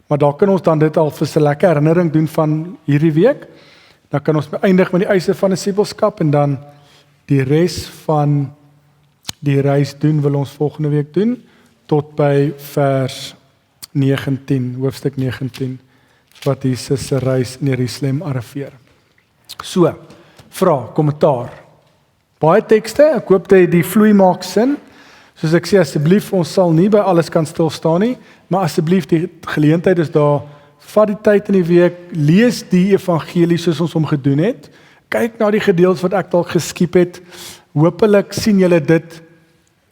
Maar daar kan ons dan dit al vir 'n lekker herinnering doen van hierdie week. Dan kan ons eindig met die eise van disippelskap en dan die res van die reis doen wil ons volgende week doen tot by vers 19, hoofstuk 19, wat Jesus se reis in Jerusalem arriveer. So, vra, kommentaar. Baie tekste, ek hoop dat die vloei maak sin. Soos ek sê, asseblief, ons sal nie by alles kan stil staan nie, maar asseblief, die geleentheid is daar, vat die tyd in die week, lees die evangelie soos ons hom gedoen het, kyk na die gedeeltes wat ek dalk geskiep het, hopelik sien julle dit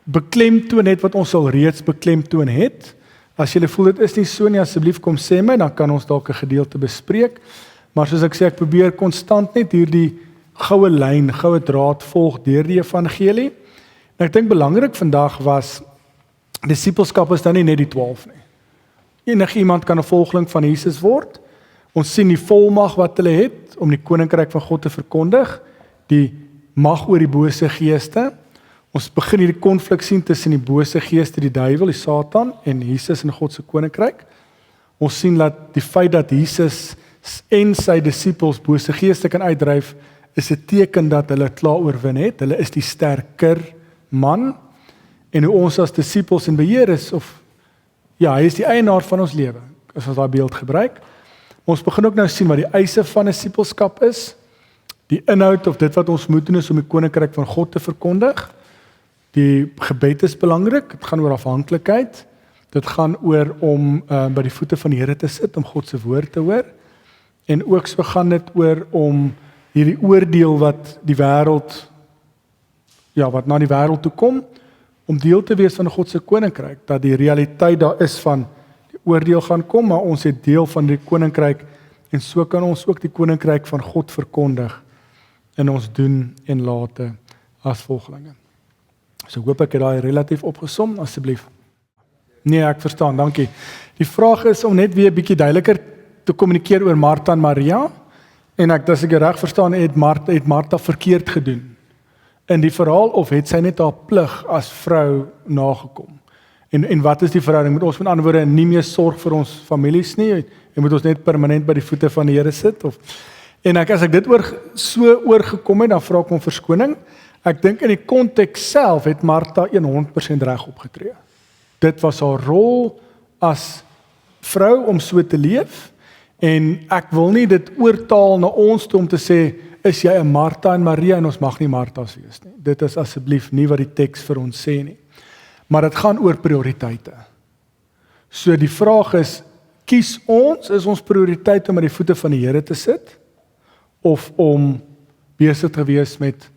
beklemtoon net wat ons al reeds beklemtoon het. As julle voel dit is nie so nie, asseblief kom sê my, dan kan ons dalk 'n gedeelte bespreek. Maar soos ek sê, ek probeer konstant net hierdie goue lyn, goue draad volg deur die evangelie. En ek dink belangrik vandag was, disippelskap is dan nie net die 12 nie. Enige iemand kan 'n volgeling van Jesus word. Ons sien die volmag wat hulle het om die koninkryk van God te verkondig, die mag oor die bose geeste. Ons begin hierdie konflik sien tussen die bose geeste, die duiwel, die Satan, en Jesus in God se koninkryk. Ons sien dat die feit dat Jesus en sy disippels bose geeste kan uitdryf, is 'n teken dat hulle klaar oorwin het. Hulle is die sterker man, en hoe ons as disippels in beheer is, hy is die eienaar van ons lewe, as ons daai beeld gebruik. Ons begin ook nou sien wat die eise van disippelskap is, die inhoud of dit wat ons moet doen is om die koninkryk van God te verkondig. Die gebed is belangrik, dit gaan oor afhanklikheid, dit gaan oor om by die voete van die Here te sit, om God se woord te hoor, en ook so gaan dit oor om hierdie oordeel wat die wêreld, wat na die wêreld toe kom, om deel te wees van God se koninkryk, dat die realiteit daar is van die oordeel gaan kom, maar ons het deel van die koninkryk, en so kan ons ook die koninkryk van God verkondig, in ons doen en late as volgelinge. So hoop ek het daai relatief opgesom, asseblief. Nee, ek verstaan, dankie. Die vraag is om net weer 'n bietjie duideliker te kommunikeer oor Martha en Maria, en as ek reg verstaan, het Martha verkeerd gedoen in die verhaal, of het sy net haar plig as vrou nagekom? En wat is die verhouding? Moet ons met ander woorde nie meer sorg vir ons families nie, en moet ons net permanent by die voete van die Here sit? En as ek dit oorgekom het, dan vra ek om verskoning. Ek dink in die konteks self het Martha 100% reg opgetree. Dit was haar rol as vrou om so te leef, en ek wil nie dit oortaal na ons toe om te sê, is jy 'n Martha en Maria, en ons mag nie Marthas wees nie. Dit is asseblief nie wat die teks vir ons sê nie. Maar dit gaan oor prioriteite. So die vraag is, kies is ons prioriteit om aan die voete van die Here te sit, of om besig te wees met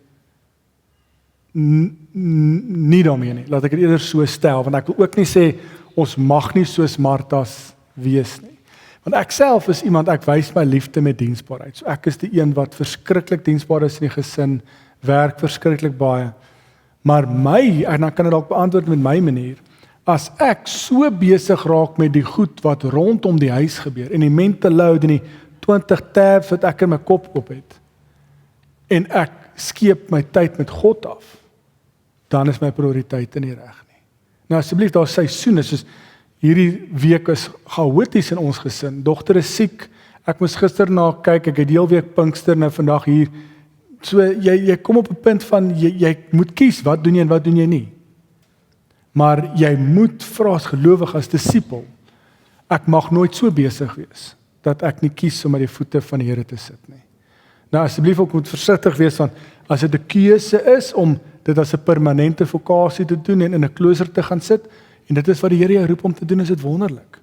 nie daarmee nie. Laat ek dit eerder so stel, want ek wil ook nie sê, ons mag nie soos Martha's wees nie. Want ek self is iemand, ek wys my liefde met diensbaarheid. So ek is die een wat verskriklik diensbaar is in die gesin, werk verskriklik baie. Maar en dan kan dit dalk beantwoord met my manier, as ek so besig raak met die goed wat rondom die huis gebeur, en die mental load en die 20 tabs wat ek in my kop het, en ek skeep my tyd met God af, dan is my prioriteite nie reg nie. Nou asseblief, daar is seisoene, soos hierdie week is chaoties in ons gesin, dogter is siek, ek moes gister na kyk, ek het die hele week Pinkster, nou vandag hier, so jy kom op 'n punt van, jy moet kies, wat doen jy en wat doen jy nie. Maar jy moet vra as gelowig, as disipel, ek mag nooit so besig wees, dat ek nie kies om aan die voete van die Here te sit nie. Nou asseblief ook moet versigtig wees van, as dit 'n keuse is, om dit as 'n permanente vokasie te doen, en in 'n klooster te gaan sit, en dit is wat die Here jou roep om te doen, is dit wonderlik.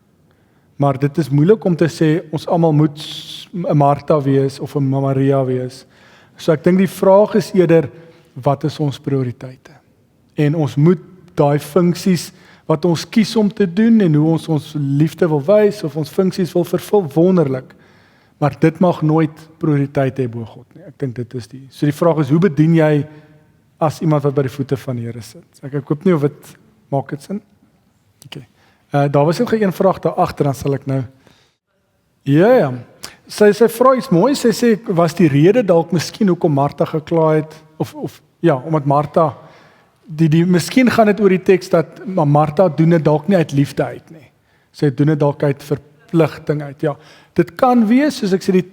Maar dit is moeilik om te sê, ons almal moet 'n Martha wees, of 'n Maria wees. So ek dink die vraag is eerder, wat is ons prioriteite? En ons moet daai funksies wat ons kies om te doen, en hoe ons liefde wil wys, of ons funksies wil vervul, wonderlik. Maar dit mag nooit prioriteit hê bo God nie. Ek dink dit is die. So die vraag is, hoe bedien jy as iemand wat by die voete van die Here sit? So ek hoop nie of dit maak dit sin. Okay. Daar was ook 'n vraag daar agter, dan sal ek nou. Ja. Sy vra iets mooi, sy sê, was die rede dalk miskien hoekom Martha gekla het, of omdat Martha, miskien gaan dit oor die teks dat Martha doen dit dalk nie uit liefde uit nie. Sy doen dit dalk uit verpligting uit. Ja, dit kan wees, soos ek sê die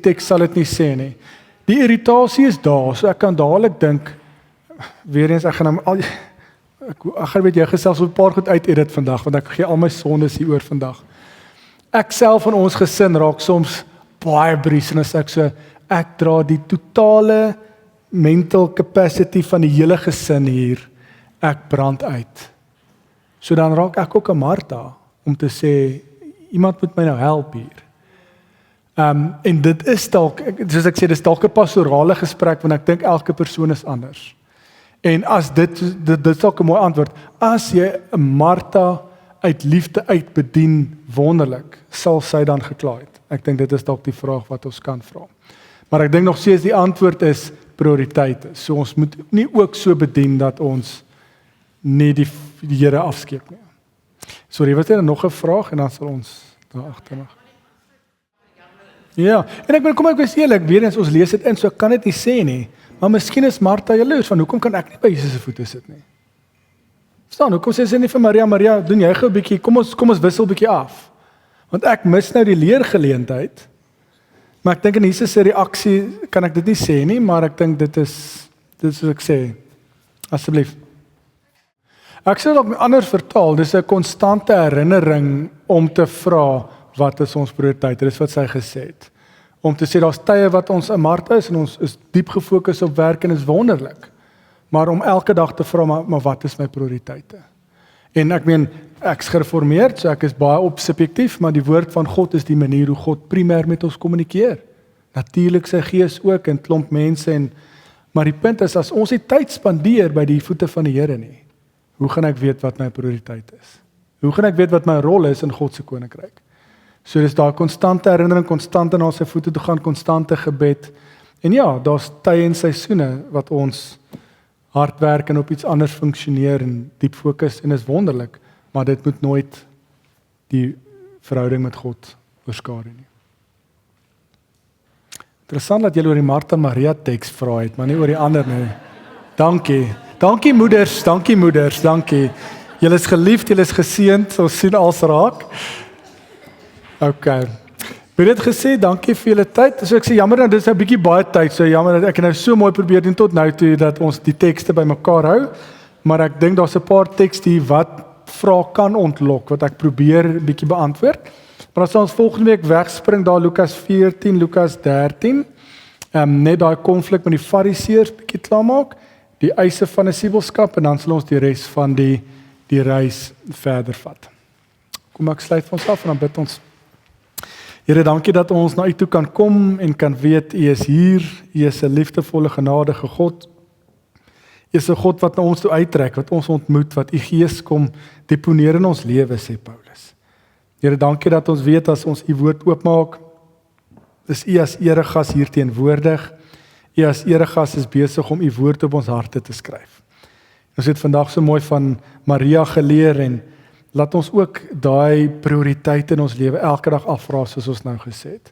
teks sal dit nie sê nie. Die irritasie is daar, so ek kan dadelik dink, weer eens, ek gaan weet jy gesels op 'n paar goed uit edit vandag, want ek gee al my sondes hier oor vandag. Ek self van ons gesin raak soms baie bries, en as ek dra die totale mental capacity van die hele gesin hier, ek brand uit. So dan raak ek ook 'n Martha, om te sê, iemand moet my nou help hier. En dit is dalk, soos ek sê, dis dalk 'n pastorale gesprek, want ek dink elke persoon is anders. En as dit is dalk 'n mooi antwoord, as jy 'n Martha uit liefde uit bedien, wonderlik, sal sy dan gekla het? Ek dink dit is dalk die vraag wat ons kan vra. Maar ek dink nog steeds die antwoord is prioriteite. So ons moet nie ook so bedien dat ons nie die Here afskeep nie. Sorry, wat is er nog 'n vraag, en dan sal ons daar agterna. Ja, en kom ek wees eerlik, weer eens, ons lees dit in, so ek kan dit nie sê nie, maar miskien is Martha jaloers, van hoekom kan ek nie by Jesus se voete sit nie? Verstaan, hoekom sê sy nie vir Maria, doen jy gou 'n bietjie, kom ons wissel 'n bietjie af. Want ek mis nou die leergeleentheid, maar ek dink in Jesus se reaksie kan ek dit nie sê nie, maar ek dink dit is soos ek sê, asseblief. Ek sê dit anders vertaal, dis 'n konstante herinnering om te vra, wat is ons prioriteit? Dit is wat sy gesê het. Om te sê, daar's tye wat ons 'n Martha is, en ons is diep gefokus op werk, en is wonderlik. Maar om elke dag te vra, maar wat is my prioriteite? En ek's gereformeerd, so ek is baie op subjektief, maar die woord van God is die manier hoe God primêr met ons kommunikeer. Natuurlik sy gees ook, en klomp mense, maar die punt is, as ons die tyd spandeer by die voete van die Here nie, hoe gaan ek weet wat my prioriteit is? Hoe gaan ek weet wat my rol is in God se koninkryk? So dis daar konstante herinnering, konstante na sy voete toe gaan, konstante gebed. En ja, daar's tye en seisoene wat ons hard werk en op iets anders funksioneer en diep fokus, en is wonderlik, maar dit moet nooit die verhouding met God oorskadu nie. Interessant dat julle oor die Martha en Maria teks vra het, maar nie oor die ander nie. Dankie. Dankie moeders, dankie. Julle is geliefd, julle is geseënd, ons sien als raak. Okay. Ek het gesê, dankie vir julle tyd. So ek sê, jammer, nou, dit is 'n bietjie baie tyd, so jammer dat ek nou so mooi probeer doen tot nou toe, dat ons die tekste bymekaar hou, maar ek dink daar's 'n paar tekste hier wat vrae kan ontlok, wat ek probeer 'n bietjie beantwoord. Maar as ons volgende week wegspring, daar Lukas 14, Lukas 13, net daai konflik met die fariseërs bietjie klaarmaak, die eise van 'n disipelskap, en dan sal ons die res van die die reis verder vat. Kom ek sluit vir ons af en dan bid ons. Here, dankie dat ons na U toe kan kom en kan weet U is hier, U is 'n liefdevolle, genadige God. U is 'n God wat na ons toe uittrek, wat ons ontmoet, wat U Gees kom deponeer in ons lewe, sê Paulus. Here, dankie dat ons weet as ons U woord oopmaak, is U as eregas hier teenwoordig. U as eregas is besig om U woord op ons harte te skryf. Ons het vandag so mooi van Maria geleer en laat ons ook daai prioriteite in ons lewe elke dag afvra soos ons nou gesê het.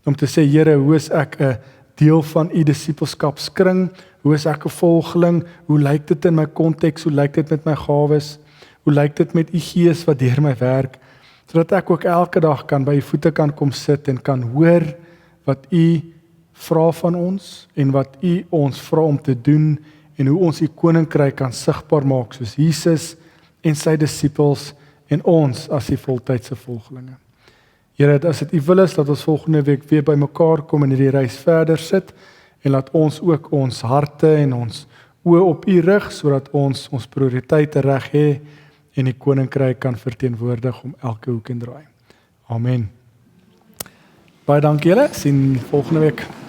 Om te sê, Here, hoe is ek 'n deel van U disippelskapskring? Hoe is ek 'n volgeling? Hoe lyk dit in my konteks? Hoe lyk dit met my gawes? Hoe lyk dit met U Gees wat deur my werk? Sodat ek ook elke dag kan by U voete kan kom sit en kan hoor wat U vra van ons en wat U ons vra om te doen en hoe ons U koninkryk kan sigbaar maak soos Jesus en sy disippels en ons as die voltydse volgelinge. Here, as dit U wil is, dat ons volgende week weer by mekaar kom en hierdie reis verder sit en laat ons ook ons harte en ons oë op U rig sodat ons prioriteite reg hê en die koninkryk kan verteenwoordig om elke hoek en draai. Amen. Baie dankie julle, sien volgende week.